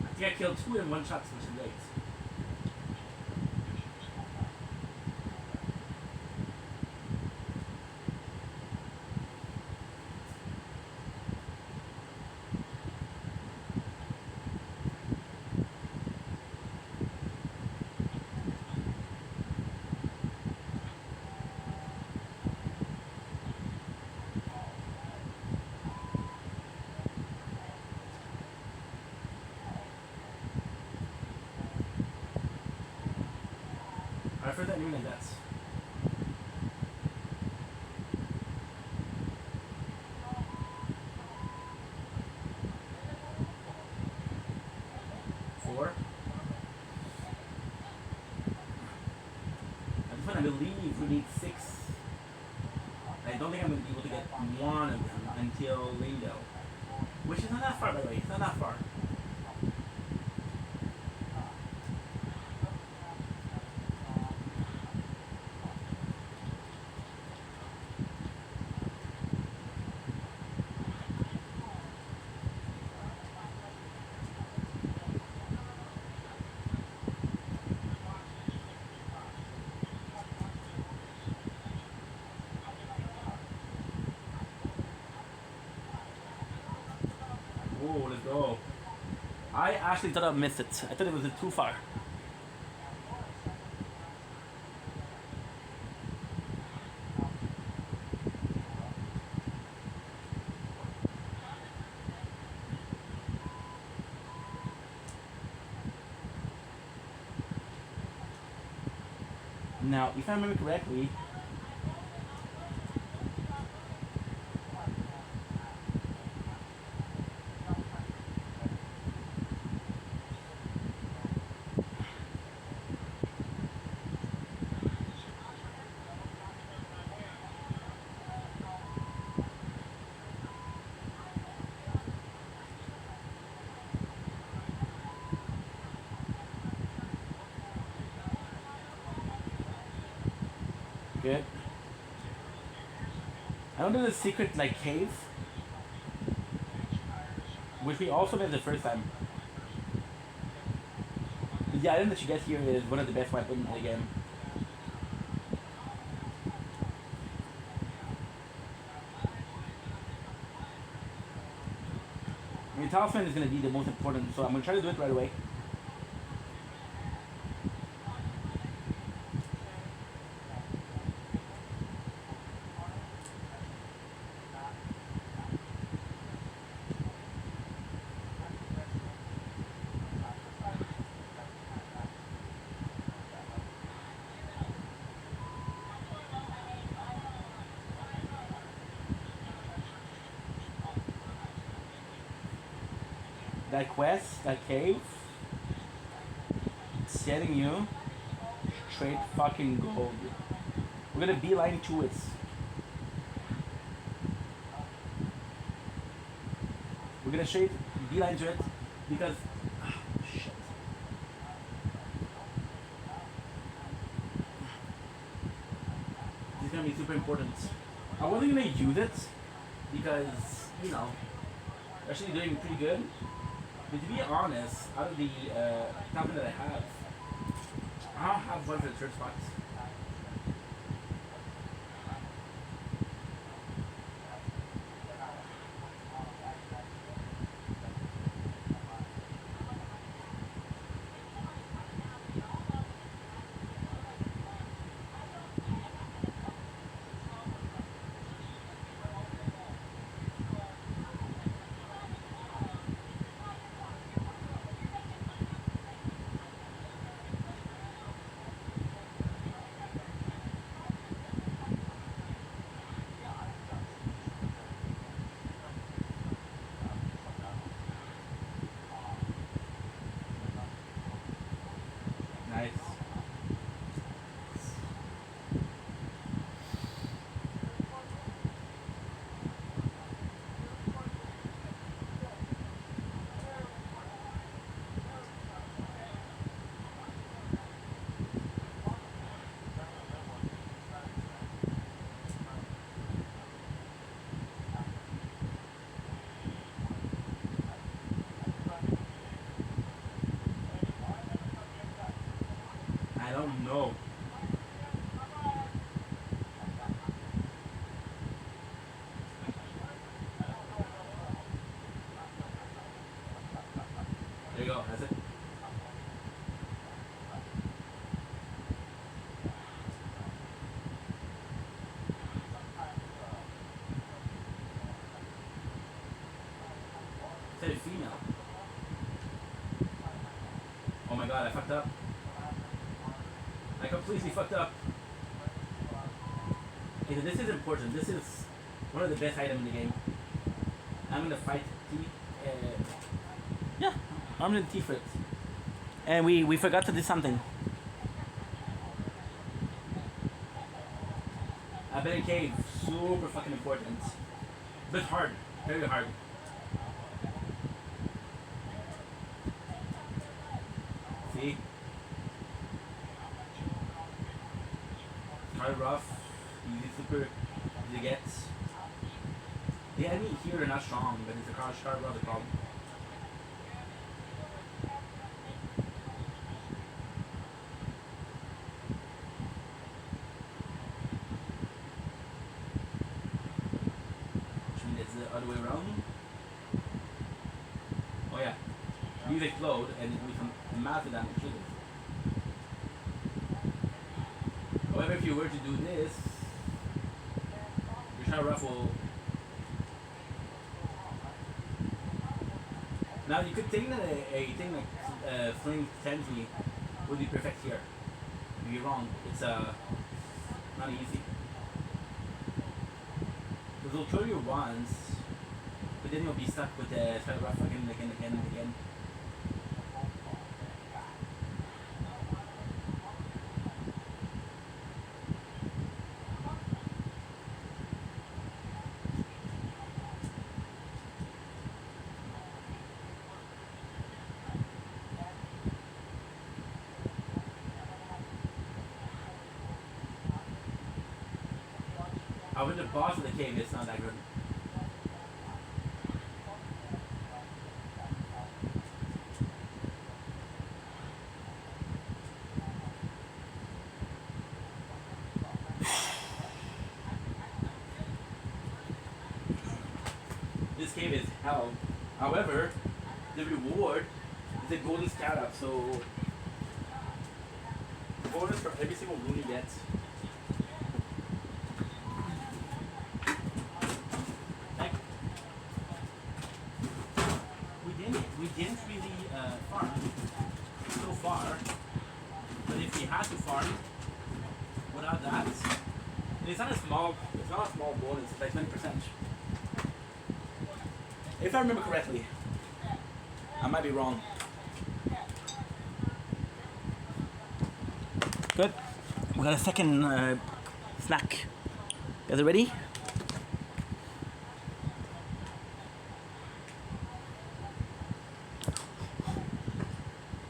I think I killed 2 in one shot, which is great. I heard that name like that. Four. At this point, I believe we need 6. I don't think I'm going to be able to get one of them until Lingdale. Which is not that far, by the way. It's not that far. Oh, let's go. I actually thought I missed it. I thought it was too far. Now, if I remember correctly, good. I know there's a secret like cave, which we also did the first time. The item that you get here is one of the best weapons in the game. I mean, Talisman is going to be the most important, so I'm going to try to do it right away. that quest, that cave, it's telling you straight fucking gold. We're gonna beeline to it. We're gonna straight beeline to it because shit. This is gonna be super important. I wasn't gonna use it because you know we're actually doing pretty good. But to be honest, out of the top that I don't have one for the third spot. Nice. I don't know. There you go, that's it. Said a female. Oh my god, I fucked up. I completely fucked up. Okay, this is important. This is one of the best items in the game. I'm gonna fight T. Yeah, I'm gonna T for it. And we forgot to do something. A better cave, super fucking important. But hard, very hard. See? Hard rough, easy super, easy get. The enemy here are not strong, but it's a hard rough the problem. Which means it's the other way around. Oh yeah. Use explode and we can massive damage to it. However, if you were to do this, your shot rough will. Now you could think that a thing like Flame Sentry would be perfect here. You're wrong. It's not easy. Because it'll throw you once, but then you'll be stuck with the shot rough again and again and again and again. However, the boss of the cave is not that good. This cave is hell. However, the reward is a golden scarab, so bonus for every single rune you get. We didn't really farm so far, but if we had to farm without that, and it's not a small bonus, it's like 20%. If I remember correctly. I might be wrong. Good. We got a second snack. You guys ready?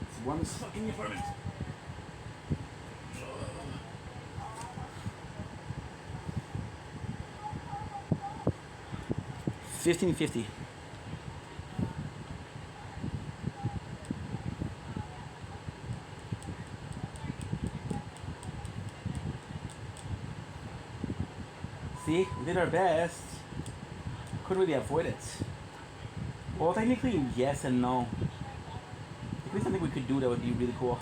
It's warm as fuck in the apartment. 1550. See, we did our best. Couldn't really avoid it. Well, technically, yes and no. If there's something we could do that would be really cool.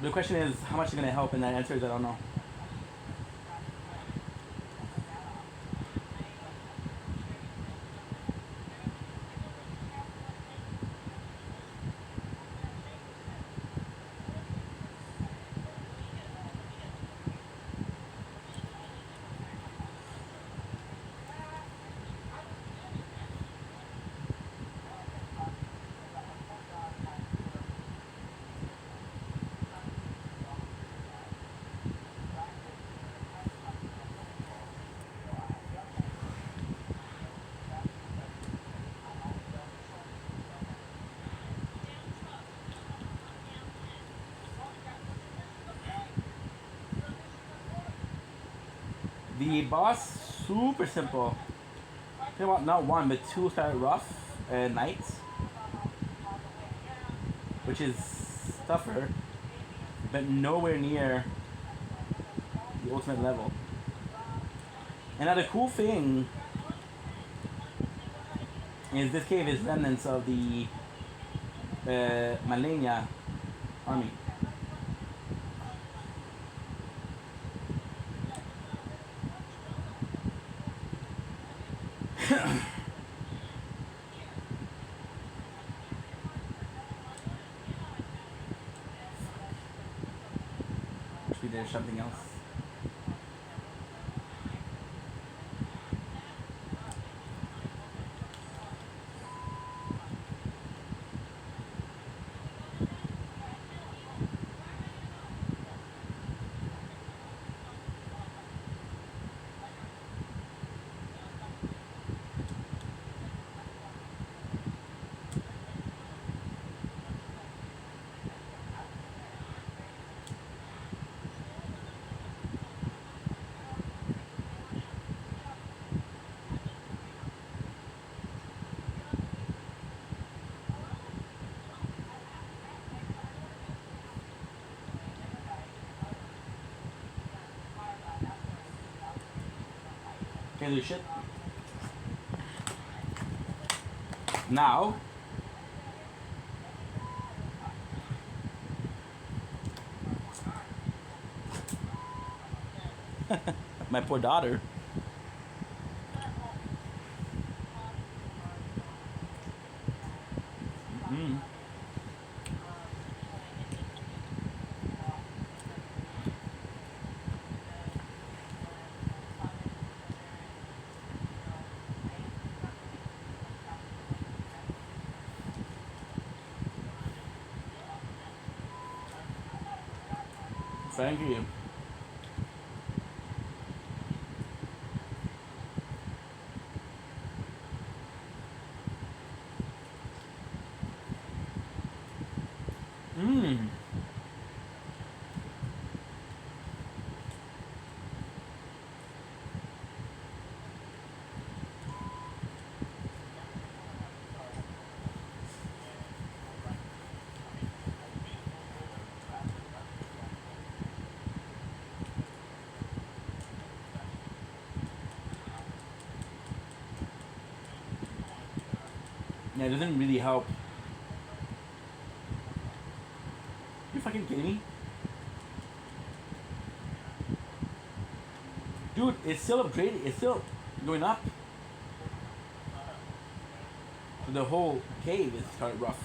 The question is, how much is going to help? And that answer is, I don't know. The boss, super simple. You know what, not one, but two started rough knights. Which is tougher, but nowhere near the ultimate level. And now the cool thing is this cave is remnants of the Malenia army. Actually, there's something else. Can't do shit. Now, my poor daughter. Thank you. Yeah, it doesn't really help. You fucking kidding me? Dude, it's still upgraded. It's still going up. The whole cave is started rough.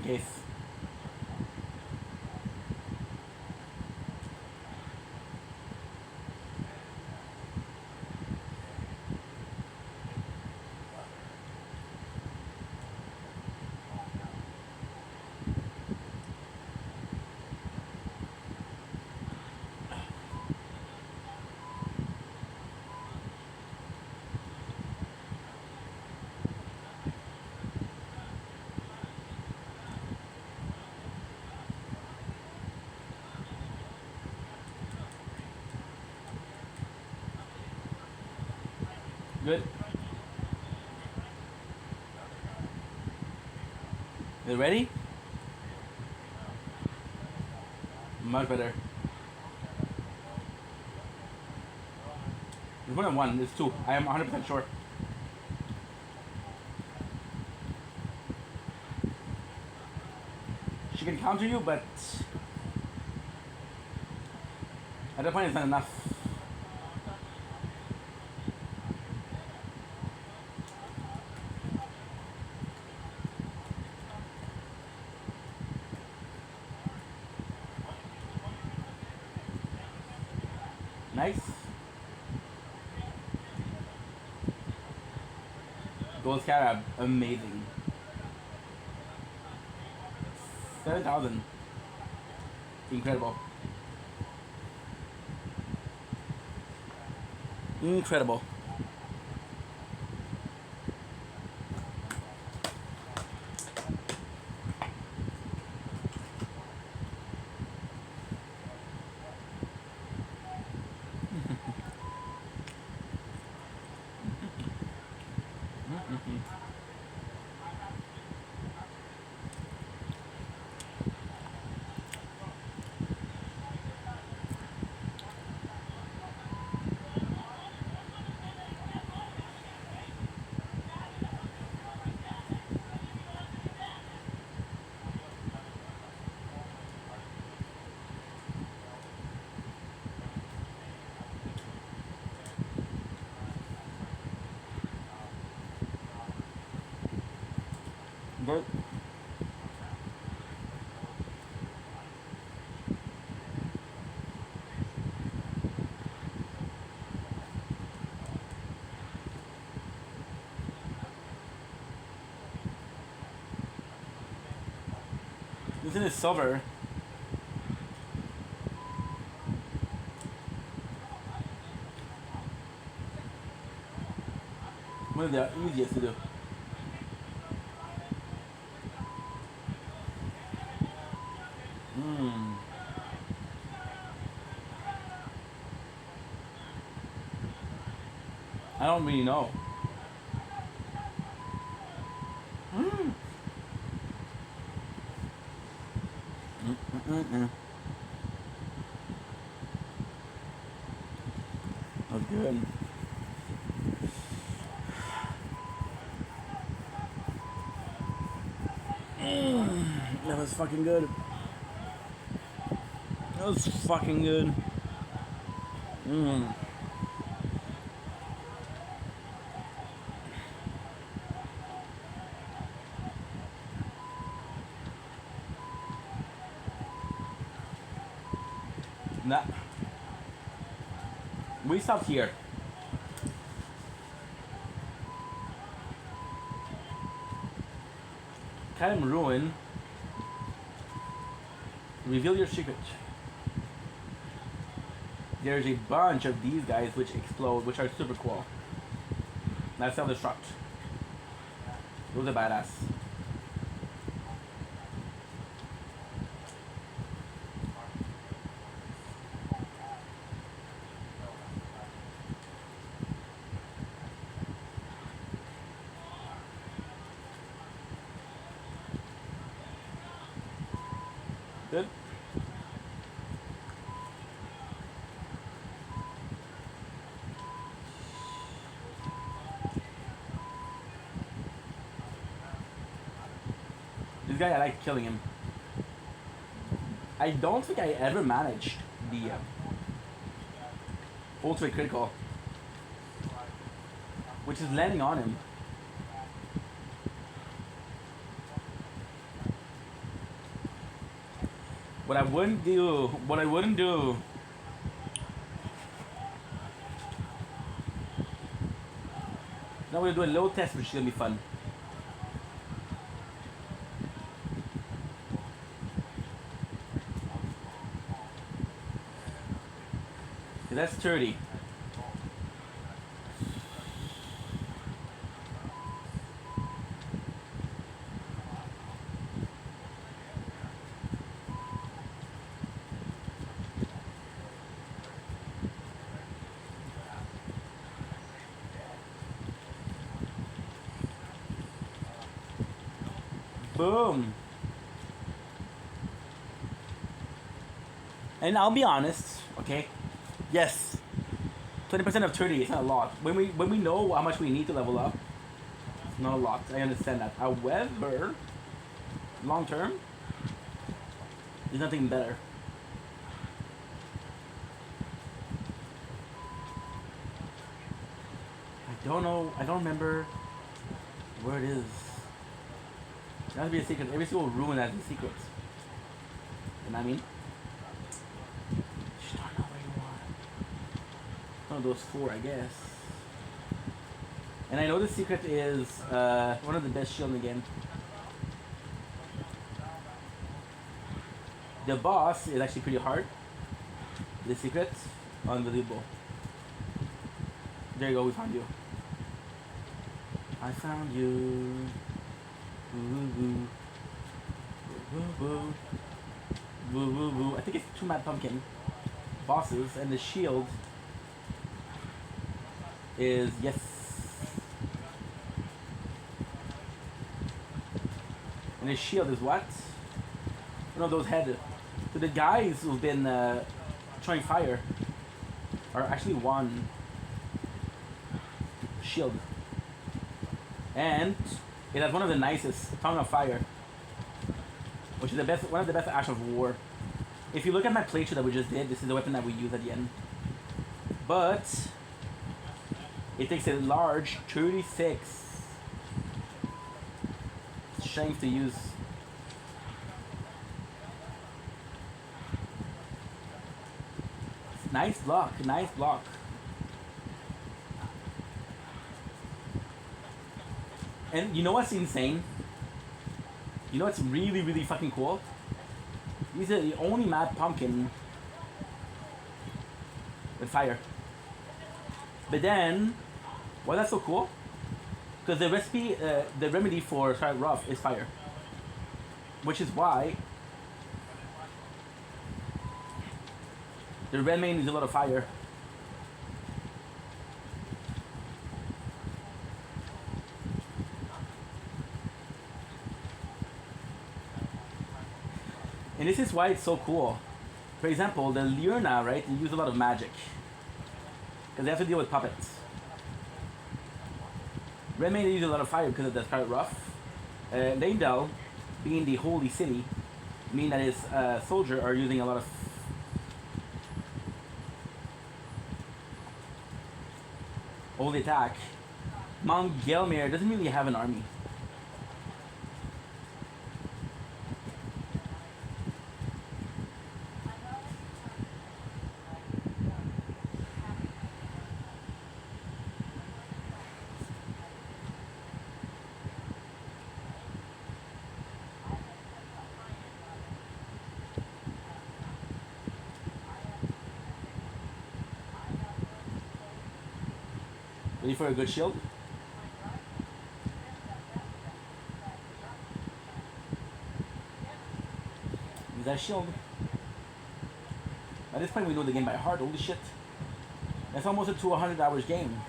case. Good. You ready? Much better. There's more than one, there's two. I am 100% sure. She can counter you, but at that point it's not enough. Nice. Gold Scarab, amazing. 7,000. Incredible. Incredible. Good. This is silver. One of the easiest to do. I don't really know. That was good. That was fucking good. That was fucking good. Nah. We stopped here. Kalim Ruin. Reveal your secret. There's a bunch of these guys which explode, which are super cool. That's self-destruct. Those are badass. Good. This guy, I like killing him. I don't think I ever managed the ultimate critical, which is landing on him. What I wouldn't do. What I wouldn't do. Now we're gonna do a little test, which is gonna be fun. So that's 30. Boom. And I'll be honest, okay? Yes, 20% of 30 is not a lot. When we know how much we need to level up, it's not a lot. I understand that. However, long term, there's nothing better. I don't know. I don't remember where it is. It has to be a secret. Every single ruin has a secret. You know what I mean? Just don't know where you are. One of those 4, I guess. And I know the secret is one of the best shields in the game. The boss is actually pretty hard. The secret, unbelievable. There you go, we found you. I found you. Woo woo. Woo woo. Woo woo woo. I think it's 2 Mad Pumpkin bosses, and the shield is yes. And the shield is what? One of those head. So the guys who've been throwing fire are actually one shield. And it has one of the nicest tongue of fire, which is the best, one of the best Ash of War. If you look at my playthrough that we just did, this is the weapon that we use at the end. But it takes a large 36 strength to use. Nice block, nice block. And you know what's insane? You know what's really, really fucking cool? These are the only Mad Pumpkin with fire. But then, why that's so cool? Because the recipe, the remedy for Scarlet Rough is fire. Which is why the red main needs a lot of fire. And this is why it's so cool. For example, the Liurna, right, they use a lot of magic. Because they have to deal with puppets. Red Main, they use a lot of fire because of the Scarlet Rough. Leyndell, being the holy city, mean that his soldiers are using a lot of holy attack. Mount Gelmir doesn't really have an army. Ready for a good shield? Use that shield. At this point we know the game by heart, holy shit. That's almost a 200 hours game.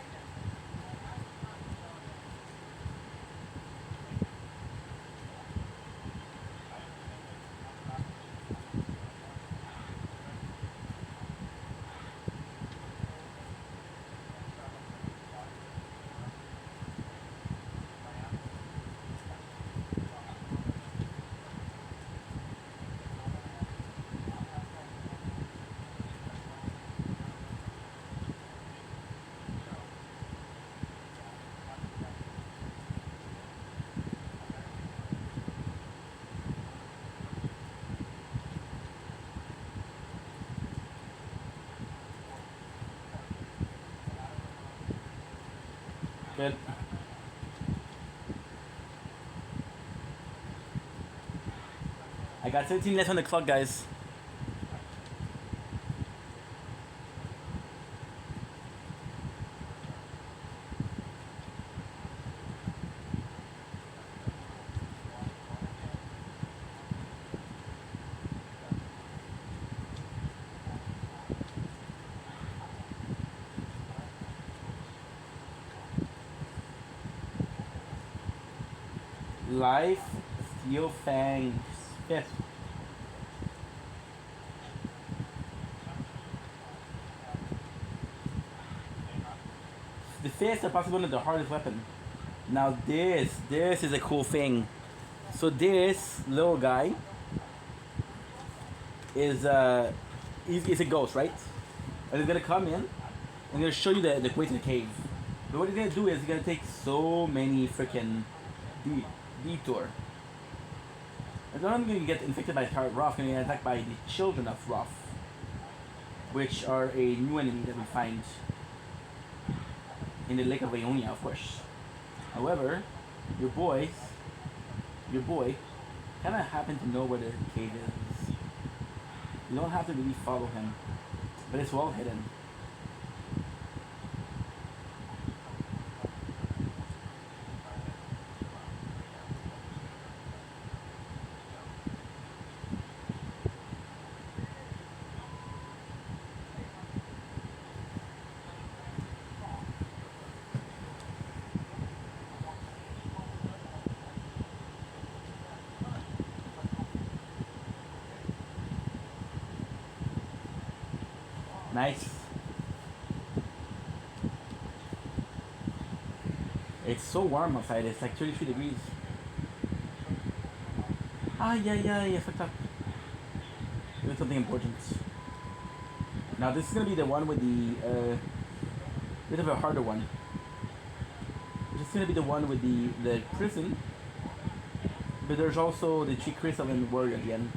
Good. I got 17 left on the clock, guys. Life Steel Fangs 5th. The fists are possibly one of the hardest weapon. Now this is a cool thing. So this little guy is he's a ghost, right? And he's gonna come in and gonna show you the way to the cave. But what he's gonna do is he's gonna take so many freaking detour. And then I'm gonna get infected by Ruff, gonna get attacked by the children of Ruff, which are a new enemy that we find in the Lake of Ionia, of course. However, your boy kind of happened to know where the cave is. You don't have to really follow him, but it's well hidden. Nice. It's so warm outside, it's like 33 degrees. Yeah, fucked up. Doing something important. Now this is gonna be the one with the bit of a harder one. This is gonna be the one with the prison. But there's also the tree crystal and warrior at the end.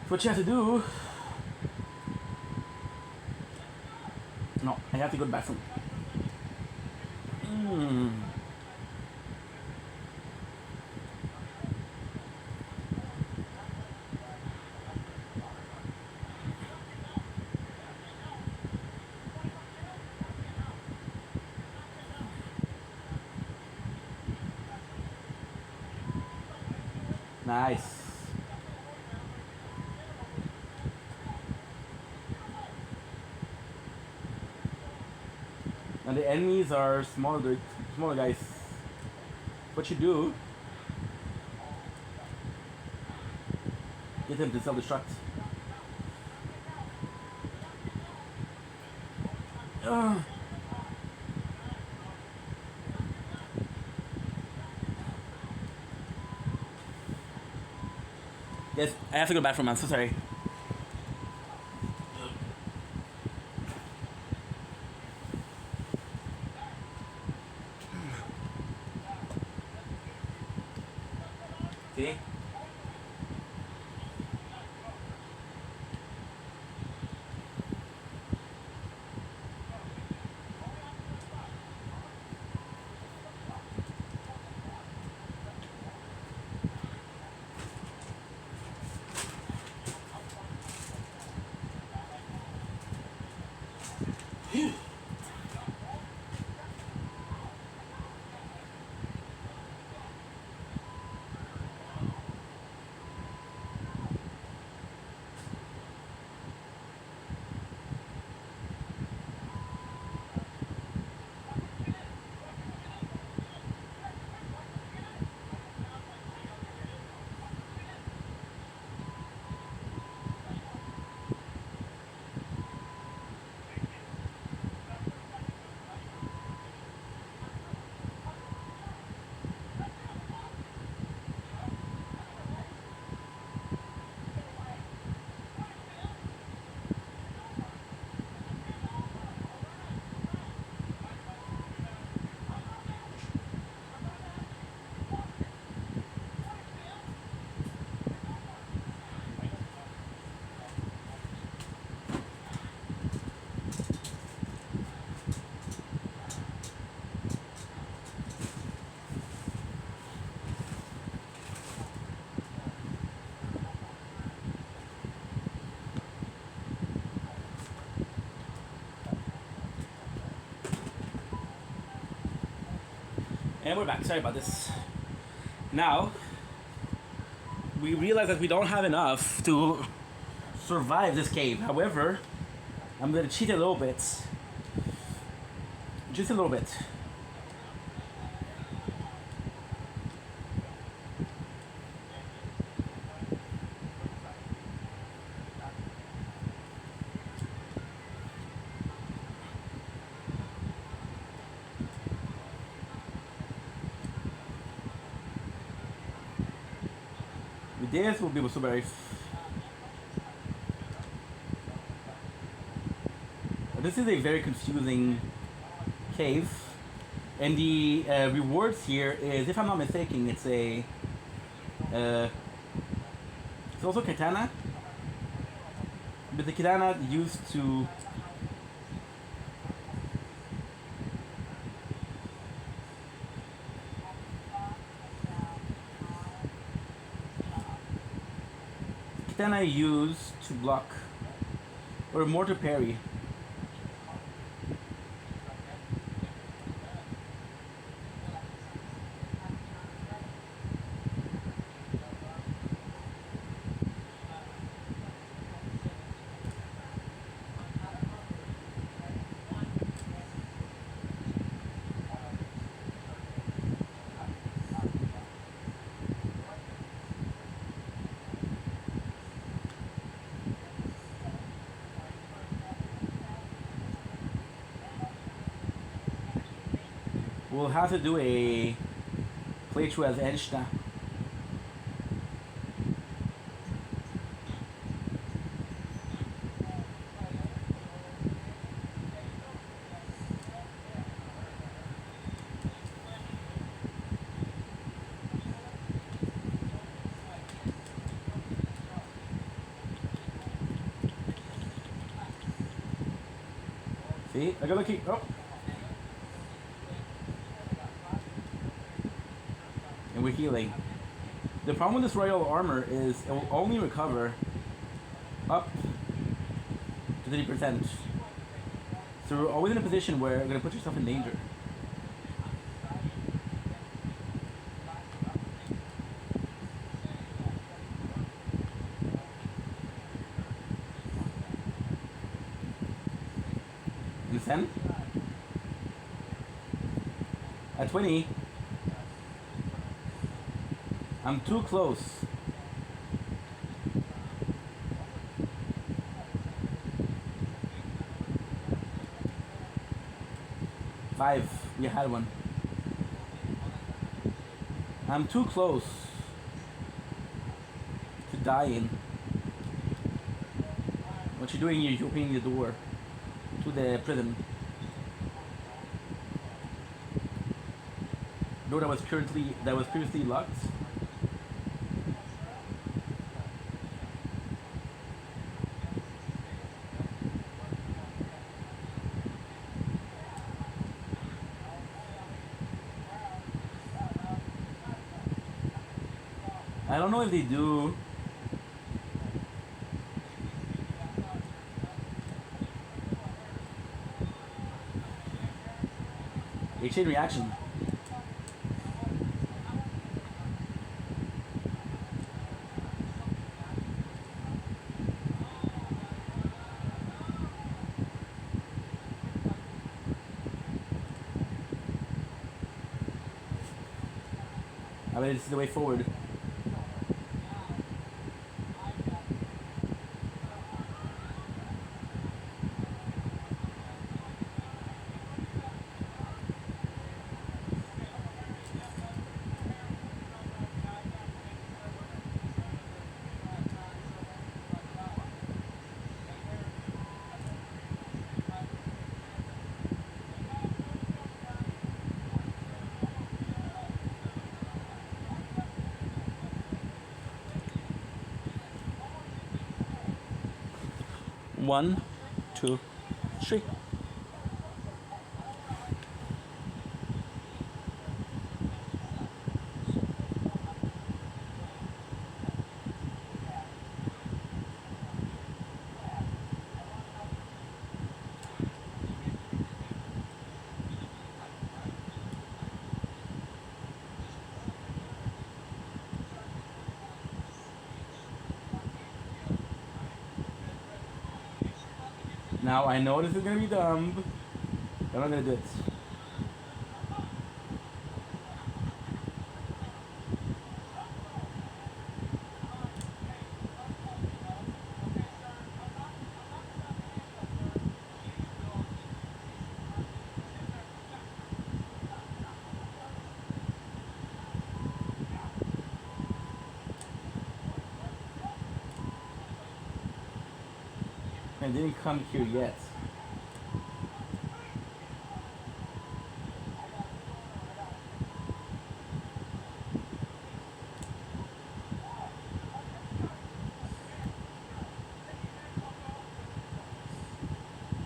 What you have to do? No, I have to go to the bathroom. Nice. And the enemies are smaller guys. What you do? Get them to self-destruct. Yes, I have to go back from. I'm so sorry. See? And we're back. Sorry about this. Now, we realize that we don't have enough to survive this cave. However, I'm going to cheat a little bit. Just a little bit. With this, we'll be able to survive. This is a very confusing cave, and the rewards here is, if I'm not mistaken, it's a it's also katana, but the katana used to block or more to parry. We'll have to do a playthrough as Edgeta. See, I gotta keep. Oh. And we're healing. The problem with this royal armor is it will only recover up to 30%. So we're always in a position where you're gonna put yourself in danger. Understand? At 20, I'm too close. Five, we had one. I'm too close to dying. What you're doing, you're opening the door to the prison. Door that was previously locked. I don't know if they do. A chain reaction. I mean, this is the way forward. One, two, three. Now I know this is gonna be dumb, but I'm not gonna do it. I didn't come here yet.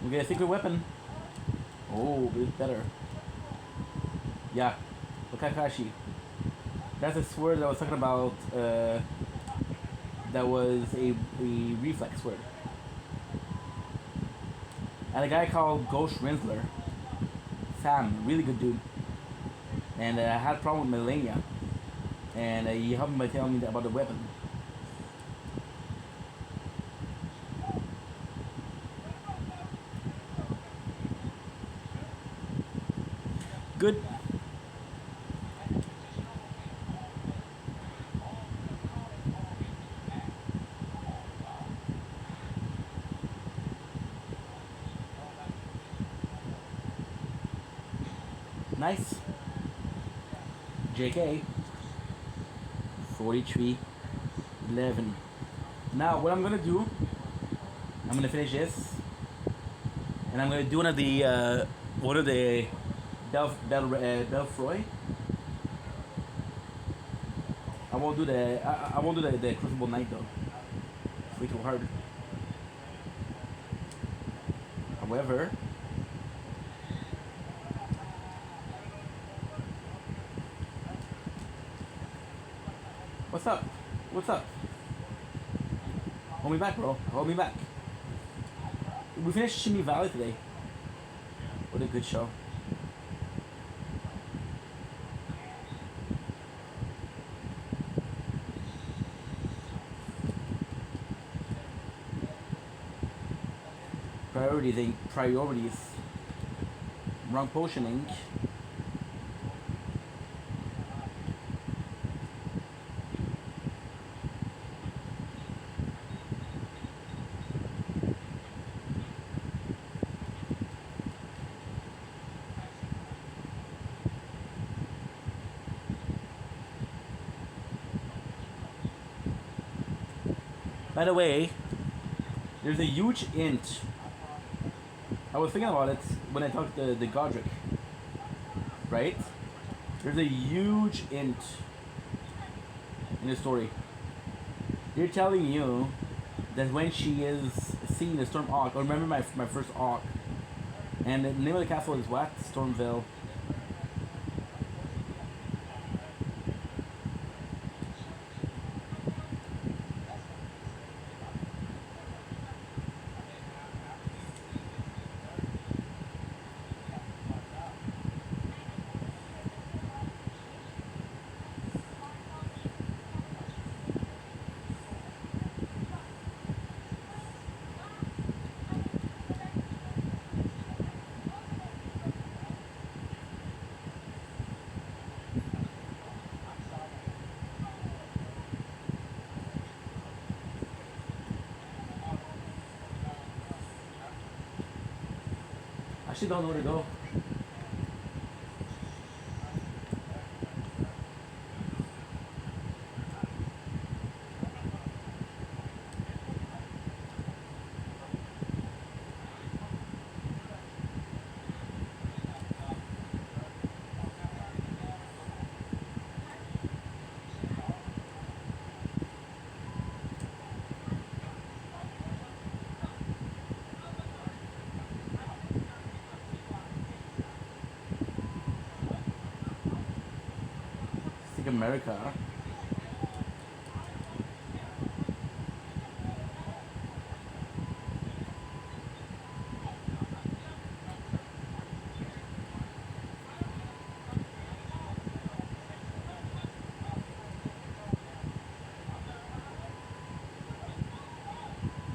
We get a secret weapon. Oh, it's better. Yeah, Wakakashi. That's a sword that I was talking about. That was a reflex sword. And a guy called Ghost Rinsler. Sam, really good dude. And I had a problem with Melania. And he helped me by telling me about the weapon. Good. Nice. JK. 4311. Now what I'm gonna do, I'm gonna finish this, and I'm gonna do one of the Belfroy. I won't do the Crucible Knight though. It's way too hard. However, what's up? What's up? Hold me back, bro. Hold me back. We finished Shimmy Valley today. What a good show. Priorities. Wrong potioning. By the way, there's a huge int. I was thinking about it when I talked to the Godric, right? There's a huge int in the story. They're telling you that when she is seeing the Storm Arc, or remember my first arc, and the name of the castle is what? Stormville. I actually don't know where to go. America.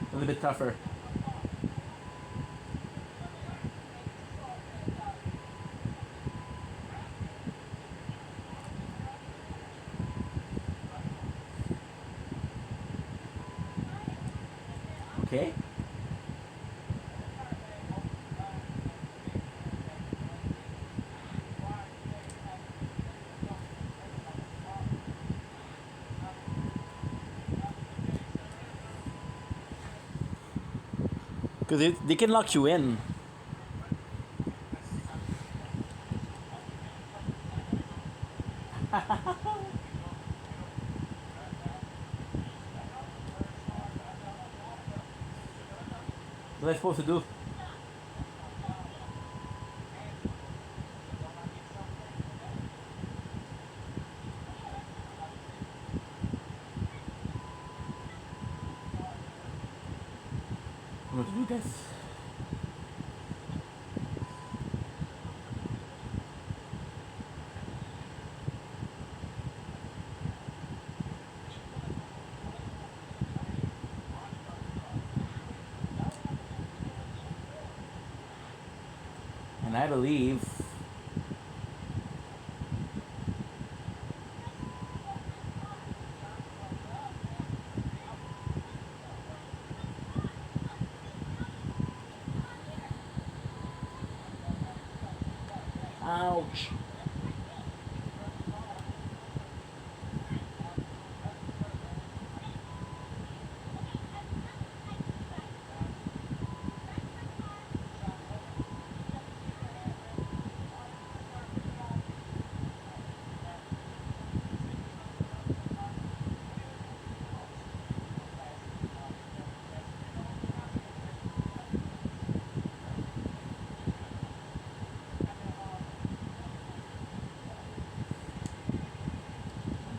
A little bit tougher. Because they can lock you in. What am I supposed to do? What to do, guys? And I believe ouch.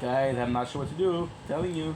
Guys, I'm not sure what to do. Telling you.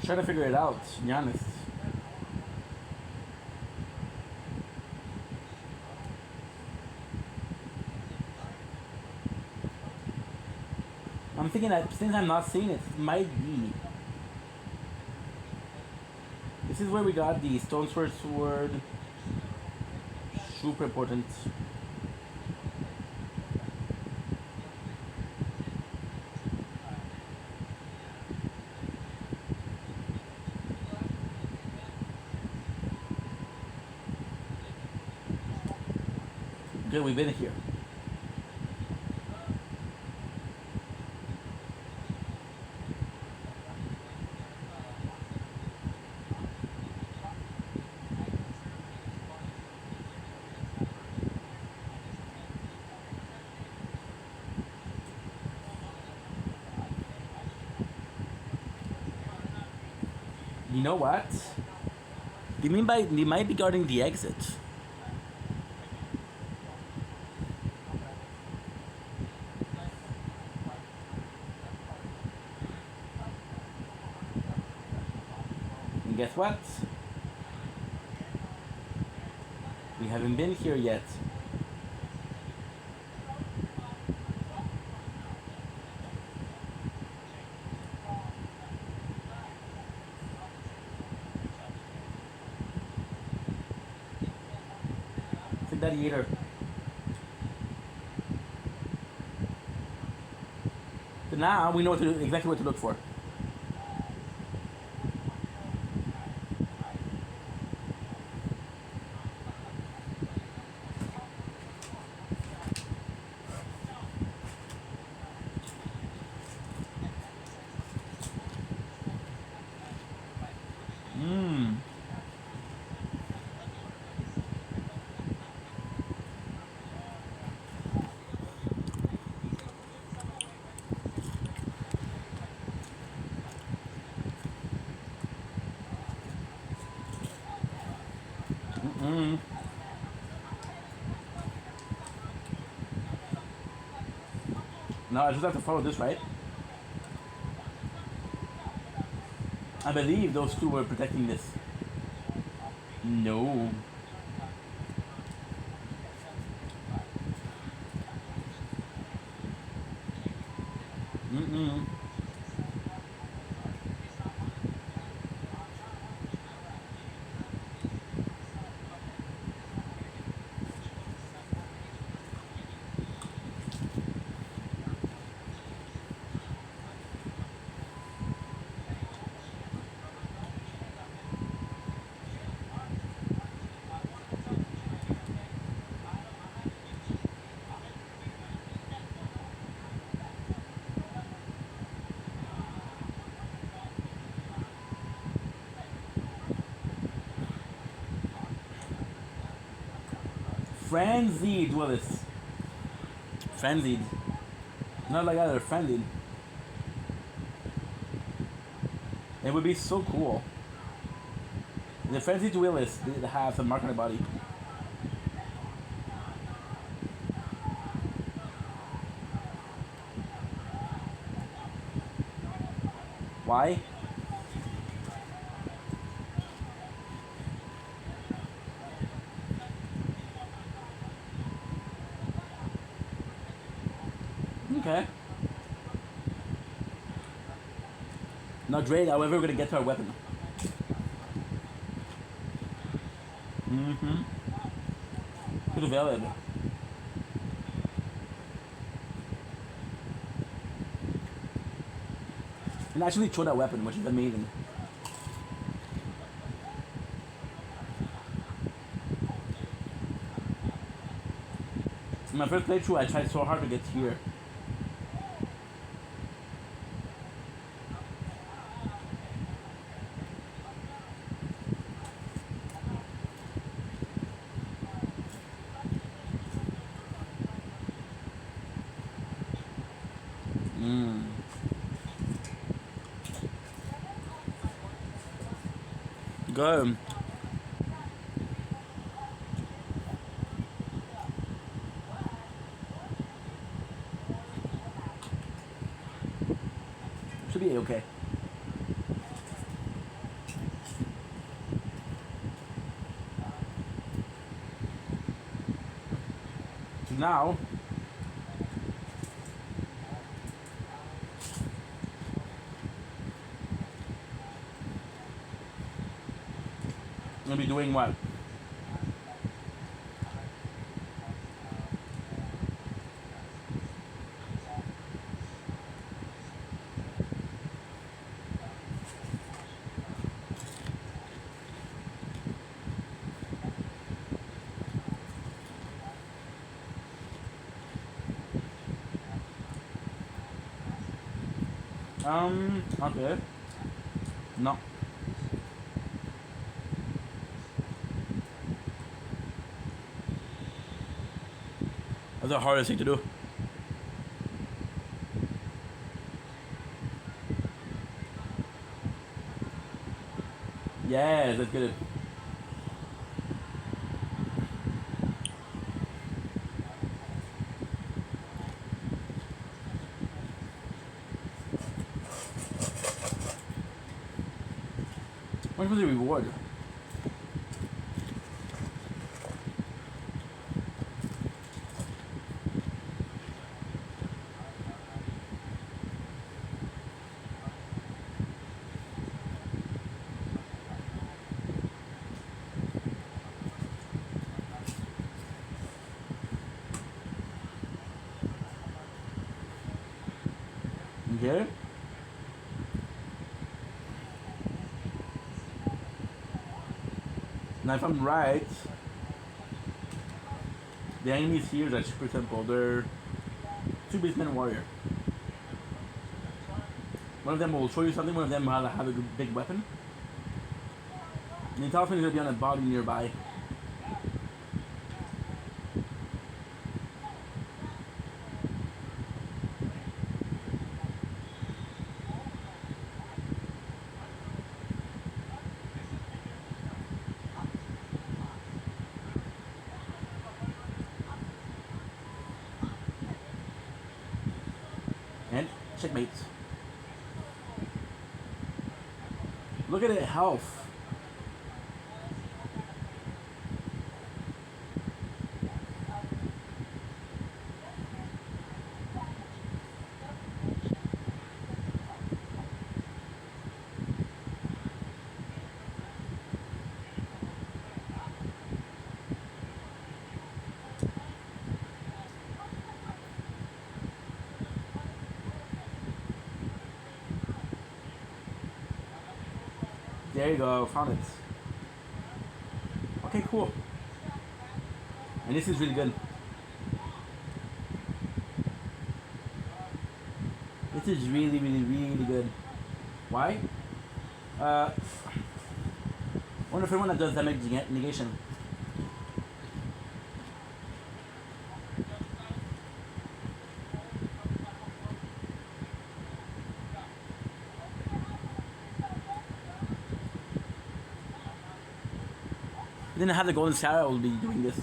Trying to figure it out, to be honest. I'm thinking that since I'm not seeing it, it might be. This is where we got the Stone Sword. Super important. Good, we've been here. You know what? They might be guarding the exit. And guess what? We haven't been here yet. Gladiator. So now we know exactly what to look for. Mm. No, I just have to follow this, right? I believe those two were protecting this. No. Mm-mm. Frenzied, Willis. Frenzied. Not like other, frenzied. It would be so cool. The Frenzied Willis did have a mark on the body. Why? Okay. Not great, however, we're gonna get to our weapon. Mm-hmm. Pretty valid. And actually throw that weapon, which is amazing. In my first playthrough, I tried so hard to get here. Go. Should be okay. Now, I'm gonna be doing what? Okay. No. That's the hardest thing to do. Yes, that's good. What was the reward? Okay. Now if I'm right, the enemies here are super simple. They're two beastmen warrior. One of them will show you something, one of them will have a big weapon. And the talisman is going to be on a body nearby. Checkmate. Look at it, health. There you go, found it. Okay, cool. And this is really good. This is really, really, really good. Why? One of the one that does damage negation. Then I have the golden Sarah will be doing this.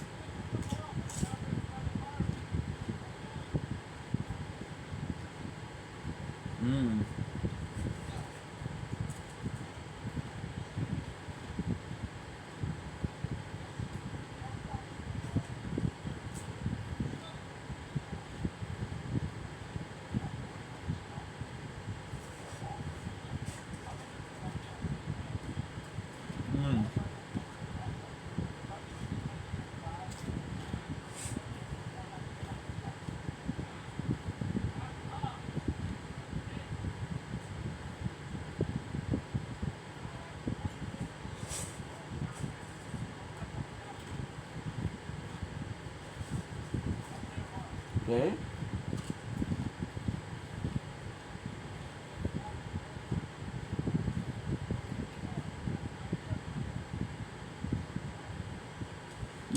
Okay.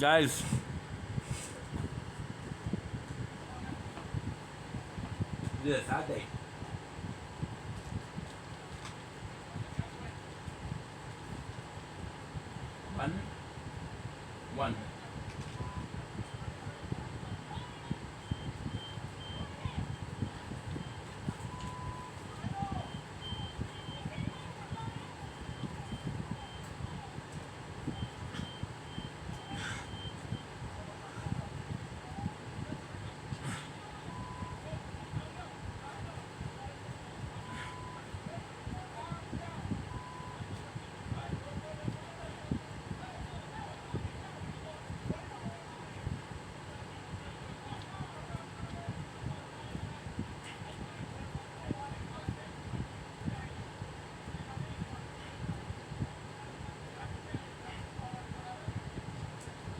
Guys, this is a sad day. One.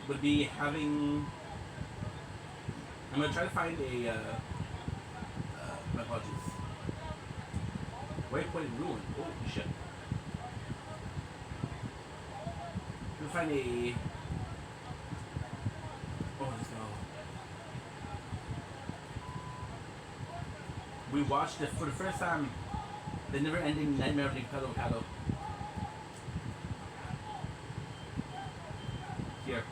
Would be having. I'm gonna try to find a. My apologies. Waypoint ruin. Oh shit. I'm gonna find a. Oh, let's go. We watched it for the first time. The never-ending Nightmare of the Kado. Here.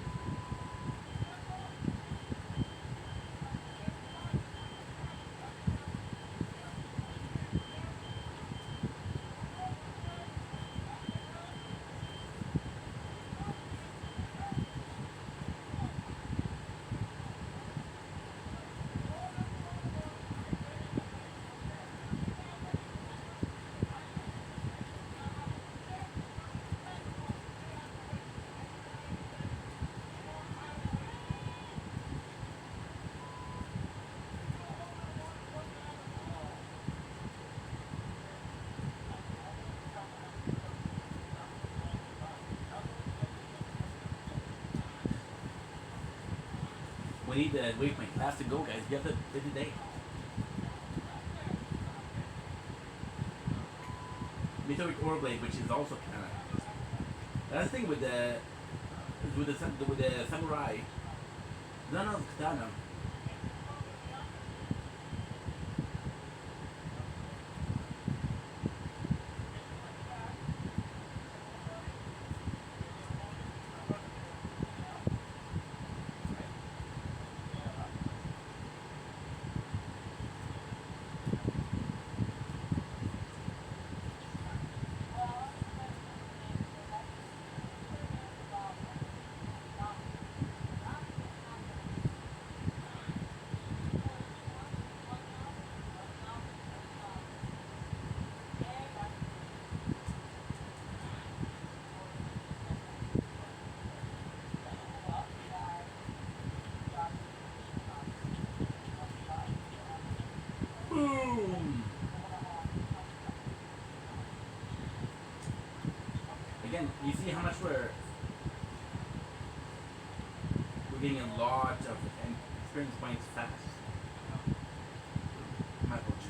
We need the waypoint. It has to go, guys. You have to do the day. Meteoric Orblade, which is also katana. That's the thing with the samurai. None of katana. And you see how much we're getting a lot of experience points fast. My apologies.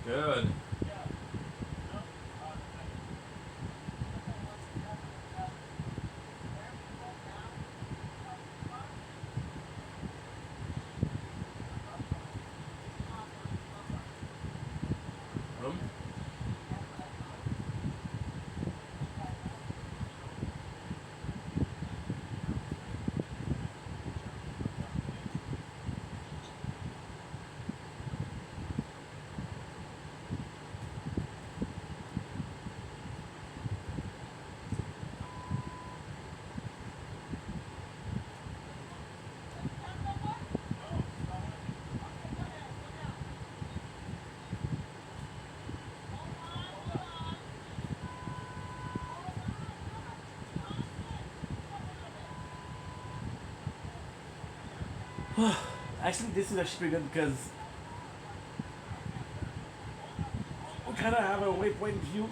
Good. Room? Actually, this is actually pretty good because we kind of have a waypoint view.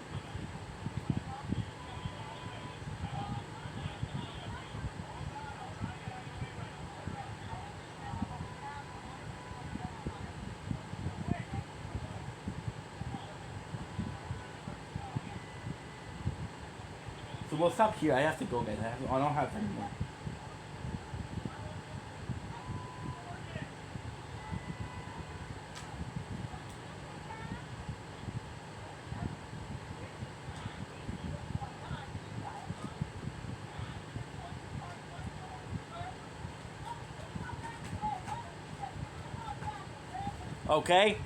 So we'll stop here. I have to go, guys. I don't have time anymore. Okay.